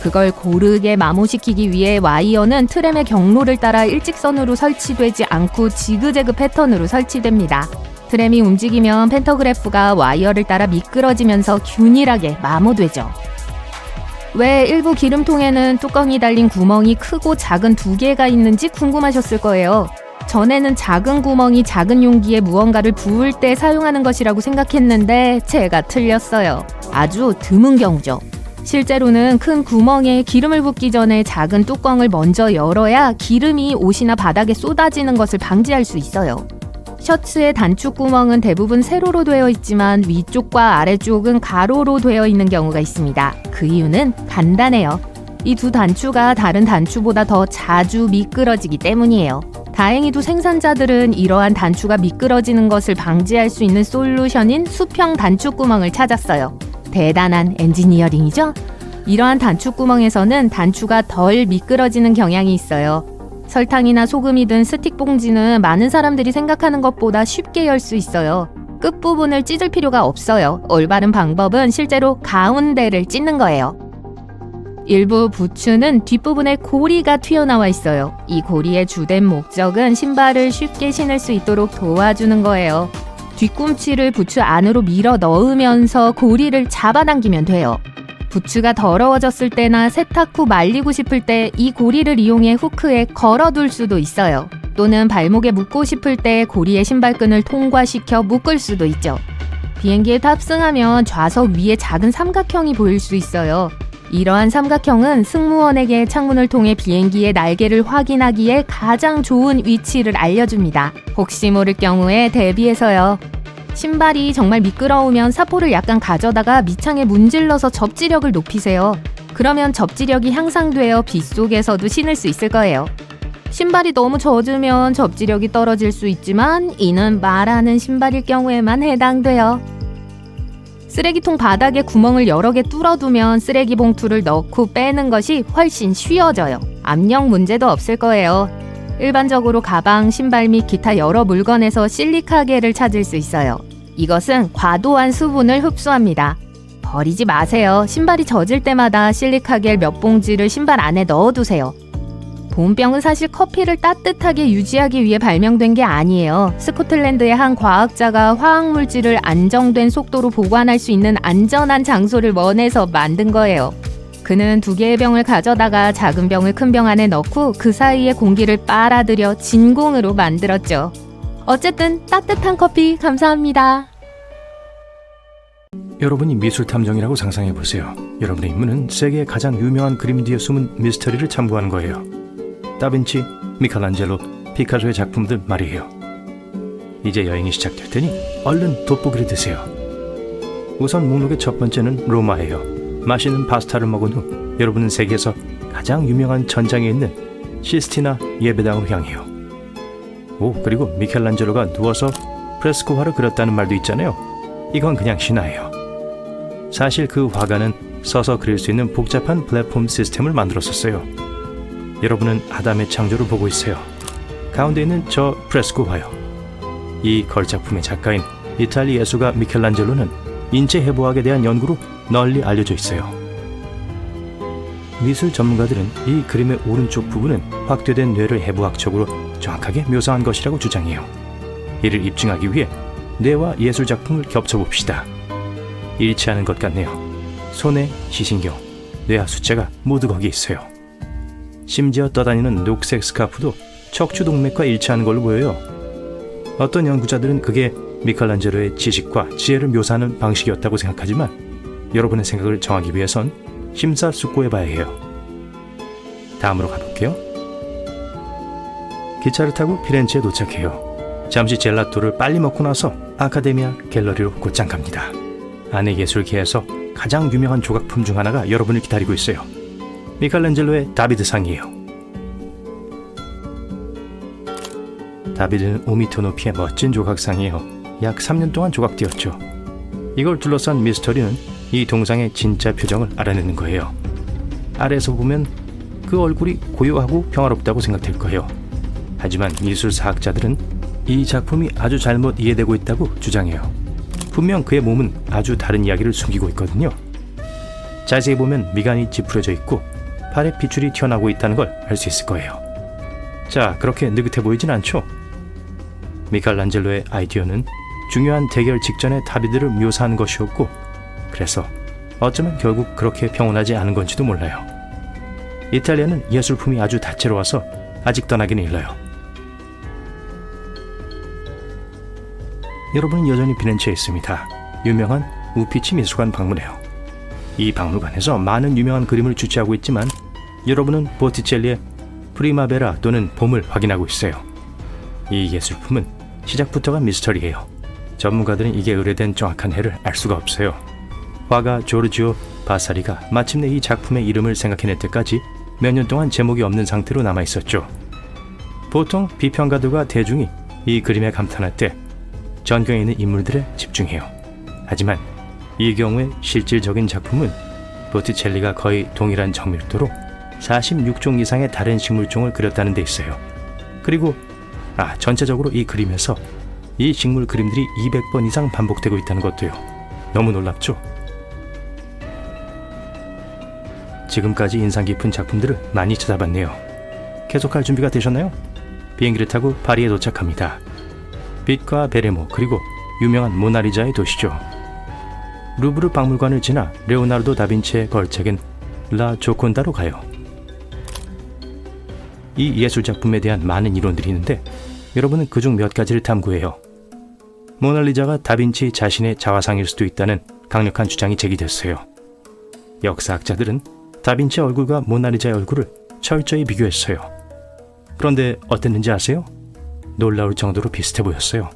Speaker 2: 그걸 고르게 마모시키기 위해 와이어는 트램의 경로를 따라 일직선으로 설치되지 않고 지그재그 패턴으로 설치됩니다. 트램이 움직이면 펜터그래프가 와이어를 따라 미끄러지면서 균일하게 마모되죠. 왜 일부 기름통에는 뚜껑이 달린 구멍이 크고 작은 2개가 있는지 궁금하셨을 거예요. 전에는 작은 구멍이 작은 용기에 무언가를 부을 때 사용하는 것이라고 생각했는데 제가 틀렸어요. 아주 드문 경우죠. 실제로는 큰 구멍에 기름을 붓기 전에 작은 뚜껑을 먼저 열어야 기름이 옷이나 바닥에 쏟아지는 것을 방지할 수 있어요. 셔츠의 단축 구멍은 대부분 세로로 되어 있지만 위쪽과 아래쪽은 가로로 되어 있는 경우가 있습니다. 그 이유는 간단해요. 이 두 단추가 다른 단추보다 더 자주 미끄러지기 때문이에요. 다행히도 생산자들은 이러한 단추가 미끄러지는 것을 방지할 수 있는 솔루션인 수평 단축구멍을 찾았어요. 대단한 엔지니어링이죠? 이러한 단축구멍에서는 단추가 덜 미끄러지는 경향이 있어요. 설탕이나 소금이 든 스틱 봉지는 많은 사람들이 생각하는 것보다 쉽게 열 수 있어요. 끝부분을 찢을 필요가 없어요. 올바른 방법은 실제로 가운데를 찢는 거예요. 일부 부츠는 뒷부분에 고리가 튀어나와 있어요. 이 고리의 주된 목적은 신발을 쉽게 신을 수 있도록 도와주는 거예요. 뒤꿈치를 부츠 안으로 밀어 넣으면서 고리를 잡아당기면 돼요. 부츠가 더러워졌을 때나 세탁 후 말리고 싶을 때 이 고리를 이용해 후크에 걸어둘 수도 있어요. 또는 발목에 묶고 싶을 때 고리의 신발끈을 통과시켜 묶을 수도 있죠. 비행기에 탑승하면 좌석 위에 작은 삼각형이 보일 수 있어요. 이러한 삼각형은 승무원에게 창문을 통해 비행기의 날개를 확인하기에 가장 좋은 위치를 알려줍니다. 혹시 모를 경우에 대비해서요. 신발이 정말 미끄러우면 사포를 약간 가져다가 밑창에 문질러서 접지력을 높이세요. 그러면 접지력이 향상되어 빗속에서도 신을 수 있을 거예요. 신발이 너무 젖으면 접지력이 떨어질 수 있지만 이는 말하는 신발일 경우에만 해당돼요. 쓰레기통 바닥에 구멍을 여러 개 뚫어두면 쓰레기 봉투를 넣고 빼는 것이 훨씬 쉬워져요. 압력 문제도 없을 거예요. 일반적으로 가방, 신발 및 기타 여러 물건에서 실리카겔을 찾을 수 있어요. 이것은 과도한 수분을 흡수합니다. 버리지 마세요. 신발이 젖을 때마다 실리카겔 몇 봉지를 신발 안에 넣어두세요. 보온병은 사실 커피를 따뜻하게 유지하기 위해 발명된 게 아니에요. 스코틀랜드의 한 과학자가 화학물질을 안정된 속도로 보관할 수 있는 안전한 장소를 원해서 만든 거예요. 그는 2개의 병을 가져다가 작은 병을 큰 병 안에 넣고 그 사이에 공기를 빨아들여 진공으로 만들었죠. 어쨌든 따뜻한 커피 감사합니다.
Speaker 4: 여러분이 미술 탐정이라고 상상해 보세요. 여러분의 임무는 세계의 가장 유명한 그림 뒤에 숨은 미스터리를 탐구하는 거예요. 다빈치, 미켈란젤로, 피카소의 작품들 말이에요. 이제 여행이 시작될 테니 얼른 돋보기를 드세요. 우선 목록의 첫 번째는 로마예요. 맛있는 파스타를 먹은 후 여러분은 세계에서 가장 유명한 전장에 있는 시스티나 예배당으로 향해요. 그리고 미켈란젤로가 누워서 프레스코화를 그렸다는 말도 있잖아요. 이건 그냥 신화예요. 사실 그 화가는 서서 그릴 수 있는 복잡한 플랫폼 시스템을 만들었었어요. 여러분은 아담의 창조를 보고 있어요. 가운데 있는 저 프레스코화요. 이 걸작품의 작가인 이탈리 예술가 미켈란젤로는 인체 해부학에 대한 연구로 널리 알려져 있어요. 미술 전문가들은 이 그림의 오른쪽 부분은 확대된 뇌를 해부학적으로 정확하게 묘사한 것이라고 주장해요. 이를 입증하기 위해 뇌와 예술 작품을 겹쳐봅시다. 일치하는 것 같네요. 손의 시신경, 뇌하 숫자가 모두 거기 있어요. 심지어 떠다니는 녹색 스카프도 척추 동맥과 일치하는 걸로 보여요. 어떤 연구자들은 그게 미켈란젤로의 지식과 지혜를 묘사하는 방식이었다고 생각하지만 여러분의 생각을 정하기 위해선 심사숙고해봐야 해요. 다음으로 가볼게요. 기차를 타고 피렌체에 도착해요. 잠시 젤라또를 빨리 먹고 나서 아카데미아 갤러리로 곧장 갑니다. 안의 예술계에서 가장 유명한 조각품 중 하나가 여러분을 기다리고 있어요. 미켈란젤로의 다비드상이에요. 다비드는 5m 높이의 멋진 조각상이에요. 약 3년 동안 조각되었죠. 이걸 둘러싼 미스터리는 이 동상의 진짜 표정을 알아내는 거예요. 아래에서 보면 그 얼굴이 고요하고 평화롭다고 생각될 거예요. 하지만 미술사학자들은 이 작품이 아주 잘못 이해되고 있다고 주장해요. 분명 그의 몸은 아주 다른 이야기를 숨기고 있거든요. 자세히 보면 미간이 찌푸려져 있고 팔에 핏줄이 튀어나오고 있다는 걸 알 수 있을 거예요. 자, 그렇게 느긋해 보이진 않죠? 미켈란젤로의 아이디어는 중요한 대결 직전에 다비드를 묘사하는 것이었고, 그래서 어쩌면 결국 그렇게 평온하지 않은 건지도 몰라요. 이탈리아는 예술품이 아주 다채로워서 아직 떠나기는 일러요. 여러분은 여전히 피렌체에 있습니다. 유명한 우피치 미술관 방문해요. 이 박물관에서 많은 유명한 그림을 주최하고 있지만 여러분은 보티첼리의 프리마베라 또는 봄을 확인하고 있어요. 이 예술품은 시작부터가 미스터리예요. 전문가들은 이게 의뢰된 정확한 해를 알 수가 없어요. 화가 조르지오 바사리가 마침내 이 작품의 이름을 생각해낼 때까지 몇 년 동안 제목이 없는 상태로 남아있었죠. 보통 비평가들과 대중이 이 그림에 감탄할 때 전경에 있는 인물들에 집중해요. 하지만 이 경우에 실질적인 작품은 보티첼리가 거의 동일한 정밀도로 46종 이상의 다른 식물종을 그렸다는 데 있어요. 그리고 전체적으로 이 그림에서 이 식물 그림들이 200번 이상 반복되고 있다는 것도요. 너무 놀랍죠? 지금까지 인상 깊은 작품들을 많이 찾아봤네요. 계속할 준비가 되셨나요? 비행기를 타고 파리에 도착합니다. 빛과 베레모 그리고 유명한 모나리자의 도시죠. 루브르 박물관을 지나 레오나르도 다빈치의 걸작인 라 조콘다로 가요. 이 예술작품에 대한 많은 이론들이 있는데 여러분은 그중 몇 가지를 탐구해요. 모나리자가 다빈치 자신의 자화상일 수도 있다는 강력한 주장이 제기됐어요. 역사학자들은 다빈치 얼굴과 모나리자의 얼굴을 철저히 비교했어요. 그런데 어땠는지 아세요? 놀라울 정도로 비슷해 보였어요.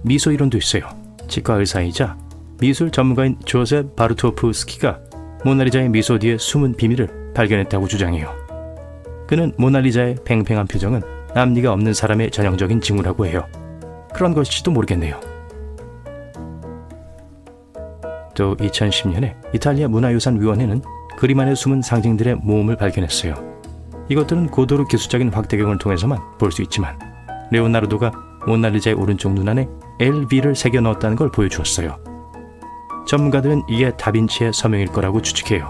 Speaker 4: 미소 이론도 있어요. 치과 의사이자 미술 전문가인 조셉 바르토프스키가 모나리자의 미소 뒤에 숨은 비밀을 발견했다고 주장해요. 그는 모나리자의 팽팽한 표정은 앞니가 없는 사람의 전형적인 징후라고 해요. 그런 것일지도 모르겠네요. 또 2010년에 이탈리아 문화유산위원회는 그림 안에 숨은 상징들의 모음을 발견했어요. 이것들은 고도로 기술적인 확대경을 통해서만 볼 수 있지만 레오나르도가 모나리자의 오른쪽 눈 안에 LV를 새겨 넣었다는 걸 보여주었어요. 전문가들은 이게 다빈치의 서명일 거라고 추측해요.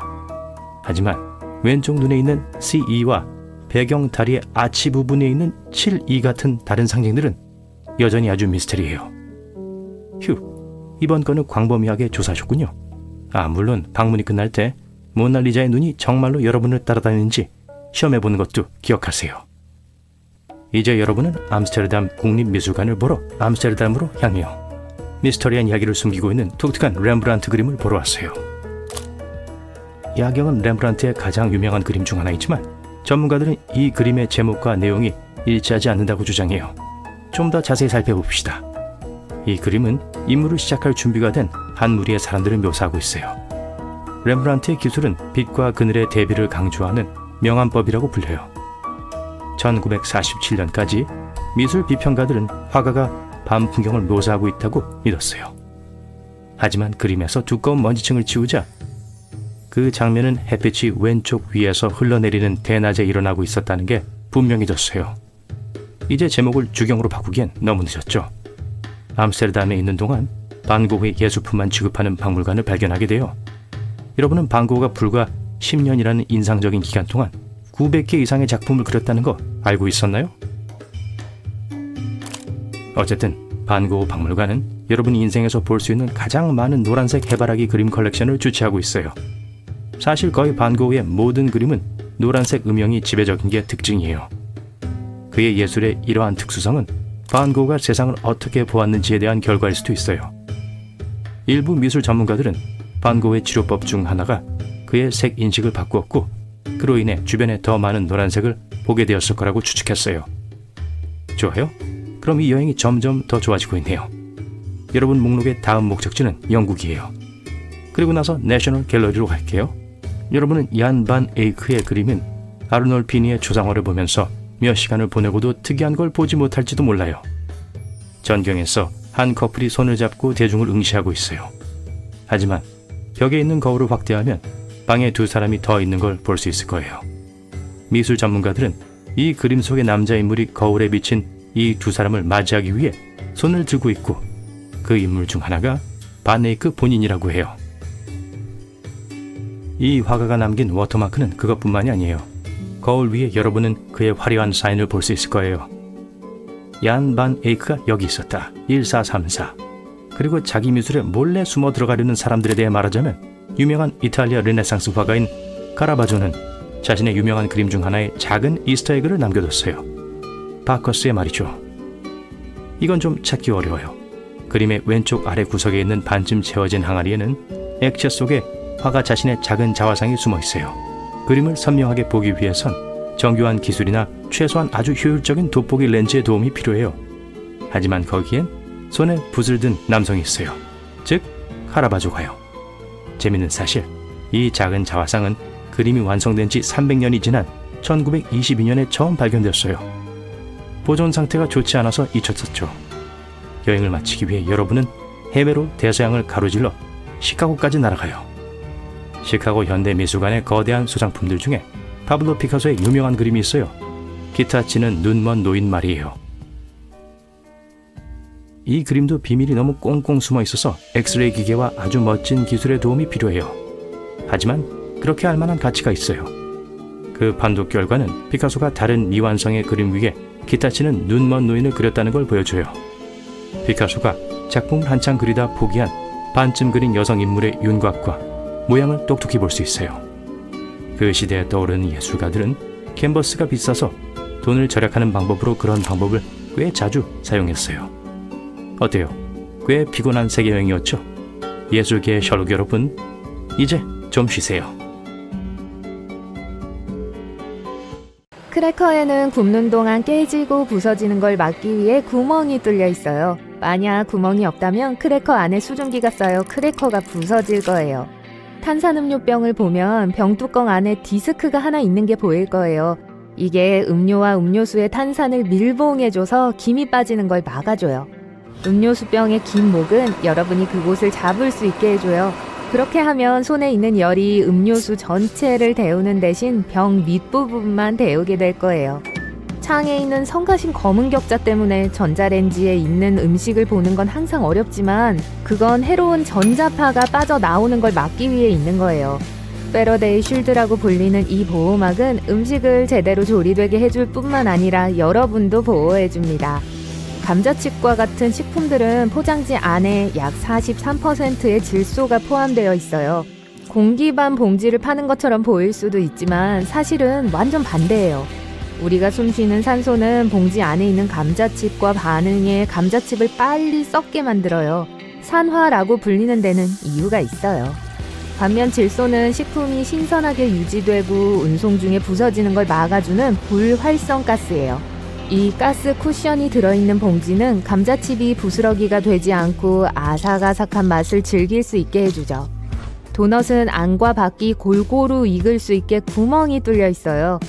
Speaker 4: 하지만 왼쪽 눈에 있는 CE와 배경 다리의 아치 부분에 있는 7E 같은 다른 상징들은 여전히 아주 미스터리해요. 휴, 이번 건은 광범위하게 조사하셨군요. 물론 방문이 끝날 때 모나리자의 눈이 정말로 여러분을 따라다니는지 시험해보는 것도 기억하세요. 이제 여러분은 암스테르담 국립미술관을 보러 암스테르담으로 향해요. 미스터리한 이야기를 숨기고 있는 독특한 렘브란트 그림을 보러 왔어요. 야경은 렘브란트의 가장 유명한 그림 중 하나이지만 전문가들은 이 그림의 제목과 내용이 일치하지 않는다고 주장해요. 좀 더 자세히 살펴봅시다. 이 그림은 임무를 시작할 준비가 된 한 무리의 사람들을 묘사하고 있어요. 렘브란트의 기술은 빛과 그늘의 대비를 강조하는 명암법이라고 불려요. 1947년까지 미술 비평가들은 화가가 밤 풍경을 묘사하고 있다고 믿었어요. 하지만 그림에서 두꺼운 먼지층을 치우자 그 장면은 햇빛이 왼쪽 위에서 흘러내리는 대낮에 일어나고 있었다는 게 분명해졌어요. 이제 제목을 주경으로 바꾸기엔 너무 늦었죠. 암스테르담에 있는 동안 반 고흐의 예술품만 취급하는 박물관을 발견하게 돼요. 여러분은 반 고흐가 불과 10년이라는 인상적인 기간 동안 900개 이상의 작품을 그렸다는 거 알고 있었나요? 어쨌든 반 고흐 박물관은 여러분이 인생에서 볼 수 있는 가장 많은 노란색 해바라기 그림 컬렉션을 주최하고 있어요. 사실 거의 반 고흐의 모든 그림은 노란색 음영이 지배적인 게 특징이에요. 그의 예술의 이러한 특수성은 반 고흐가 세상을 어떻게 보았는지에 대한 결과일 수도 있어요. 일부 미술 전문가들은 반 고흐의 치료법 중 하나가 그의 색 인식을 바꾸었고 그로 인해 주변에 더 많은 노란색을 보게 되었을 거라고 추측했어요. 좋아요? 그럼 이 여행이 점점 더 좋아지고 있네요. 여러분 목록의 다음 목적지는 영국이에요. 그리고 나서 내셔널 갤러리로 갈게요. 여러분은 얀 반 에이크의 그림인 아르놀피니의 초상화를 보면서 몇 시간을 보내고도 특이한 걸 보지 못할지도 몰라요. 전경에서 한 커플이 손을 잡고 대중을 응시하고 있어요. 하지만 벽에 있는 거울을 확대하면 방에 두 사람이 더 있는 걸 볼 수 있을 거예요. 미술 전문가들은 이 그림 속의 남자 인물이 거울에 비친 이 두 사람을 맞이하기 위해 손을 들고 있고 그 인물 중 하나가 반 에이크 본인이라고 해요. 이 화가가 남긴 워터마크는 그것뿐만이 아니에요. 거울 위에 여러분은 그의 화려한 사인을 볼 수 있을 거예요. 얀 반 에이크가 여기 있었다. 1434. 그리고 자기 미술에 몰래 숨어 들어가려는 사람들에 대해 말하자면 유명한 이탈리아 르네상스 화가인 카라바조는 자신의 유명한 그림 중 하나에 작은 이스터에그를 남겨뒀어요. 바커스의 말이죠. 이건 좀 찾기 어려워요. 그림의 왼쪽 아래 구석에 있는 반쯤 채워진 항아리에는 액체 속에 화가 자신의 작은 자화상이 숨어 있어요. 그림을 선명하게 보기 위해선 정교한 기술이나 최소한 아주 효율적인 돋보기 렌즈의 도움이 필요해요. 하지만 거기엔 손에 붓을 든 남성이 있어요. 즉 카라바조가요. 재밌는 사실, 이 작은 자화상은 그림이 완성된 지 300년이 지난 1922년에 처음 발견되었어요. 보존 상태가 좋지 않아서 잊혔었죠. 여행을 마치기 위해 여러분은 해외로 대서양을 가로질러 시카고까지 날아가요. 시카고 현대미술관의 거대한 소장품들 중에 파블로 피카소의 유명한 그림이 있어요. 기타 치는 눈먼 노인 말이에요. 이 그림도 비밀이 너무 꽁꽁 숨어 있어서 엑스레이 기계와 아주 멋진 기술의 도움이 필요해요. 하지만 그렇게 할 만한 가치가 있어요. 그 판독 결과는 피카소가 다른 미완성의 그림 위에 기타 치는 눈먼 노인을 그렸다는 걸 보여줘요. 피카소가 작품을 한창 그리다 포기한 반쯤 그린 여성 인물의 윤곽과 모양을 똑똑히 볼 수 있어요. 그 시대에 떠오르는 예술가들은 캔버스가 비싸서 돈을 절약하는 방법으로 그런 방법을 꽤 자주 사용했어요. 어때요? 꽤 피곤한 세계여행이었죠? 예술계의 셜록 여러분, 이제 좀 쉬세요.
Speaker 2: 크래커에는 굽는 동안 깨지고 부서지는 걸 막기 위해 구멍이 뚫려 있어요. 만약 구멍이 없다면 크래커 안에 수증기가 쌓여 크래커가 부서질 거예요. 탄산음료병을 보면 병뚜껑 안에 디스크가 하나 있는 게 보일 거예요. 이게 음료와 음료수의 탄산을 밀봉해줘서 김이 빠지는 걸 막아줘요. 음료수병의 긴 목은 여러분이 그곳을 잡을 수 있게 해줘요. 그렇게 하면 손에 있는 열이 음료수 전체를 데우는 대신 병 밑부분만 데우게 될 거예요. 창에 있는 성가신 검은 격자 때문에 전자레인지에 있는 음식을 보는 건 항상 어렵지만 그건 해로운 전자파가 빠져나오는 걸 막기 위해 있는 거예요. 패러데이 쉴드라고 불리는 이 보호막은 음식을 제대로 조리되게 해줄 뿐만 아니라 여러분도 보호해줍니다. 감자칩과 같은 식품들은 포장지 안에 약 43%의 질소가 포함되어 있어요. 공기반 봉지를 파는 것처럼 보일 수도 있지만 사실은 완전 반대예요. 우리가 숨쉬는 산소는 봉지 안에 있는 감자칩과 반응해 감자칩을 빨리 썩게 만들어요. 산화라고 불리는 데는 이유가 있어요. 반면 질소는 식품이 신선하게 유지되고 운송 중에 부서지는 걸 막아주는 불활성 가스예요. 이 가스 쿠션이 들어있는 봉지는 감자칩이 부스러기가 되지 않고 아삭아삭한 맛을 즐길 수 있게 해주죠. 도넛은 안과 밖이 골고루 익을 수 있게 구멍이 뚫려 있어요.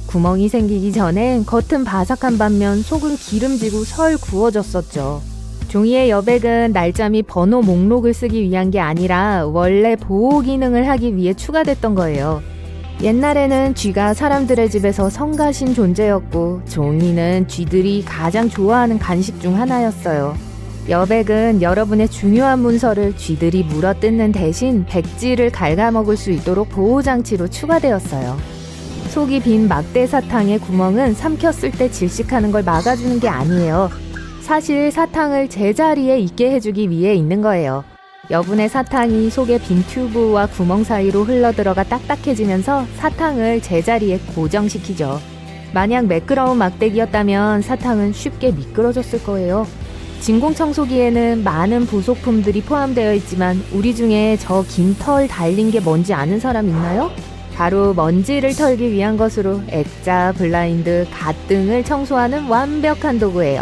Speaker 2: 구멍이 생기기 전엔 겉은 바삭한 반면 속은 기름지고 설 구워졌었죠. 종이의 여백은 날짜 및 번호 목록을 쓰기 위한 게 아니라 원래 보호 기능을 하기 위해 추가됐던 거예요. 옛날에는 쥐가 사람들의 집에서 성가신 존재였고 종이는 쥐들이 가장 좋아하는 간식 중 하나였어요. 여백은 여러분의 중요한 문서를 쥐들이 물어뜯는 대신 백지를 갉아먹을 수 있도록 보호장치로 추가되었어요. 속이 빈 막대 사탕의 구멍은 삼켰을 때 질식하는 걸 막아주는 게 아니에요. 사실 사탕을 제자리에 있게 해주기 위해 있는 거예요. 여분의 사탕이 속의 빈 튜브와 구멍 사이로 흘러들어가 딱딱해지면서 사탕을 제자리에 고정시키죠. 만약 매끄러운 막대기였다면 사탕은 쉽게 미끄러졌을 거예요. 진공청소기에는 많은 부속품들이 포함되어 있지만 우리 중에 저 긴 털 달린 게 뭔지 아는 사람 있나요? 바로 먼지를 털기 위한 것으로 액자, 블라인드, 갓 등을 청소하는 완벽한 도구예요.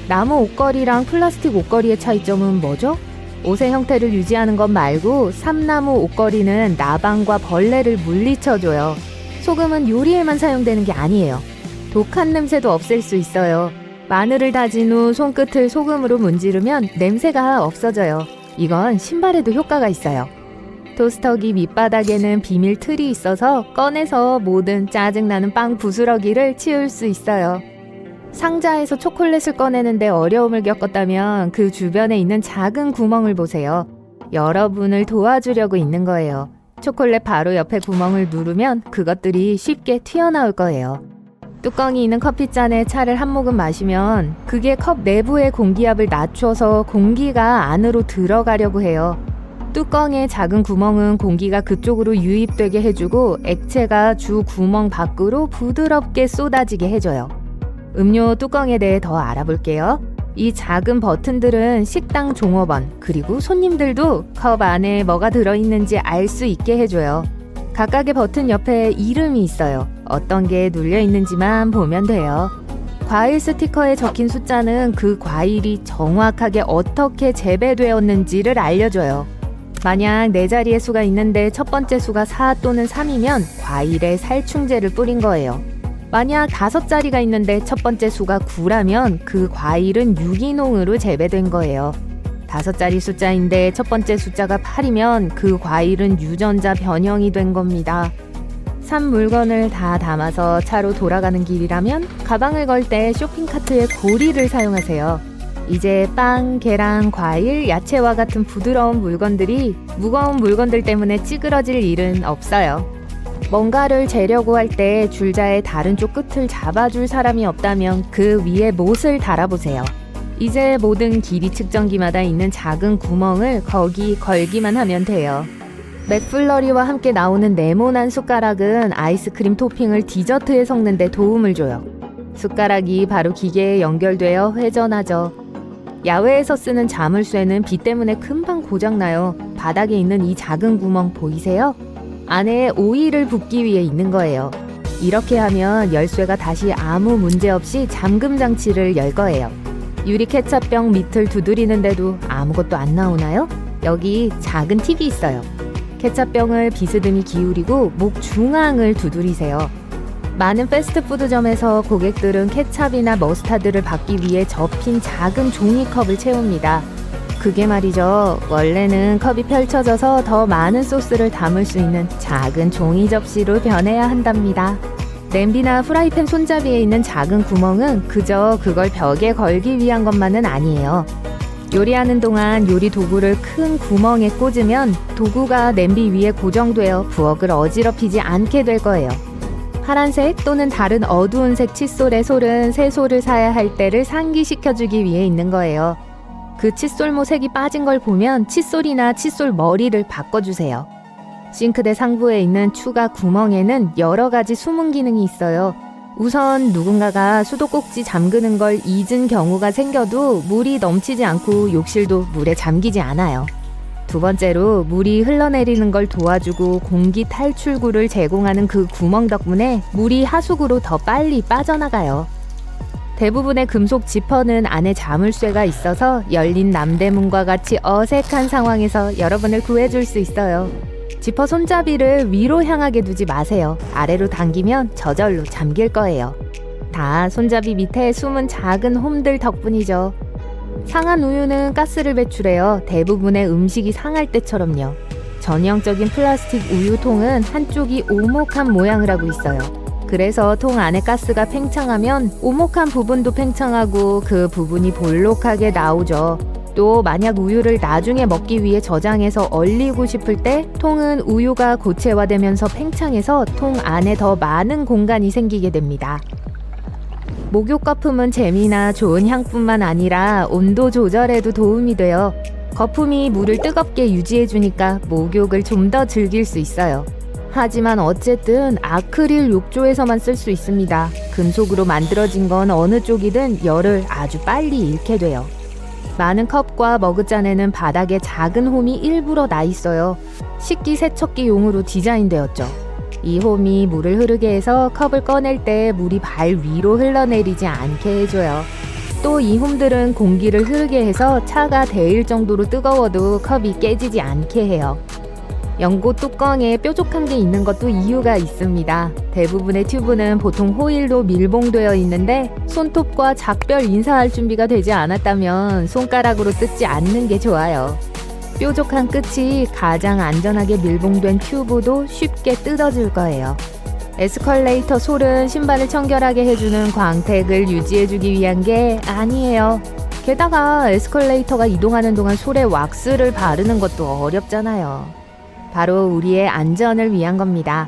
Speaker 2: 나무 옷걸이랑 플라스틱 옷걸이의 차이점은 뭐죠? 옷의 형태를 유지하는 것 말고 삼나무 옷걸이는 나방과 벌레를 물리쳐줘요. 소금은 요리에만 사용되는 게 아니에요. 독한 냄새도 없앨 수 있어요. 마늘을 다진 후 손끝을 소금으로 문지르면 냄새가 없어져요. 이건 신발에도 효과가 있어요. 토스터기 밑바닥에는 비밀 틀이 있어서 꺼내서 모든 짜증나는 빵 부스러기를 치울 수 있어요. 상자에서 초콜릿을 꺼내는데 어려움을 겪었다면 그 주변에 있는 작은 구멍을 보세요. 여러분을 도와주려고 있는 거예요. 초콜릿 바로 옆에 구멍을 누르면 그것들이 쉽게 튀어나올 거예요. 뚜껑이 있는 커피잔에 차를 한 모금 마시면 그게 컵 내부의 공기압을 낮춰서 공기가 안으로 들어가려고 해요. 뚜껑의 작은 구멍은 공기가 그쪽으로 유입되게 해주고 액체가 주 구멍 밖으로 부드럽게 쏟아지게 해줘요. 음료 뚜껑에 대해 더 알아볼게요. 이 작은 버튼들은 식당 종업원 그리고 손님들도 컵 안에 뭐가 들어있는지 알 수 있게 해줘요. 각각의 버튼 옆에 이름이 있어요. 어떤 게 눌려있는지만 보면 돼요. 과일 스티커에 적힌 숫자는 그 과일이 정확하게 어떻게 재배되었는지를 알려줘요. 만약 네 자리의 수가 있는데 첫 번째 수가 4 또는 3이면 과일에 살충제를 뿌린 거예요. 만약 5자리가 있는데 첫 번째 수가 9라면 그 과일은 유기농으로 재배된 거예요. 5자리 숫자인데 첫 번째 숫자가 8이면 그 과일은 유전자 변형이 된 겁니다. 산 물건을 다 담아서 차로 돌아가는 길이라면 가방을 걸 때 쇼핑카트에 고리를 사용하세요. 이제 빵, 계란, 과일, 야채와 같은 부드러운 물건들이 무거운 물건들 때문에 찌그러질 일은 없어요. 뭔가를 재려고 할 때 줄자의 다른 쪽 끝을 잡아줄 사람이 없다면 그 위에 못을 달아보세요. 이제 모든 길이 측정기마다 있는 작은 구멍을 거기 걸기만 하면 돼요. 맥플러리와 함께 나오는 네모난 숟가락은 아이스크림 토핑을 디저트에 섞는 데 도움을 줘요. 숟가락이 바로 기계에 연결되어 회전하죠. 야외에서 쓰는 자물쇠는 비 때문에 금방 고장나요. 바닥에 있는 이 작은 구멍 보이세요? 안에 오일을 붓기 위해 있는 거예요. 이렇게 하면 열쇠가 다시 아무 문제 없이 잠금 장치를 열 거예요. 유리 케찹병 밑을 두드리는데도 아무것도 안 나오나요? 여기 작은 팁이 있어요. 케찹병을 비스듬히 기울이고 목 중앙을 두드리세요. 많은 패스트푸드점에서 고객들은 케찹이나 머스타드를 받기 위해 접힌 작은 종이컵을 채웁니다. 그게 말이죠. 원래는 컵이 펼쳐져서 더 많은 소스를 담을 수 있는 작은 종이 접시로 변해야 한답니다. 냄비나 프라이팬 손잡이에 있는 작은 구멍은 그저 그걸 벽에 걸기 위한 것만은 아니에요. 요리하는 동안 요리 도구를 큰 구멍에 꽂으면 도구가 냄비 위에 고정되어 부엌을 어지럽히지 않게 될 거예요. 파란색 또는 다른 어두운 색 칫솔의 솔은 새 솔을 사야 할 때를 상기시켜주기 위해 있는 거예요. 그 칫솔모 색이 빠진 걸 보면 칫솔이나 칫솔 머리를 바꿔주세요. 싱크대 상부에 있는 추가 구멍에는 여러 가지 숨은 기능이 있어요. 우선 누군가가 수도꼭지 잠그는 걸 잊은 경우가 생겨도 물이 넘치지 않고 욕실도 물에 잠기지 않아요. 두 번째로 물이 흘러내리는 걸 도와주고 공기 탈출구를 제공하는 그 구멍 덕분에 물이 하수구로 더 빨리 빠져나가요. 대부분의 금속 지퍼는 안에 자물쇠가 있어서 열린 남대문과 같이 어색한 상황에서 여러분을 구해줄 수 있어요. 지퍼 손잡이를 위로 향하게 두지 마세요. 아래로 당기면 저절로 잠길 거예요. 다 손잡이 밑에 숨은 작은 홈들 덕분이죠. 상한 우유는 가스를 배출해요. 대부분의 음식이 상할 때처럼요. 전형적인 플라스틱 우유통은 한쪽이 오목한 모양을 하고 있어요. 그래서 통 안에 가스가 팽창하면 오목한 부분도 팽창하고 그 부분이 볼록하게 나오죠. 또 만약 우유를 나중에 먹기 위해 저장해서 얼리고 싶을 때 통은 우유가 고체화되면서 팽창해서 통 안에 더 많은 공간이 생기게 됩니다. 목욕 거품은 재미나 좋은 향뿐만 아니라 온도 조절에도 도움이 돼요. 거품이 물을 뜨겁게 유지해주니까 목욕을 좀 더 즐길 수 있어요. 하지만 어쨌든 아크릴 욕조에서만 쓸 수 있습니다. 금속으로 만들어진 건 어느 쪽이든 열을 아주 빨리 잃게 돼요. 많은 컵과 머그잔에는 바닥에 작은 홈이 일부러 나 있어요. 식기 세척기용으로 디자인되었죠. 이 홈이 물을 흐르게 해서 컵을 꺼낼 때 물이 발 위로 흘러내리지 않게 해줘요. 또 이 홈들은 공기를 흐르게 해서 차가 데일 정도로 뜨거워도 컵이 깨지지 않게 해요. 연고 뚜껑에 뾰족한 게 있는 것도 이유가 있습니다. 대부분의 튜브는 보통 호일로 밀봉되어 있는데 손톱과 작별 인사할 준비가 되지 않았다면 손가락으로 뜯지 않는 게 좋아요. 뾰족한 끝이 가장 안전하게 밀봉된 튜브도 쉽게 뜯어질 거예요. 에스컬레이터 솔은 신발을 청결하게 해주는 광택을 유지해주기 위한 게 아니에요. 게다가 에스컬레이터가 이동하는 동안 솔에 왁스를 바르는 것도 어렵잖아요. 바로 우리의 안전을 위한 겁니다.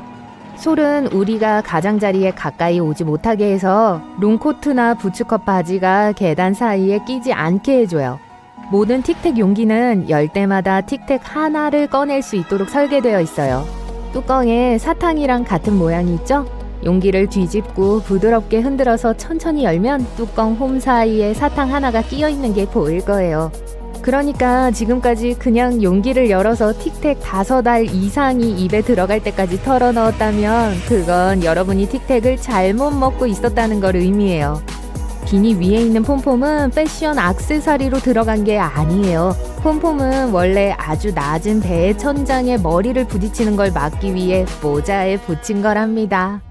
Speaker 2: 솔은 우리가 가장자리에 가까이 오지 못하게 해서 롱코트나 부츠컷 바지가 계단 사이에 끼지 않게 해줘요. 모든 틱택 용기는 열 때마다 틱택 하나를 꺼낼 수 있도록 설계되어 있어요. 뚜껑에 사탕이랑 같은 모양이 있죠? 용기를 뒤집고 부드럽게 흔들어서 천천히 열면 뚜껑 홈 사이에 사탕 하나가 끼어 있는 게 보일 거예요. 그러니까 지금까지 그냥 용기를 열어서 틱택 5알 이상이 입에 들어갈 때까지 털어 넣었다면 그건 여러분이 틱택을 잘못 먹고 있었다는 걸 의미해요. 비니 위에 있는 폼폼은 패션 액세서리로 들어간 게 아니에요. 폼폼은 원래 아주 낮은 배의 천장에 머리를 부딪히는 걸 막기 위해 모자에 붙인 거랍니다.